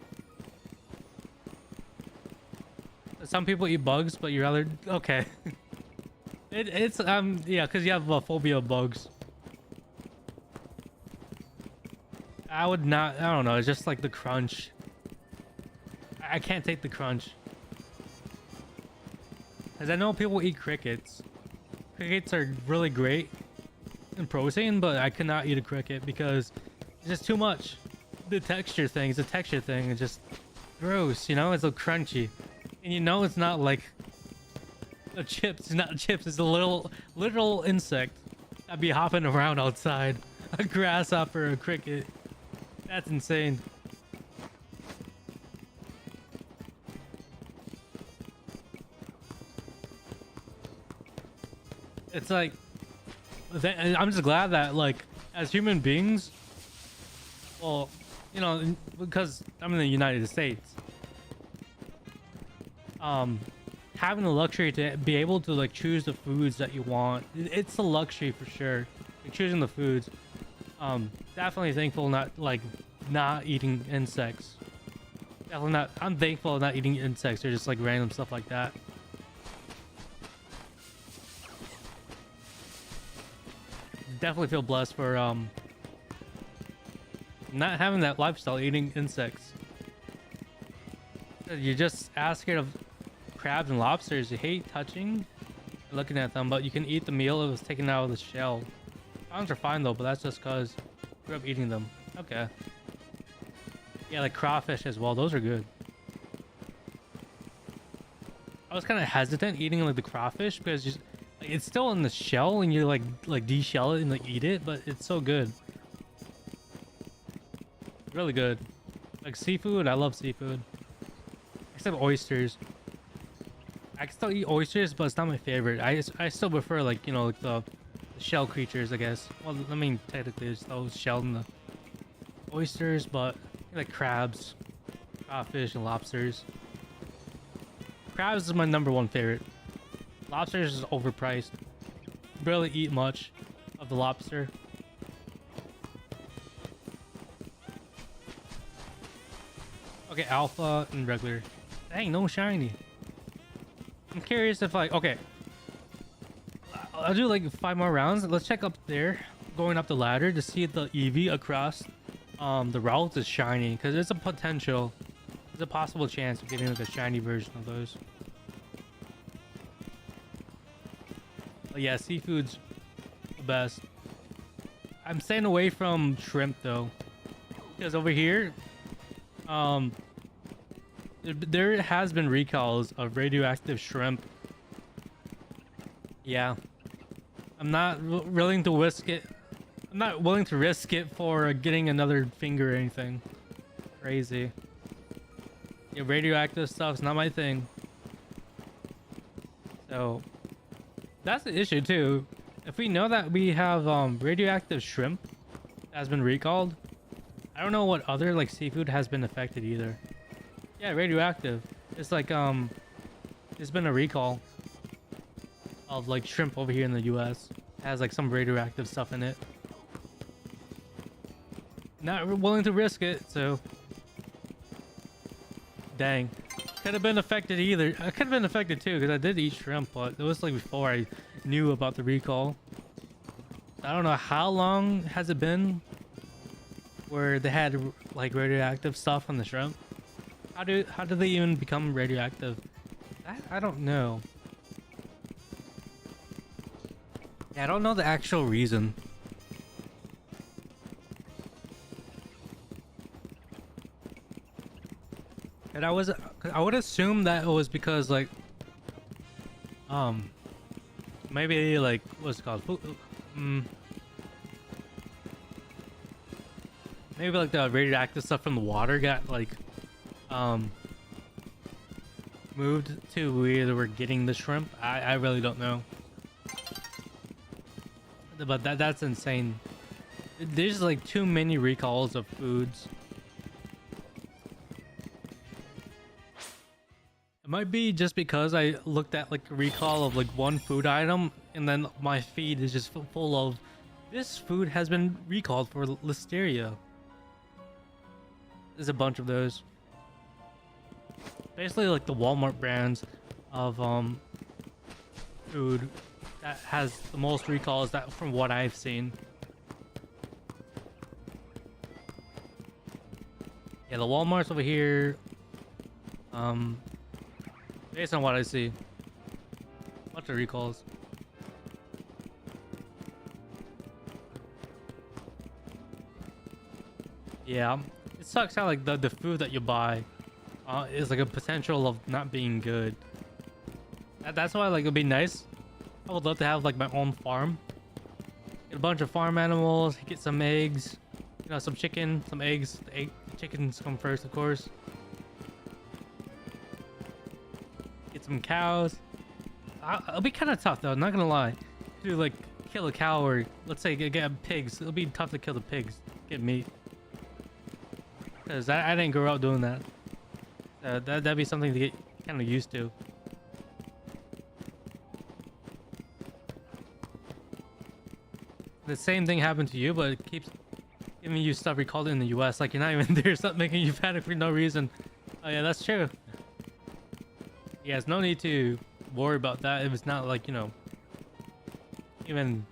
Some people eat bugs, but you're rather okay. It's yeah, because you have a phobia of bugs. I would not. I don't know. It's just like the crunch. I can't take the crunch. As I know people eat crickets. Crickets are really great in protein, but I could not eat a cricket because it's just too much. The texture thing is a texture thing. It's just gross, you know? It's so crunchy. And you know it's not like a chips. It's not chips. It's a literal insect that'd be hopping around outside. A grasshopper, a cricket. That's insane. It's like, I'm just glad that like as human beings, well, you know, because I'm in the United States, having the luxury to be able to like choose the foods that you want, it's a luxury for sure. Like, choosing the foods. Definitely thankful not eating insects. Definitely not. I'm thankful not eating insects or just like random stuff like that. Definitely feel blessed for not having that lifestyle, eating insects. You're just as scared of crabs and lobsters, you hate touching and looking at them, but you can eat the meal it was taken out of the shell. Prawns are fine though, but that's just because I grew up eating them. Okay. Yeah, like crawfish as well. Those are good. I was kind of hesitant eating like the crawfish because just like, it's still in the shell and you like de-shell it and like eat it, but it's so good. Really good. Like seafood, I love seafood. Except oysters. I can still eat oysters, but it's not my favorite. I still prefer like, you know, like the shell creatures, I guess. Well, I mean, technically it's those shelled in the oysters, but like crabs, crawfish, and lobsters. Crabs is my #1 favorite. Lobsters is overpriced. Barely eat much of the lobster. Okay, alpha and regular. Dang, no shiny. I'm curious if like, okay, I'll do like 5 more rounds. Let's check up there, going up the ladder to see if the Eevee across the routes is shiny, because there's a potential, there's a possible chance of getting like a shiny version of those. But yeah, seafood's the best. I'm staying away from shrimp though, because over here there has been recalls of radioactive shrimp. Yeah, I'm not willing to risk it. I'm not willing to risk it for getting another finger or anything crazy. Yeah, radioactive stuff's not my thing. So that's the issue too. If we know that we have radioactive shrimp that has been recalled, I don't know what other like seafood has been affected either. Yeah, radioactive. It's like there's been a recall of like shrimp over here in the US. It has like some radioactive stuff in it. Not willing to risk it, so dang. Could have been affected either. I could have been affected too, because I did eat shrimp, but it was like before I knew about the recall. I don't know how long has it been where they had like radioactive stuff on the shrimp. How do they even become radioactive? I don't know. Yeah, I don't know the actual reason. And I would assume that it was because like maybe like what's it called? Maybe like the radioactive stuff from the water got like moved to where they were getting the shrimp. I really don't know. But that's insane. There's like too many recalls of foods. It might be just because I looked at like a recall of like one food item and then my feed is just full of this food has been recalled for listeria. There's a bunch of those. Basically like the Walmart brands of food that has the most recalls, that from what I've seen. Yeah, the Walmarts over here, based on what I see, bunch of recalls. Yeah, it sucks how like the food that you buy is like a potential of not being good. That's why like it'd be nice. I would love to have like my own farm. Get a bunch of farm animals, get some eggs, you know, some chicken, some eggs. The chickens come first, of course. Get some cows. It'll be kind of tough though, not gonna lie. To like kill a cow or let's say get pigs. It'll be tough to kill the pigs, get meat. Cause I didn't grow up doing that. That'd be something to get kind of used to. The same thing happened to you, but it keeps giving you stuff recalled in the US. Like you're not even there, stop making you panic for no reason. Oh yeah, that's true. Yeah, there's no need to worry about that if it's not like, you know, even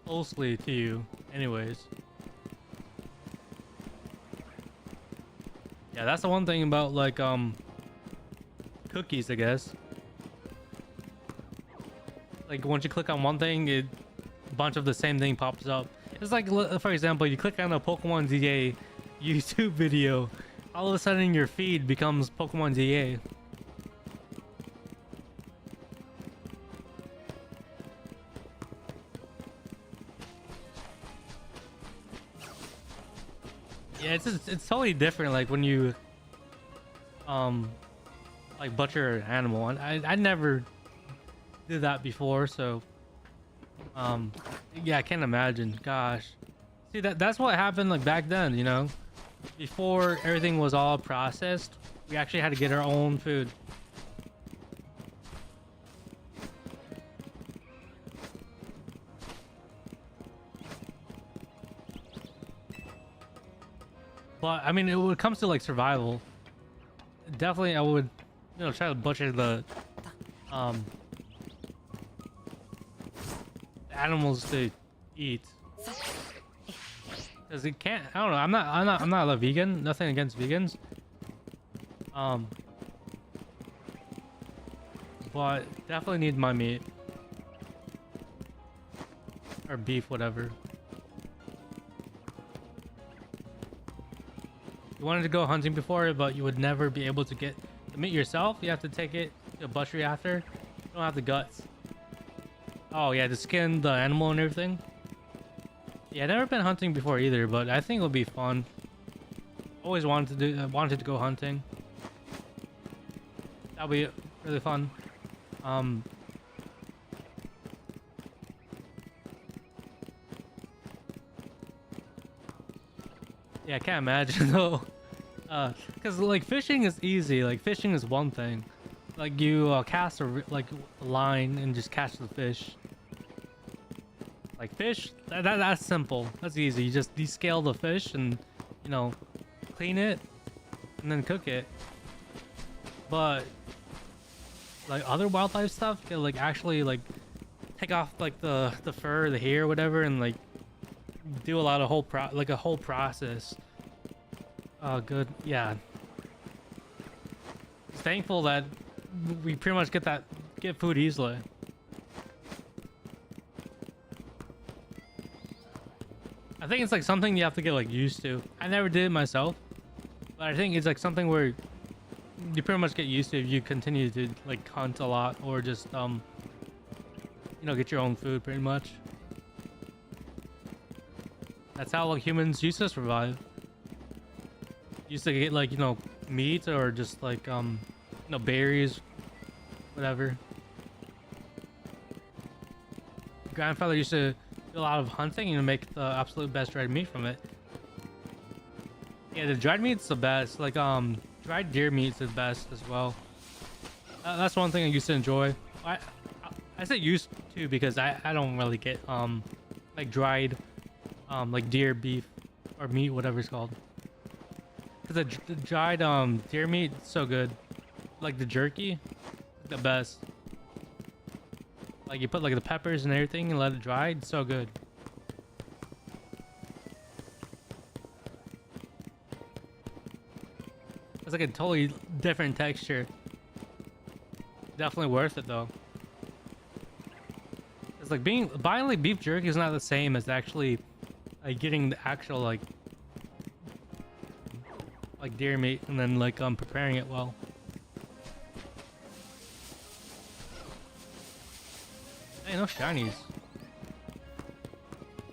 closely to you anyways. Yeah, that's the one thing about like cookies, I guess. Like once you click on one thing, a bunch of the same thing pops up. It's like, for example, you click on a Pokemon Z-A YouTube video, all of a sudden your feed becomes Pokemon Z-A. Yeah, it's totally different. Like when you like butcher an animal, and I never did that before, so yeah, I can't imagine. Gosh, see that's what happened like back then, you know, before everything was all processed. We actually had to get our own food. But I mean, when it comes to like survival, definitely I would, you know, try to butcher the animals to eat, because it can't. I don't know. I'm not a vegan. Nothing against vegans. But definitely need my meat or beef, whatever. You wanted to go hunting before, but you would never be able to get the meat yourself. You have to take it to a butchery after. You don't have the guts. Oh yeah, to skin the animal and everything. Yeah, I've never been hunting before either, but I think it'll be fun. Always wanted to go hunting. That'll be really fun. Yeah, I can't imagine though. Because like fishing is easy. Like fishing is one thing. Like you cast a line and just catch the fish. Like fish, that's simple. That's easy. You just descale the fish and, you know, clean it and then cook it. But like other wildlife stuff, you like actually like take off like the fur, the hair, whatever, and like do a lot of whole process. Oh, good. Yeah. Just thankful that we pretty much get food easily. I think it's like something you have to get like used to. I never did it myself, but I think it's like something where you pretty much get used to if you continue to like hunt a lot or just you know, get your own food pretty much. That's how like humans used to survive. Used to get like, you know, meat or just like you know, berries, whatever. Grandfather used to do a lot of hunting and make the absolute best dried meat from it. Yeah, the dried meat's the best. Like dried deer meat's the best as well. That's one thing I used to enjoy. I say used to because I don't really get like dried like deer beef or meat, whatever it's called. Because the dried deer meat is so good. Like the jerky, the best. Like you put like the peppers and everything and let it dry, it's so good. It's like a totally different texture. Definitely worth it though. It's like buying like beef jerky is not the same as actually like getting the actual like deer meat and then like preparing it well. Hey, no shinies.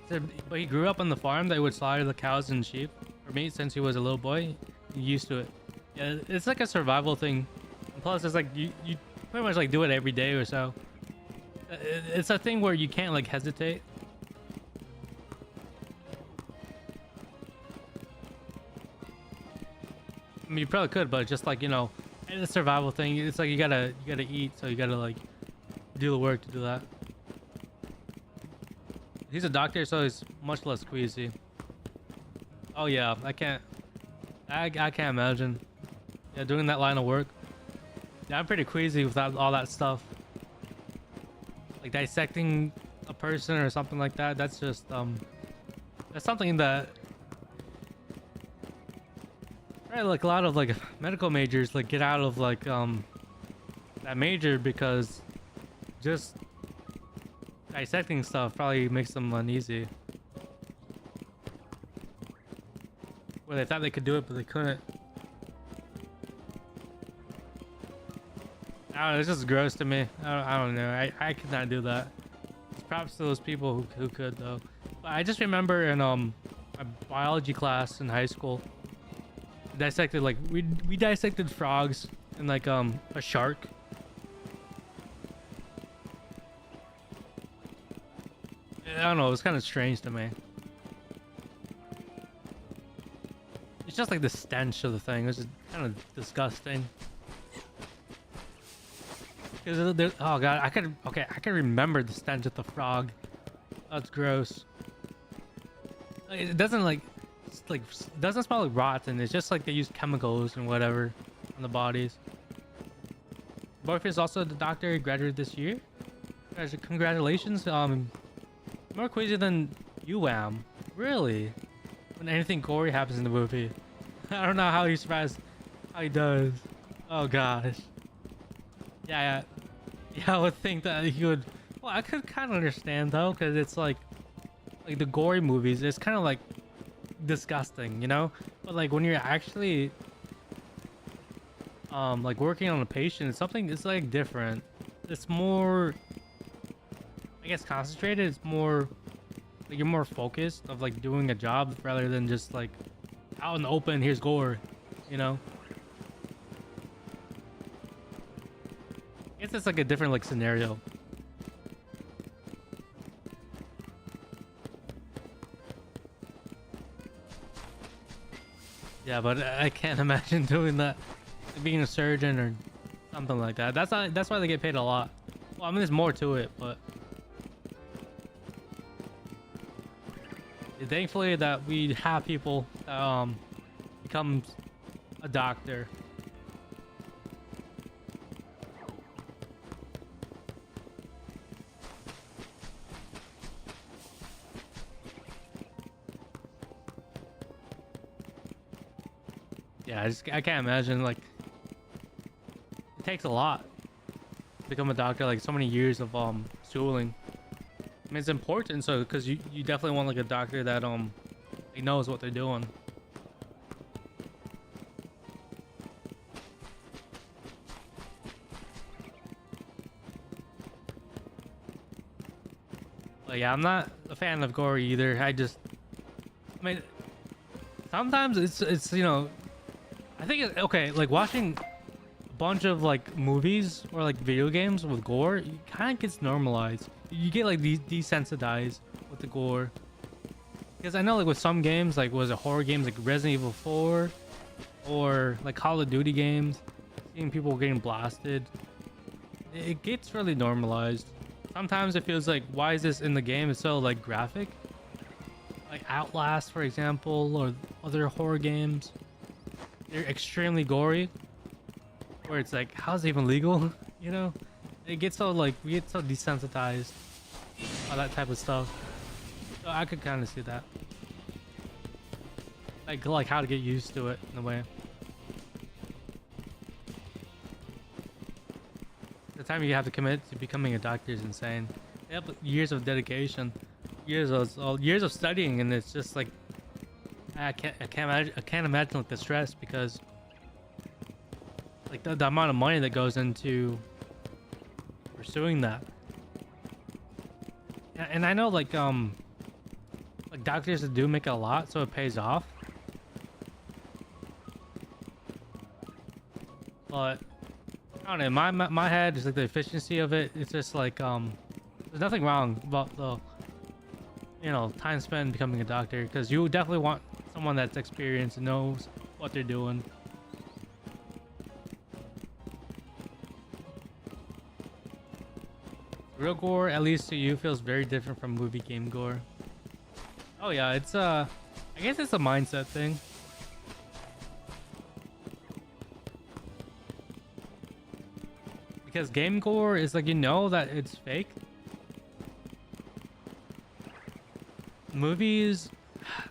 But he grew up on the farm that would slaughter the cows and sheep for meat since he was a little boy. He's used to it. Yeah, it's like a survival thing. And plus, it's like you pretty much like do it every day or so. It's a thing where you can't like hesitate. I mean, you probably could, but just like, you know, it's a survival thing. It's like you gotta eat, so you gotta like do the work to do that. He's a doctor, so he's much less queasy. Oh yeah, I can't imagine. Yeah, doing that line of work. Yeah, I'm pretty queasy without all that stuff. Like dissecting a person or something like that. That's just that's something that like a lot of like medical majors like get out of like that major, because just dissecting stuff probably makes them uneasy. Where they thought they could do it, but they couldn't. I don't know, it's just gross to me. I don't know. I could not do that. Props to those people who could though. But I just remember in a biology class in high school, dissected like we dissected frogs and like a shark. I don't know. It was kind of strange to me. It's just like the stench of the thing. It was just kind of disgusting. Oh god, I could remember the stench of the frog. That's gross. It doesn't like it doesn't smell like rotten. It's just like they use chemicals and whatever on the bodies. Boyfriend is also the doctor. He graduated this year. Guys, congratulations. More crazy than you am. Really? When anything gory happens in the movie. I don't know how he survives. How he does. Oh gosh. Yeah, I would think that he would. Well, I could kind of understand though, because it's like the gory movies. It's kind of like disgusting, you know. But like when you're actually like working on a patient, it's something. It's like different. It's more, I guess, concentrated. It's more like you're more focused of like doing a job rather than just like out in the open. Here's gore, you know. I guess it's like a different like scenario. Yeah, but I can't imagine doing that, being a surgeon or something like that. That's why they get paid a lot. Well, I mean, there's more to it, but thankfully that we have people that become a doctor. Yeah, I can't imagine, like, it takes a lot to become a doctor, like so many years of schooling. I mean, it's important, so because you definitely want like a doctor that he knows what they're doing. But yeah, I'm not a fan of gore either. I mean, sometimes it's you know, I think okay, like watching a bunch of like movies or like video games with gore, it kind of gets normalized. You get like desensitized with the gore. Because I know like with some games, like was it horror games like Resident Evil 4 or like Call of Duty games, seeing people getting blasted, it gets really normalized. Sometimes it feels like, why is this in the game? It's so like graphic. Like Outlast, for example, or other horror games. They're extremely gory, where it's like, how's it even legal? You know, it gets so like, we get so desensitized by that type of stuff. So I could kind of see that, like how to get used to it in a way. The time you have to commit to becoming a doctor is insane. Yep, years of dedication, years of studying, and it's just like I can't imagine like the stress, because like the amount of money that goes into pursuing that. And I know like doctors do make a lot, so it pays off. But I don't know, my head is like the efficiency of it. It's just like there's nothing wrong about the, you know, time spent becoming a doctor, because you definitely want someone that's experienced and knows what they're doing. Real gore, at least to you, feels very different from movie game gore. Oh yeah, it's I guess it's a mindset thing. Because game gore is like, you know that it's fake. Movies,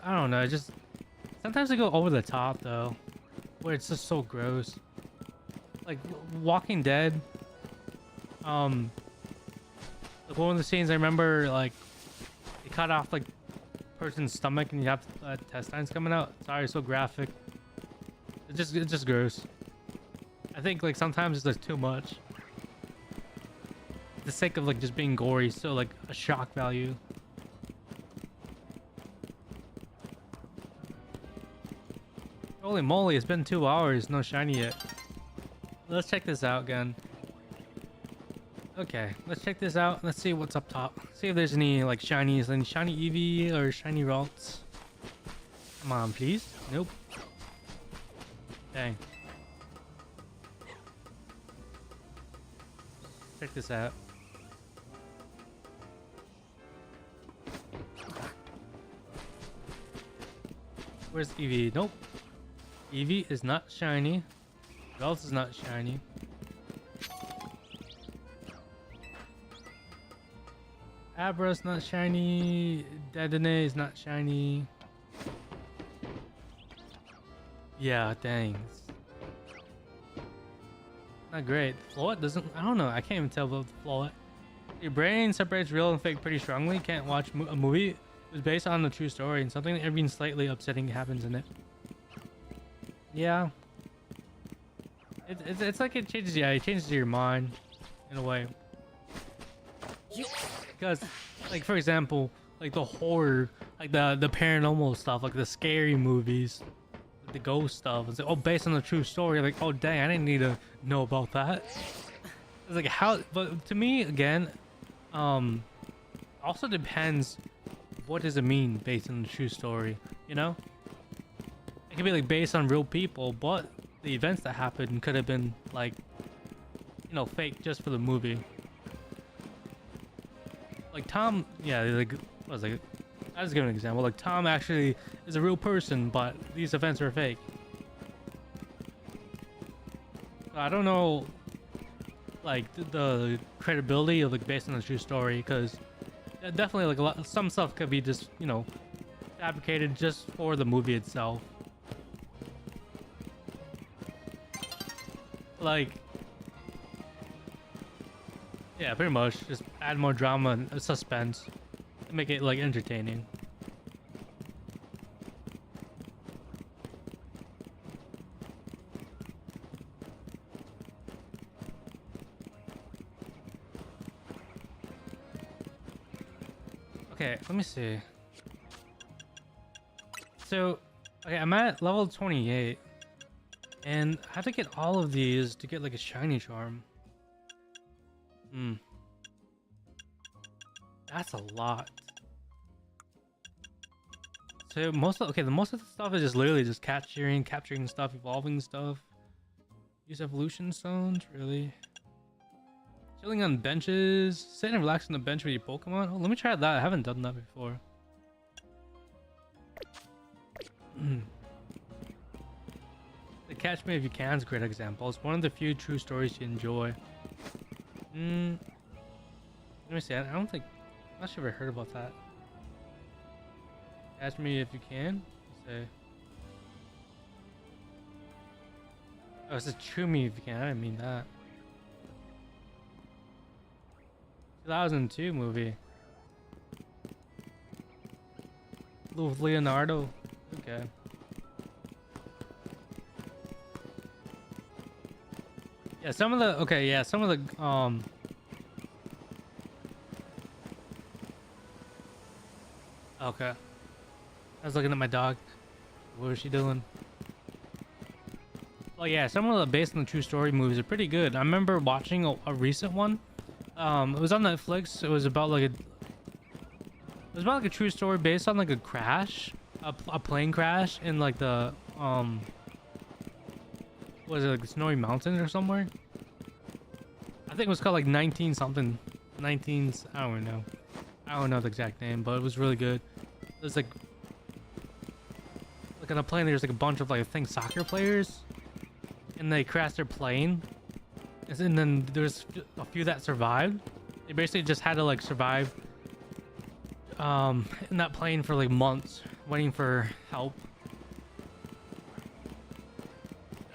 I don't know, just sometimes they go over the top though, where it's just so gross. Like Walking Dead, Like one of the scenes I remember, like they cut off like person's stomach and you have intestines coming out. Sorry, so graphic. It's just gross. I think like sometimes it's like too much. For the sake of like just being gory, so like a shock value. Holy moly, it's been 2 hours, no shiny yet. Let's check this out again. Okay, let's check this out. Let's see what's up top. See if there's any like shinies, any shiny Eevee or shiny Ralts. Come on, please. Nope. Dang. Check this out. Where's Eevee? Nope. Eevee is not shiny. Ralts is not shiny. Abra's not shiny. Dedenne is not shiny. Yeah, dang. Not great. Float doesn't. I don't know. I can't even tell about the Float. Your brain separates real and fake pretty strongly. Can't watch a movie. It was based on a true story and something even slightly upsetting happens in it. Yeah. It's like it changes. Yeah, it changes your mind in a way. Because, like for example, like the horror, like the paranormal stuff, like the scary movies, the ghost stuff. It's like, oh, based on the true story. Like, oh dang, I didn't need to know about that. It's like how, but to me again, also depends. What does it mean based on the true story? You know, it could be like based on real people, but the events that happened could have been like, you know, fake just for the movie. Like Tom, yeah, like what was like, I was giving an example. Like Tom actually is a real person, but these events are fake. I don't know, like the credibility of like based on the true story, because definitely like a lot, some stuff could be just, you know, fabricated just for the movie itself. Like, yeah, pretty much just add more drama and suspense to make it like entertaining. Okay, let me see. So, okay, I'm at level 28, and I have to get all of these to get like a shiny charm. That's a lot. So most of the stuff is just literally just capturing stuff, evolving stuff. Use evolution stones, really. Chilling on benches, sitting and relaxing on the bench with your Pokemon. Oh, let me try that. I haven't done that before. The Catch Me If You Can is a great example. It's one of the few true stories you enjoy. Let me see. I don't think. I'm not sure if I heard about that. Catch Me If You Can. Let's say. Oh, it says Chew Me If You Can. I didn't mean that. 2002 movie. With Leonardo. Okay. Yeah, some of the okay. I was looking at my dog. What was she doing? Oh yeah, some of the based on the true story movies are pretty good. I remember watching a recent one. It was on Netflix. It was about like a true story based on like a crash, a plane crash in like the was it like the Snowy Mountains or somewhere? I think it was called like 19 something, 19s. I don't know the exact name, but it was really good. It was like on a plane. There's like a bunch of like I think soccer players, and they crashed their plane. And then there's a few that survived. They basically just had to like survive in that plane for like months waiting for help.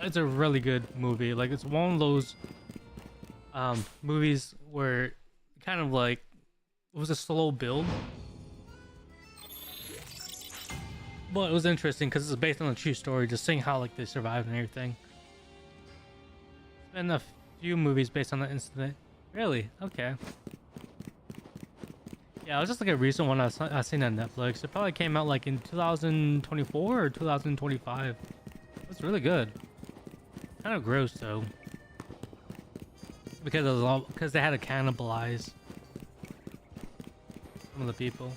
It's a really good movie. Like it's one of those movies where kind of like it was a slow build, but it was interesting because it's based on a true story. Just seeing how like they survived and everything. Been a few movies based on that incident. Really? Okay. Yeah, it was just like a recent one I seen on Netflix. It probably came out like in 2024 or 2025. It's really good. Kind of gross though, because it was because they had to cannibalize some of the people.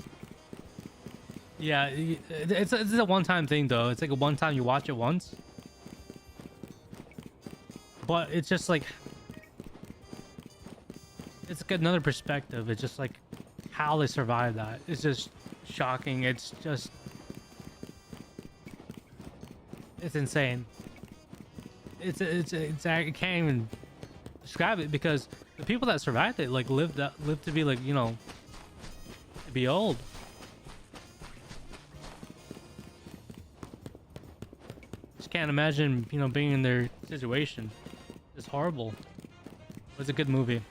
Yeah, it's a one-time thing though. It's like a one-time you watch it once, but it's just like it's like another perspective. It's just like how they survive that. It's just shocking. It's insane. I can't even describe it because the people that survived it like lived to be like, you know, to be old. Just can't imagine, you know, being in their situation. It's horrible. It was a good movie.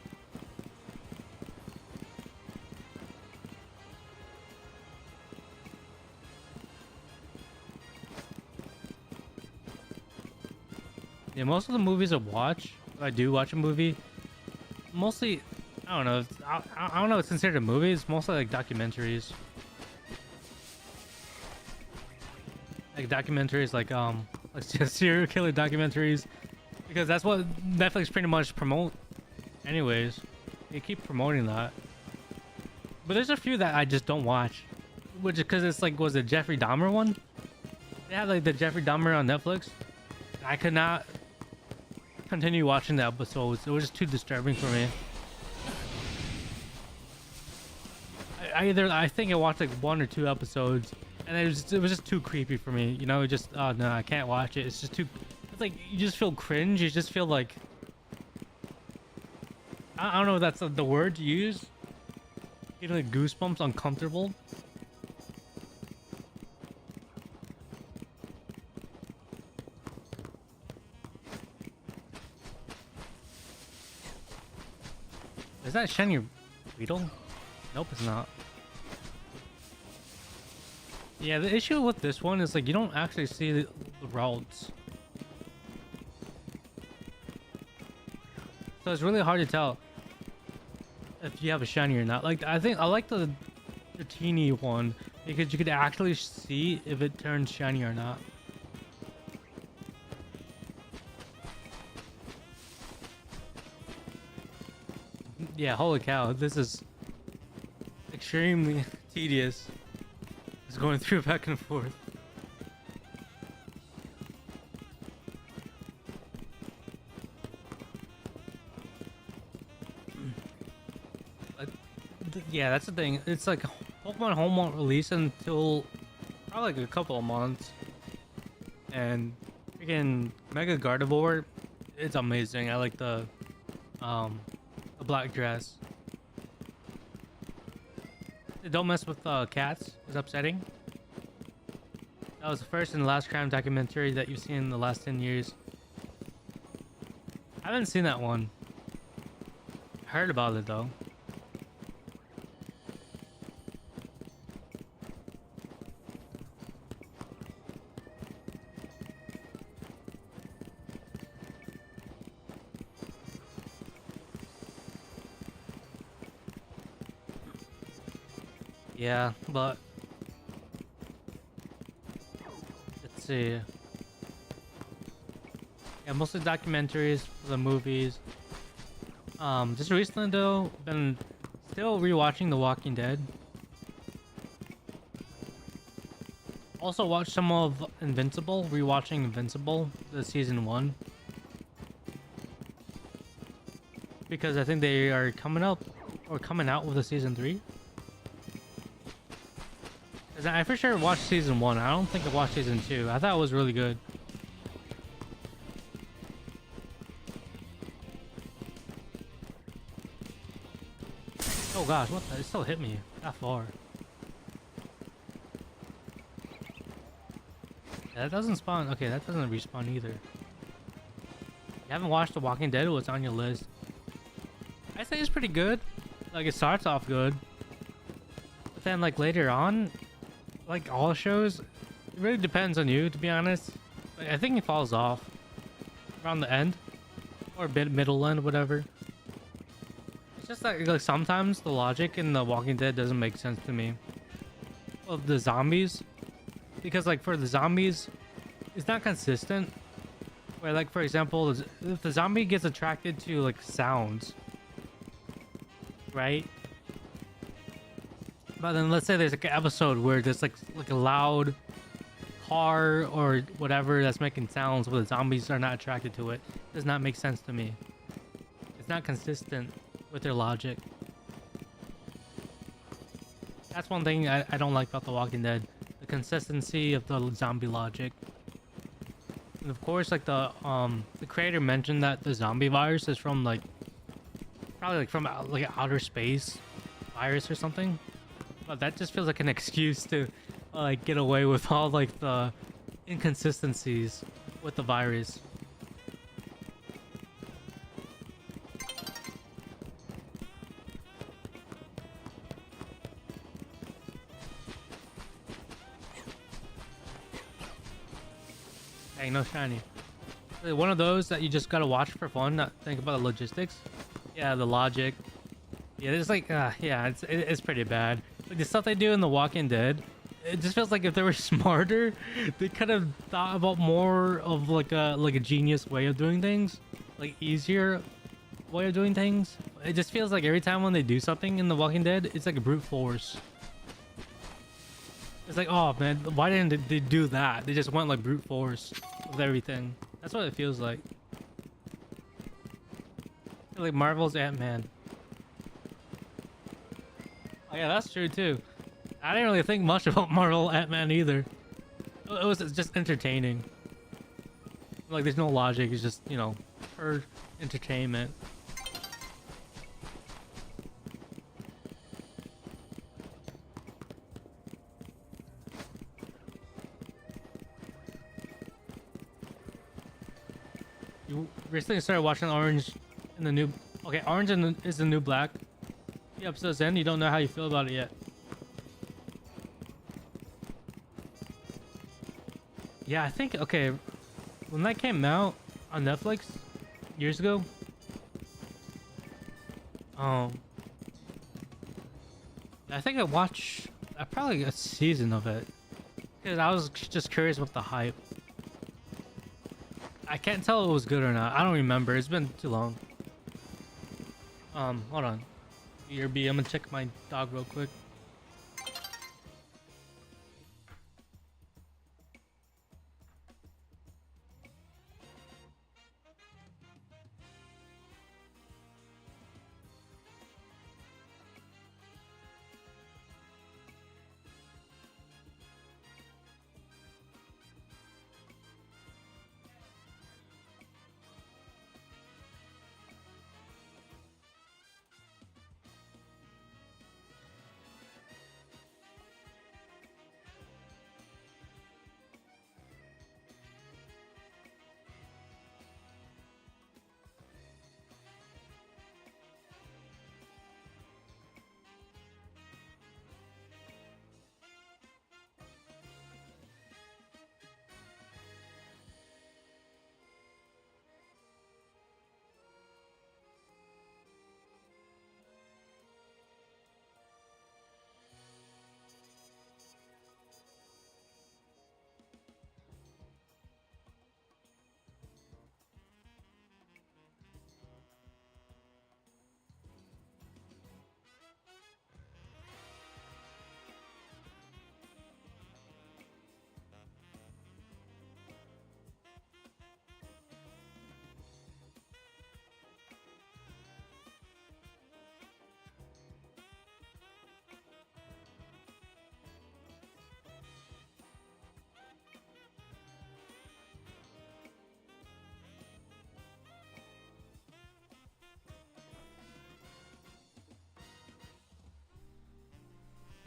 Yeah, most of the movies I watch, if I do watch a movie, mostly, I don't know, I don't know if it's considered a movie. It's mostly like documentaries. Like documentaries, like just serial killer documentaries, because that's what Netflix pretty much promote. Anyways, they keep promoting that. But there's a few that I just don't watch, which is because it's like, was it Jeffrey Dahmer one? They had like the Jeffrey Dahmer on Netflix. I could not continue watching the episodes. It was just too disturbing for me. I think I watched like 1 or 2 episodes, and it was just too creepy for me. You know, it just oh no, I can't watch it. It's just too. It's like you just feel cringe. You just feel like I don't know if that's the word to use. Getting like goosebumps, uncomfortable. Is that shiny beetle? Nope, it's not. Yeah, the issue with this one is like you don't actually see the routes, so it's really hard to tell if you have a shiny or not. Like I think I like the teeny one because you could actually see if it turns shiny or not. Yeah, holy cow, this is extremely tedious. It's going through back and forth. Yeah, that's the thing. It's like Pokemon Home won't release until probably like a couple of months. And freaking Mega Gardevoir, it's amazing. I like the black dress. Don't mess with cats. It's upsetting. That was the first and last crime documentary that you've seen in the last 10 years. I haven't seen that one. I heard about it though. Yeah, but let's see. Yeah, mostly documentaries, the movies. Just recently though, been still rewatching The Walking Dead. Also watched some of Invincible, rewatching Invincible, the season 1. Because I think they are coming out with a season 3. I for sure watched season 1. I don't think I watched season 2. I thought it was really good. Oh gosh, what the? It still hit me that far. Yeah, that doesn't spawn. Okay, that doesn't respawn either. You haven't watched The Walking Dead? What's on your list? I say it's pretty good. Like it starts off good. But then like later on, like all shows, it really depends on you, to be honest. Like, I think he falls off around the end or middle end, whatever. It's just that like sometimes the logic in The Walking Dead doesn't make sense to me. Of the zombies, because like for the zombies, it's not consistent. Where like for example, if the zombie gets attracted to like sounds, right? But then let's say there's like an episode where there's like a loud car or whatever that's making sounds, but the zombies are not attracted to it. It does not make sense to me. It's not consistent with their logic. That's one thing I don't like about The Walking Dead. The consistency of the zombie logic. And of course, like the creator mentioned that the zombie virus is from like probably like from like outer space virus or something. But that just feels like an excuse to like get away with all like the inconsistencies with the virus. Dang, no shiny. One of those that you just gotta watch for fun, not think about the logistics. Yeah, the logic. Yeah, it's like, yeah, it's pretty bad. Like the stuff they do in The Walking Dead, it just feels like if they were smarter, they could have thought about more of like a genius way of doing things, like easier way of doing things. It just feels like every time when they do something in The Walking Dead, it's like a brute force. It's like, oh man, why didn't they do that? They just went like brute force with everything. That's what it feels like. Like Marvel's Ant-Man. Oh yeah, that's true too. I didn't really think much about Marvel Ant-Man either. It was just entertaining. Like there's no logic, it's just, you know, pure entertainment. You recently started watching Orange in the new... Okay, Orange is the new Black. The episode's in, you don't know how you feel about it yet. Yeah, I think, okay, when that came out on Netflix years ago, I think I watched probably a season of it because I was just curious about the hype. I can't tell if it was good or not. I don't remember. It's been too long. Hold on. ERB, I'm gonna check my dog real quick.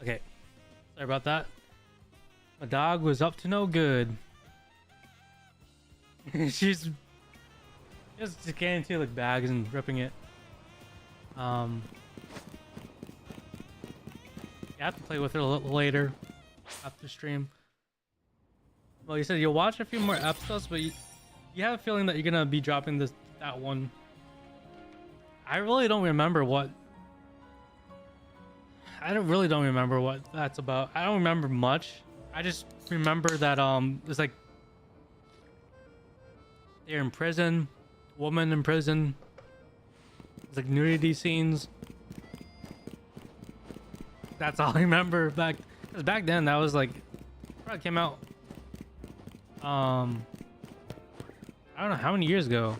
Okay, sorry about that. My dog was up to no good. She's just getting into like bags and ripping it. Yeah, You have to play with it a little later after stream. Well, you said you'll watch a few more episodes, but you have a feeling that you're gonna be dropping that one. I really don't remember what. Really don't remember what that's about. I don't remember much. I just remember that it's like they're in prison, woman in prison. It's like nudity scenes. That's all I remember because back then that was like probably came out. I don't know how many years ago.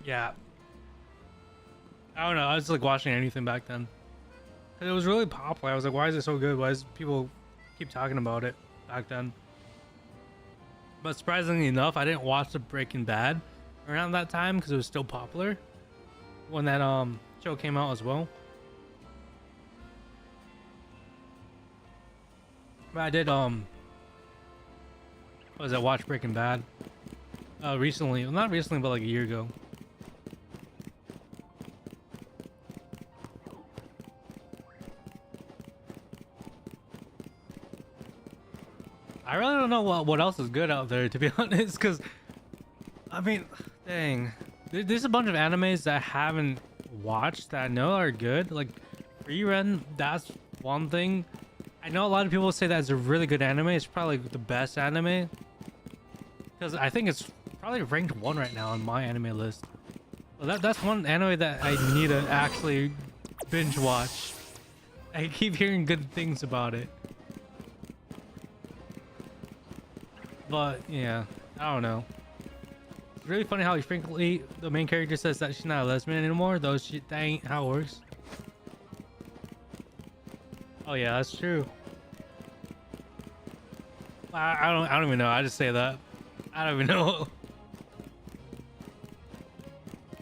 Yeah. I don't know. I was like watching anything back then. Cause it was really popular. I was like, why is it so good? Why does people keep talking about it back then? But surprisingly enough, I didn't watch the Breaking Bad around that time because it was still popular when that show came out as well. But I did watch Breaking Bad recently. Well, not recently, but like a year ago. I really don't know what else is good out there, to be honest, because I mean, dang, there's a bunch of animes that I haven't watched that I know are good. Like Free Ren, that's one thing. I know a lot of people say that it's a really good anime. It's probably the best anime because I think it's probably ranked 1 right now on my anime list. Well, that's one anime that I need to actually binge watch. I keep hearing good things about it. But yeah, I don't know. It's really funny how frequently the main character says that she's not a lesbian anymore, though that ain't how it works. Oh yeah, that's true. I don't even know. I just say that. I don't even know.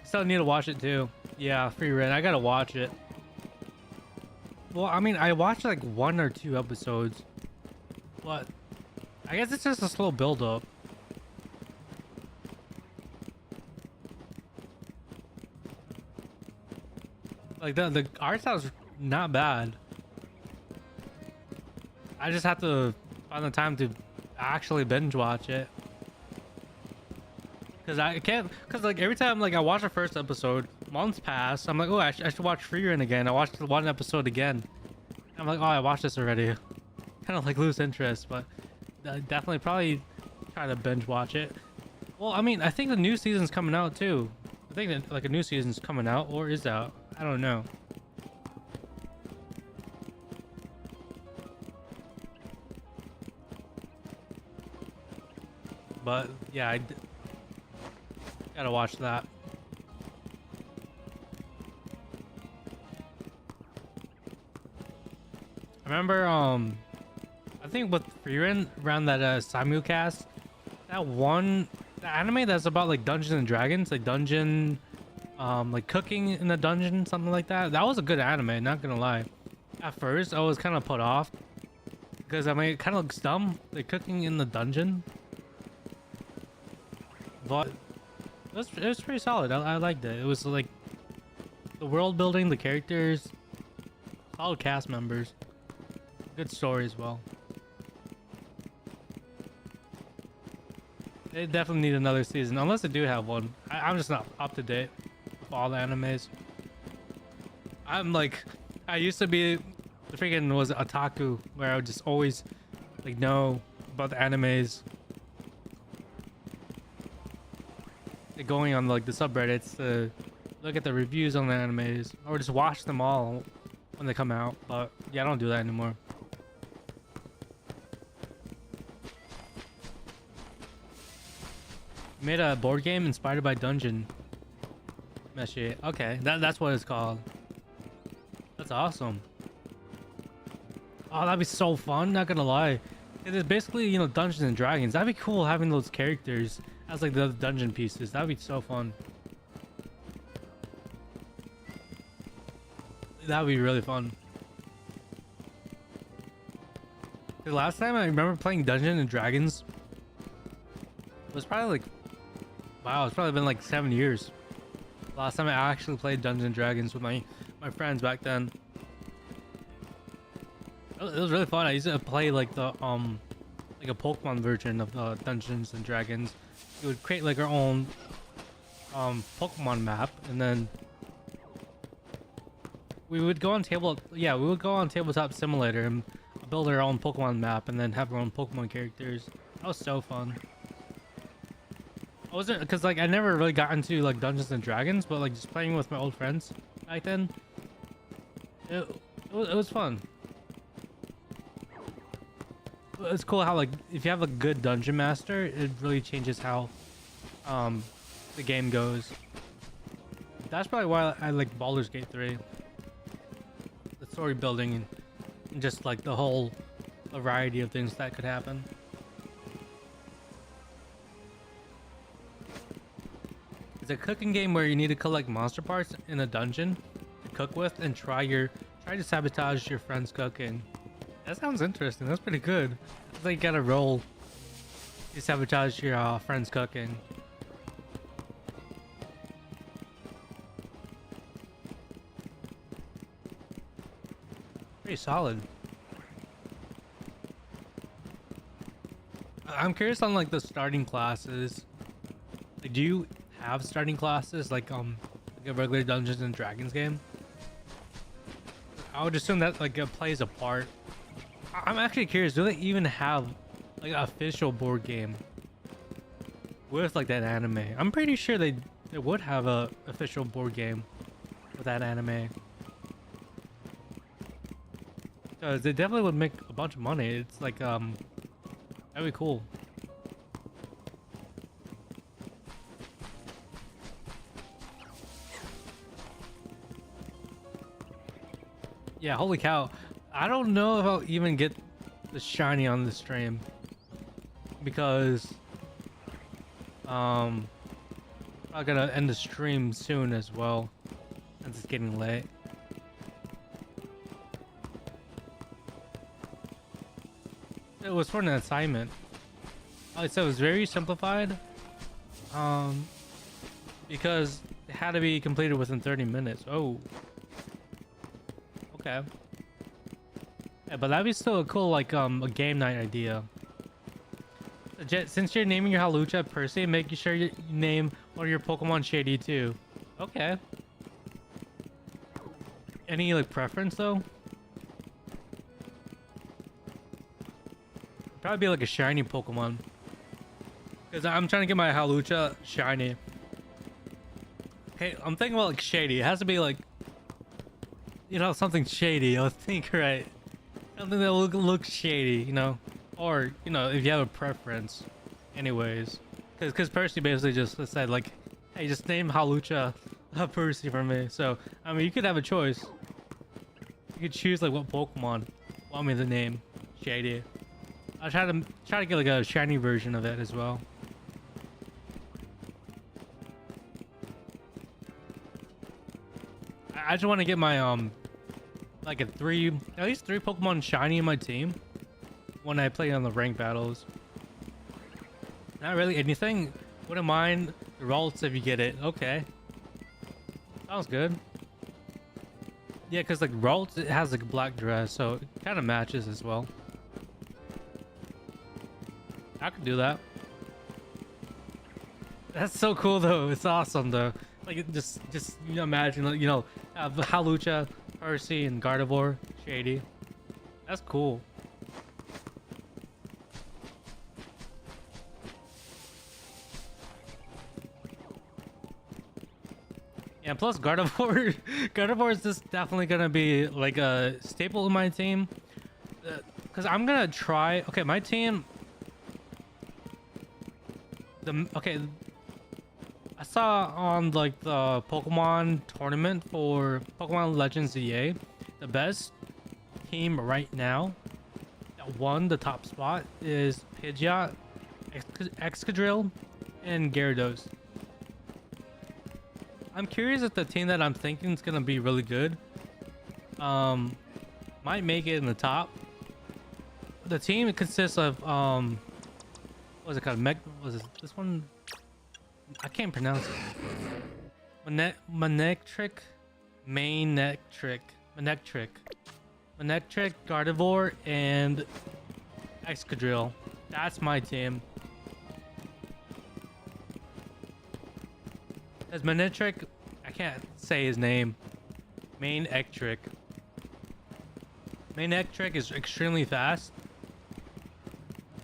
Still need to watch it too. Yeah, Free Ren. I gotta watch it. Well, I mean, I watched like 1 or 2 episodes, but I guess it's just a slow build up. Like the art style's not bad. I just have to find the time to actually binge watch it. Cause I can't, cause like every time like I watch the first episode, months pass. I'm like, oh, I should watch Free Ren again. I watched the 1 episode again. I'm like, oh, I watched this already. Kind of like lose interest, but definitely probably try to binge watch it. Well, I mean, I think the new season's coming out too. I think that like a new season's coming out or is out. I don't know. But yeah, I gotta watch that. I remember I think with Free Ren around that simulcast, the anime that's about like Dungeons and Dragons, like dungeon like cooking in the dungeon, something like that. That was a good anime, not gonna lie. At first I was kind of put off because I mean it kind of looks dumb, like cooking in the dungeon, but it was pretty solid. I liked it. It was like the world building, the characters, solid cast members, good story as well. They definitely need another season, unless they do have one. I'm just not up to date with all the animes. I'm like, I used to be the freaking was otaku, where I would just always like know about the animes. Like, going on like the subreddits to look at the reviews on the animes, or just watch them all when they come out. But yeah, I don't do that anymore. Made a board game inspired by Dungeon Meshi. Okay, that's what it's called. That's awesome. Oh, that'd be so fun, not gonna lie. It's basically, you know, Dungeons and Dragons. That'd be cool having those characters as like the dungeon pieces. That'd be so fun. That'd be really fun. The last time I remember playing Dungeons and Dragons was probably like, wow, it's probably been like 7 years. Last time I actually played Dungeons and Dragons with my friends back then. It was really fun. I used to play like the like a Pokemon version of Dungeons and Dragons. We would create like our own Pokemon map, and then we would go on Tabletop Simulator and build our own Pokemon map, and then have our own Pokemon characters. That was so fun. I wasn't, because like I never really got into like Dungeons and Dragons, but like just playing with my old friends back then, it was fun. It's cool how like if you have a good dungeon master, it really changes how the game goes. That's probably why I like Baldur's Gate 3. The story building and just like the whole variety of things that could happen. It's a cooking game where you need to collect monster parts in a dungeon to cook with and try to sabotage your friend's cooking. That sounds interesting. That's pretty good. It's like you gotta roll to sabotage your friend's cooking. Pretty solid. I'm curious on like the starting classes. Like, do you have starting classes like a regular Dungeons and Dragons game? I would assume that like it plays a part. I'm actually curious, do they even have like an official board game with like that anime? I'm pretty sure they would have a official board game with that anime, because they definitely would make a bunch of money. It's like that'd be cool. Yeah, holy cow. I don't know if I'll even get the shiny on the stream, because I'm gonna end the stream soon as well, since it's getting late. It was for an assignment. So it was very simplified, because it had to be completed within 30 minutes. Oh, okay. Yeah, but that'd be still a cool like a game night idea. Jet, since you're naming your Halucha Percy, make sure you name one of your Pokemon Shady too. Okay. Any like preference though? Probably be like a shiny Pokemon, because I'm trying to get my Halucha shiny. Okay, I'm thinking about like shady. It has to be like, you know, something shady. I think, right? Something that looks shady, you know, or you know, if you have a preference, anyways. Because Percy basically just said like, hey, just name Halucha Percy for me. So I mean, you could have a choice. You could choose like what Pokemon want me to name shady. I'll try to get like a shiny version of it as well. I just want to get my like at least three Pokemon shiny in my team when I play on the ranked battles. Not really anything. Wouldn't mind the Ralts if you get it. Okay, sounds good. Yeah, because like Ralts, it has like a black dress, so it kind of matches as well. I could do that. That's so cool though. It's awesome though. Like just you know, imagine, you know, Halucha, Percy, and Gardevoir shady. That's cool. Yeah, plus Gardevoir, Gardevoir is just definitely gonna be like a staple in my team. Cause I'm gonna try. Okay, my team. Okay, I saw on like the Pokemon tournament for Pokemon Legends Z-A, the best team right now that won the top spot is Pidgeot, Excadrill, and Gyarados. I'm curious if the team that I'm thinking is gonna be really good might make it in the top. The team consists of what was it called? Was it this one? I can't pronounce it. Manectric, Manectric, Gardevoir, and Excadrill. That's my team. As Manectric, I can't say his name. Manectric is extremely fast.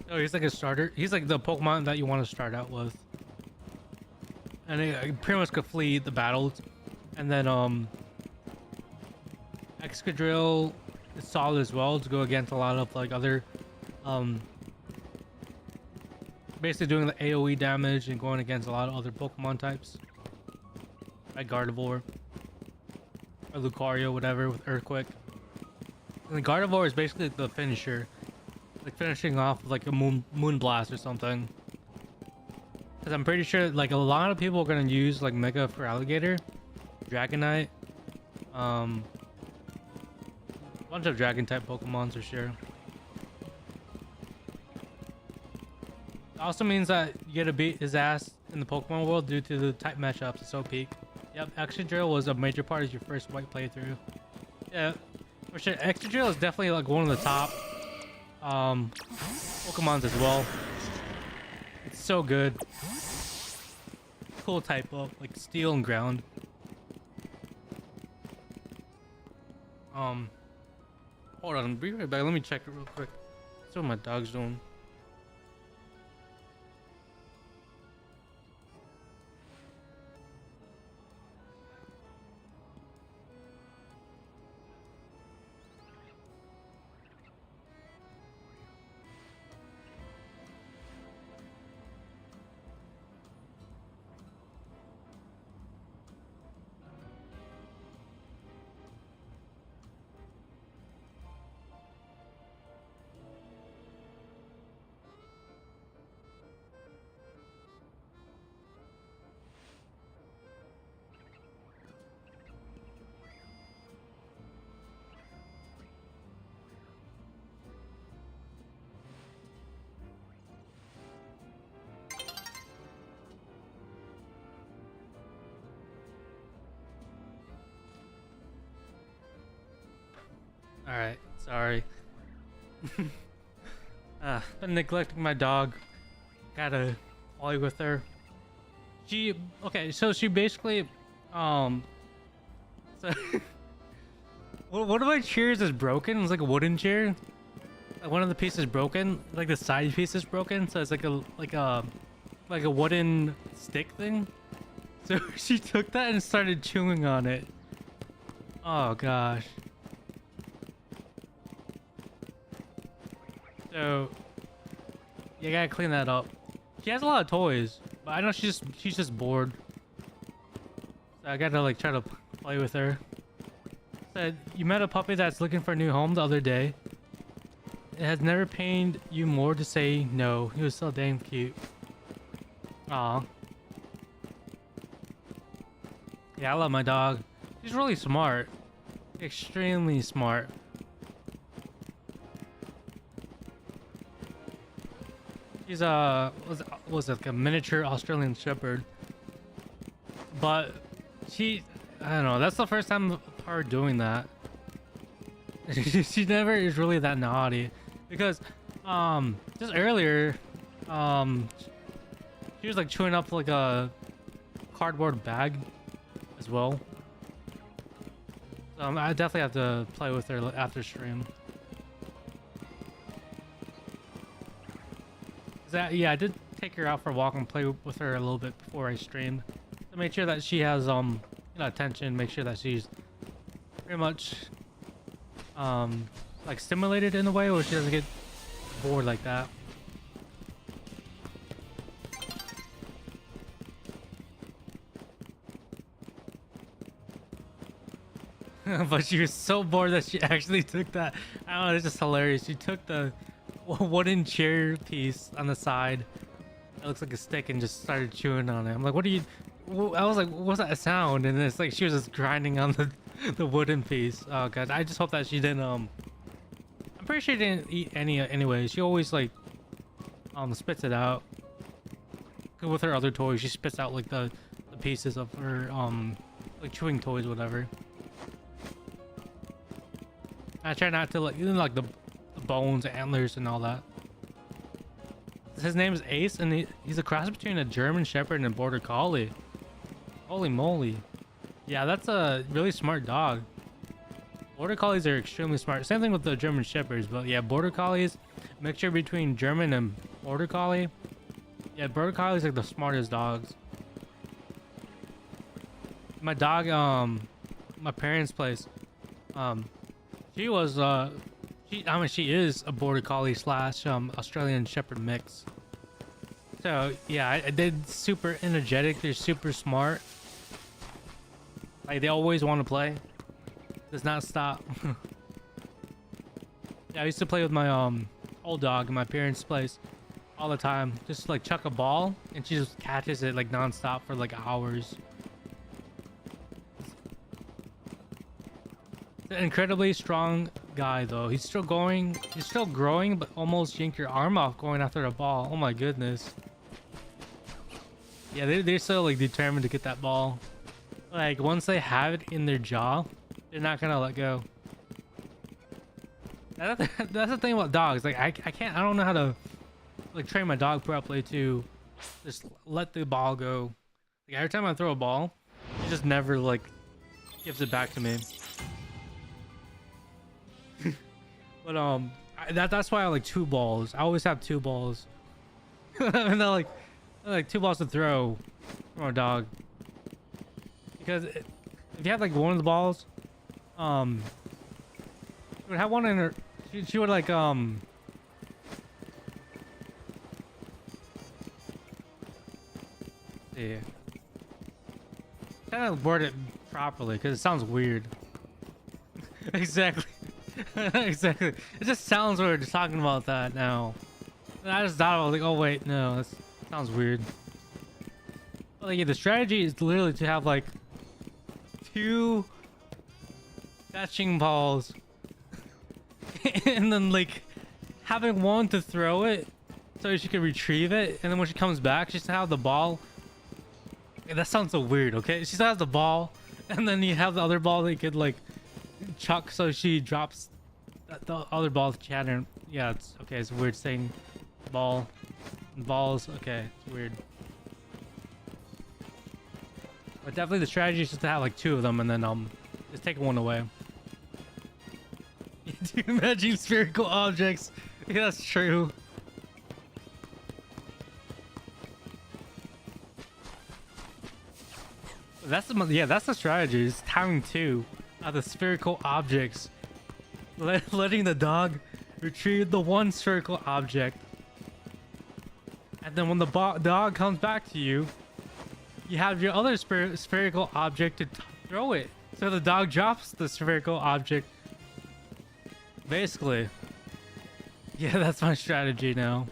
Oh, he's like a starter. He's like the Pokemon that you want to start out with. And it pretty much could flee the battles. And then Excadrill is solid as well to go against a lot of like other basically doing the AoE damage and going against a lot of other Pokemon types. Like Gardevoir or Lucario, whatever, with Earthquake. And the Gardevoir is basically the finisher. Like finishing off with like a moon blast or something. Because I'm pretty sure like a lot of people are gonna use like Mega for Alligator, Dragonite, bunch of Dragon type Pokemons for sure. It also means that you get to beat his ass in the Pokemon world due to the type matchups. It's so peak. Yep, Excadrill was a major part of your first white playthrough. Yeah, for sure. Excadrill is definitely like one of the top Pokemons as well. It's so good. Cool type up, like Steel and Ground. Hold on, be right back. Let me check it real quick. See what my dog's doing. Alright, sorry. Been neglecting my dog. Gotta play with her. Okay, so she basically, so one of my chairs is broken. It's like a wooden chair. Like one of the pieces broken, like the side piece is broken, so it's like a wooden stick thing. So she took that and started chewing on it. Oh gosh. So you gotta clean that up. She has a lot of toys, but I know she's just bored. So I gotta like try to play with her. Said you met a puppy that's looking for a new home the other day. It has never pained you more to say no. He was so damn cute. Aw. Yeah, I love my dog. She's really smart. Extremely smart. She's was like a miniature Australian Shepherd, but I don't know. That's the first time of her doing that. She never is really that naughty, because just earlier, she was like chewing up like a cardboard bag as well. I definitely have to play with her after stream. Yeah, I did take her out for a walk and play with her a little bit before I streamed to make sure that she has attention, make sure that she's pretty much like stimulated in a way where she doesn't get bored like that. But she was so bored that she actually took that. I don't know, it's just hilarious. She took the wooden chair piece on the side. It looks like a stick and just started chewing on it. I'm like, what are you? I was like, what's that sound? And it's like she was just grinding on the wooden piece. Oh god, I just hope that she didn't. I'm pretty sure she didn't eat any anyway. She always like spits it out. With her other toys, she spits out like the the pieces of her like chewing toys, whatever. I try not to like even like the bones, antlers, and all that. His name is Ace, and he's a cross between a German Shepherd and a Border Collie. Holy moly! Yeah, that's a really smart dog. Border Collies are extremely smart. Same thing with the German Shepherds, but yeah, Border Collies, mixture between German and Border Collie. Yeah, Border Collies are the smartest dogs. My dog, my parents' place, she was, she is a Border Collie slash Australian Shepherd mix. So yeah, they're super energetic. They're super smart. Like they always want to play. Does not stop. Yeah, I used to play with my old dog in my parents' place all the time. Just like chuck a ball and she just catches it like non-stop for like hours. It's an incredibly strong guy though. He's still going, he's still growing, but almost yank your arm off going after the ball. Oh my goodness. Yeah, they're so like determined to get that ball. Like once they have it in their jaw, they're not gonna let go. That's the thing about dogs. Like I don't know how to like train my dog properly to just let the ball go. Like every time I throw a ball, he just never like gives it back to me. But that's why I like two balls. I always have two balls. And they're like two balls to throw from a dog. Because if you have like one of the balls, she would have one in her. She would like yeah. Kind of word it properly because it sounds weird. Exactly. Exactly. It just sounds weird just talking about that now. And I just thought I was like, oh wait, no, that sounds weird. But like, yeah, the strategy is literally to have like two fetching balls and then like having one to throw it so she can retrieve it, and then when she comes back she still have the ball. That sounds so weird. Okay, she still has the ball, and then you have the other ball that you could like chuck so she drops the other ball that she had in. Yeah, it's okay. It's weird saying ball and balls. Okay, it's weird. But definitely the strategy is just to have like two of them and then just take one away. Do you imagine spherical objects? Yeah, that's true. That's the strategy. Is having two of the spherical objects, letting the dog retrieve the one spherical object, and then when the dog comes back to you, you have your other spherical object to throw it. So the dog drops the spherical object. Basically. Yeah, that's my strategy now.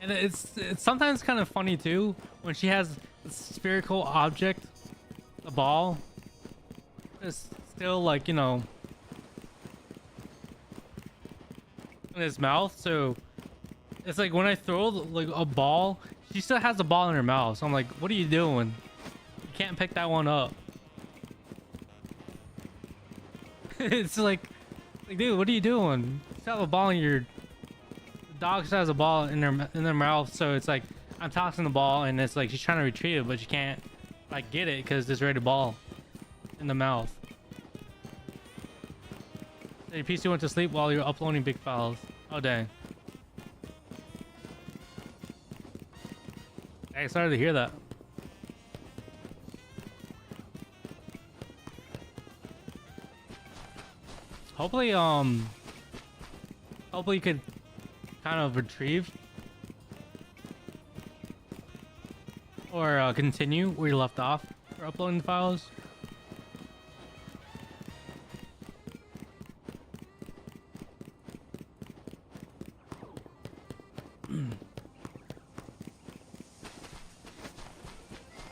And it's sometimes kind of funny too when she has the spherical object, the ball, it's still like, you know, in his mouth. So it's like when I throw like a ball, she still has the ball in her mouth. So I'm like, what are you doing? You can't pick that one up. It's like, dude, what are you doing? You still have a ball in your... The dog still has a ball in their mouth. So it's like, I'm tossing the ball and it's like she's trying to retrieve it, but she can't like get it because there's already a ball in the mouth. Your PC went to sleep while you're uploading big files. Oh dang. I excited to hear that. Hopefully you could kind of retrieve or continue where you left off for uploading the files.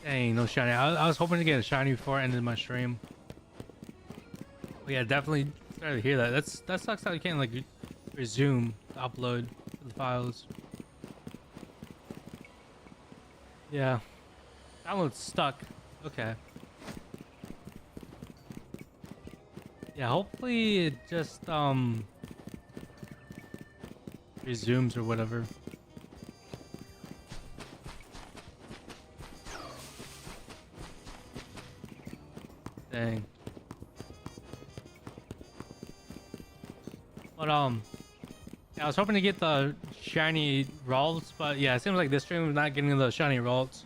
Dang, no shiny. I was hoping to get a shiny before I ended my stream. But yeah, definitely started to hear that. That sucks how you can't like resume the upload of the files. Yeah. Download's stuck. Okay. Yeah, hopefully it just resumes or whatever. Dang. But yeah, I was hoping to get the shiny rolls, but yeah, it seems like this stream is not getting the shiny rolls.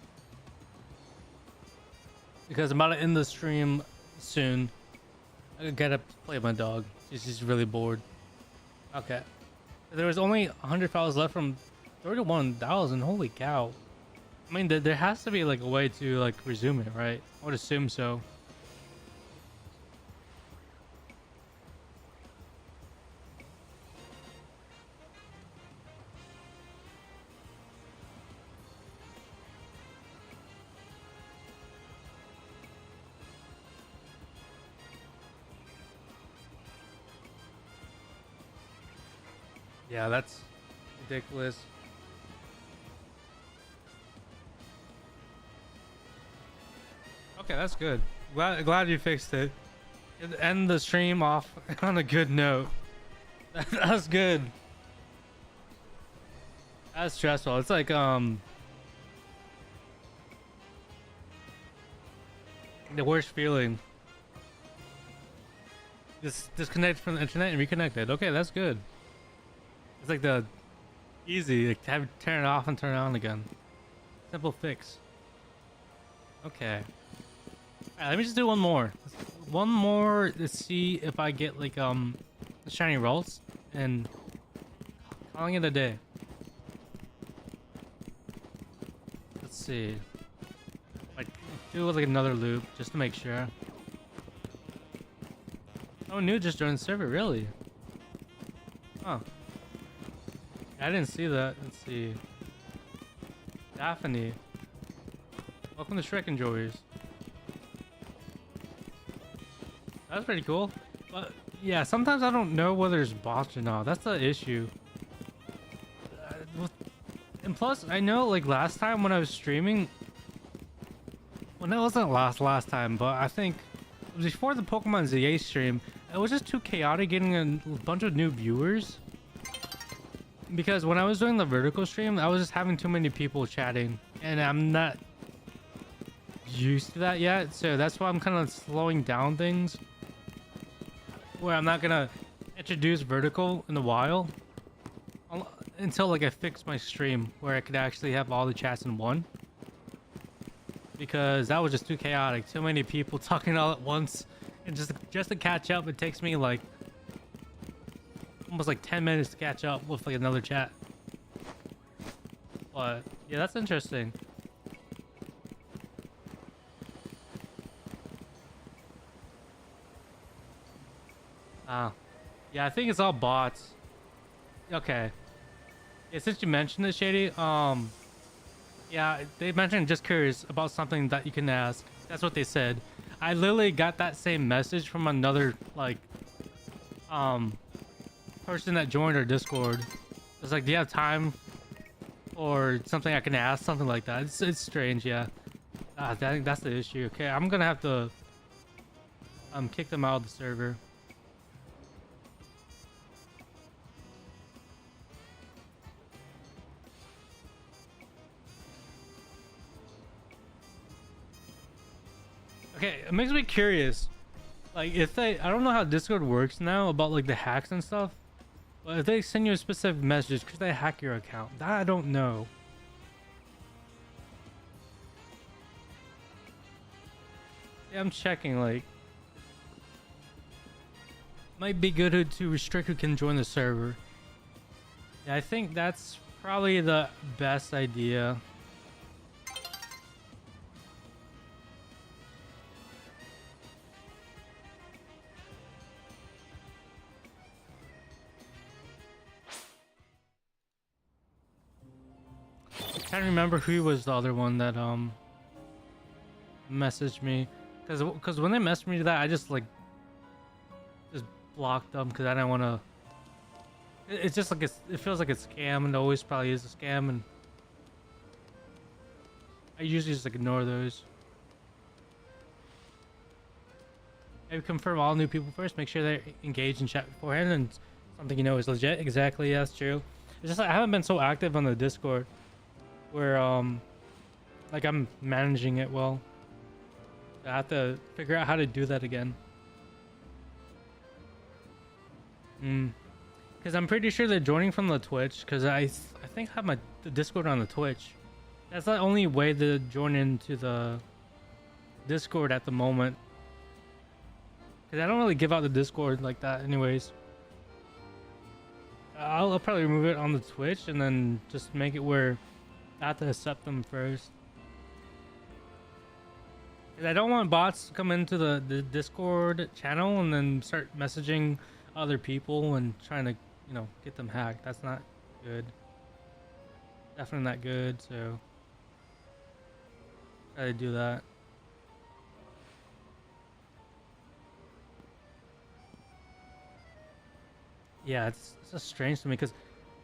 Because I'm about to end the stream soon. I gotta play with my dog. She's really bored. Okay. There was only 100 files left from 31,000. Holy cow. I mean, there has to be like a way to like resume it, right? I would assume so. Yeah, that's ridiculous. Okay, that's good. Glad you fixed it. End the stream off on a good note. That's good. That's stressful. It's like the worst feeling. Just disconnect from the internet and reconnected. Okay, that's good. It's like the easy, like to have turn it off and turn it on again. Simple fix. Okay. Alright, let me just do one more. One more to see if I get like the shiny rolls and calling it a day. Let's see. Like do like another loop just to make sure. Oh, new just joined the server, really? Huh. I didn't see that. Let's see. Daphne. Welcome to Shrek Enjoyers. That's pretty cool. But yeah, sometimes I don't know whether it's bots or not. That's the issue. And plus, I know like last time when I was streaming, well, no, it wasn't last time, but I think it was before the Pokemon Z-A stream. It was just too chaotic getting a bunch of new viewers. Because when I was doing the vertical stream, I was just having too many people chatting, and I'm not used to that yet. So that's why I'm kind of slowing down things. Where I'm not gonna introduce vertical in a while until like I fix my stream where I could actually have all the chats in one. Because that was just too chaotic. Too many people talking all at once, and just to catch up, it takes me like almost like 10 minutes to catch up with like another chat. But yeah, that's interesting. Yeah, I think it's all bots. Okay. Yeah, since you mentioned it, Shady, yeah, they mentioned just curious about something that you can ask. That's what they said. I literally got that same message from another like person that joined our Discord. It's like, do you have time or something I can ask? Something like that. It's strange, yeah. I think that's the issue. Okay, I'm gonna have to kick them out of the server. Okay, it makes me curious. Like, if they, I don't know how Discord works now about like the hacks and stuff, but if they send you a specific message, could they hack your account? That I don't know. Yeah, I'm checking. Like, might be good to restrict who can join the server. Yeah, I think that's probably the best idea. I can't remember who was the other one that messaged me, because when they messaged me that, I just like blocked them because I didn't want to. It's just like it feels like a scam, and it always probably is a scam. And I usually just ignore those. Maybe confirm all new people first. Make sure they're engaged in chat beforehand and something you know is legit. Exactly, that's true. It's just like I haven't been so active on the Discord, where like I'm managing it well. I have to figure out how to do that again. Because I'm pretty sure they're joining from the Twitch. Because I think I have the Discord on the Twitch. That's the only way to join into the Discord at the moment. Because I don't really give out the Discord like that anyways. I'll probably remove it on the Twitch and then just make it where I have to accept them first. I don't want bots to come into the Discord channel and then start messaging other people and trying to, you know, get them hacked. That's not good. Definitely not good, so try to do that. Yeah, it's just strange to me because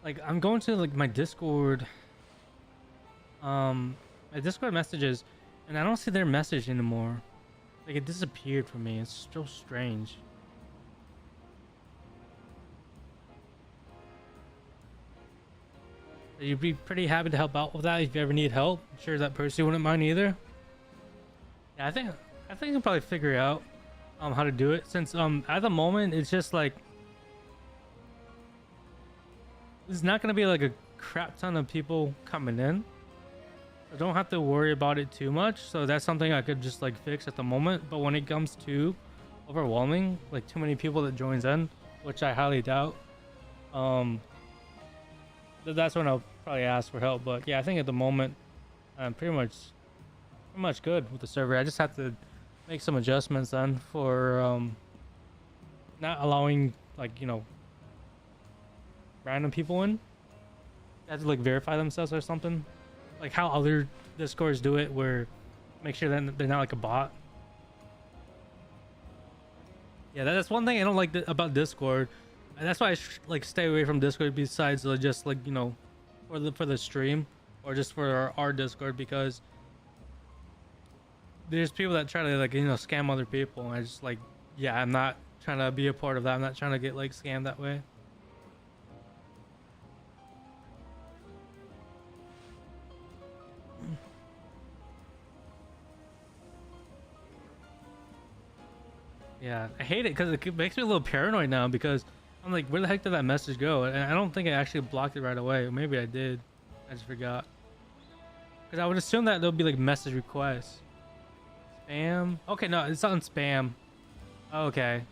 like I'm going to like my Discord messages and I don't see their message anymore. Like it disappeared from me. It's so strange. You'd be pretty happy to help out with that if you ever need help. I'm sure that person wouldn't mind either. Yeah, I think I'll probably figure out how to do it since at the moment it's just like there's not gonna be like a crap ton of people coming in. I don't have to worry about it too much, so that's something I could just like fix at the moment. But when it comes to overwhelming, like too many people that joins in, which I highly doubt, that's when I'll probably ask for help. But yeah, I think at the moment I'm pretty much good with the server. I just have to make some adjustments then for not allowing like, you know, random people in. They have to like verify themselves or something. Like how other Discords do it, where make sure that they're not like a bot. Yeah, that's one thing I don't like about Discord, and that's why I like stay away from Discord. Besides, just like, you know, for the stream or just for our Discord, because there's people that try to like, you know, scam other people. And I just like, yeah, I'm not trying to be a part of that. I'm not trying to get like scammed that way. Yeah, I hate it because it makes me a little paranoid now because I'm like, where the heck did that message go? And I don't think I actually blocked it right away. Maybe I did. I just forgot. Because I would assume that there'll be like message requests. Spam? Okay, no, it's on spam. Okay.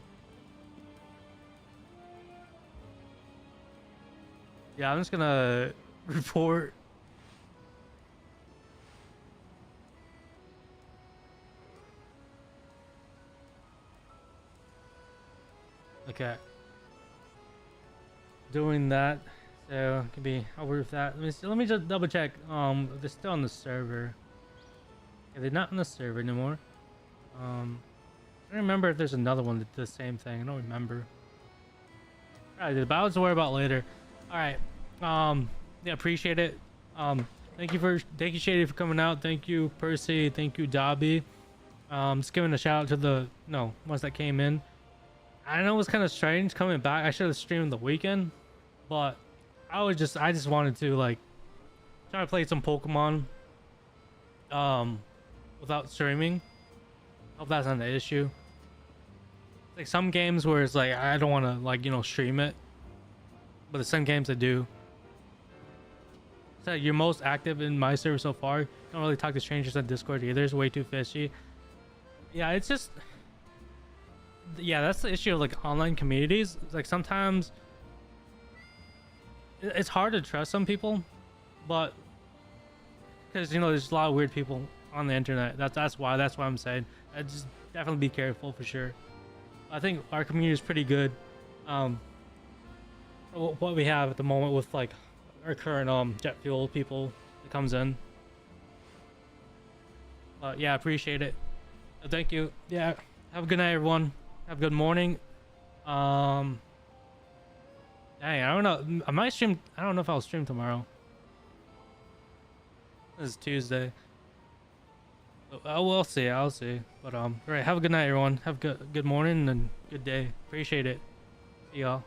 Yeah, I'm just gonna report. Okay. Doing that, so it could be over with that. Let me just double check. If they're still on the server. Yeah, they're not on the server anymore. I don't remember if there's another one that does the same thing. I don't remember. Alright, but I'll just worry about later. Alright. Yeah, appreciate it. Thank you Shady for coming out. Thank you Percy. Thank you Dobby. Just giving a shout out to the ones that came in. I know it was kind of strange coming back. I should have streamed the weekend, but I just wanted to like try to play some Pokemon without streaming. Hope that's not the issue. Like some games where it's like I don't want to like, you know, stream it, but there's some games I do. So you're most active in my server so far. Don't really talk to strangers on Discord either. It's way too fishy. Yeah, it's just, yeah, that's the issue of like online communities. It's like sometimes it's hard to trust some people, but because, you know, there's a lot of weird people on the internet. That's why I'm saying just definitely be careful for sure. I think our community is pretty good. What we have at the moment with like our current jet fuel people that comes in. But yeah, appreciate it. Thank you. Yeah, have a good night, everyone. Have a good morning. Dang, I don't know. I might stream. I don't know if I'll stream tomorrow. This is Tuesday. I'll see. I'll see. But all right. Have a good night, everyone. Have a good morning and good day. Appreciate it. See y'all.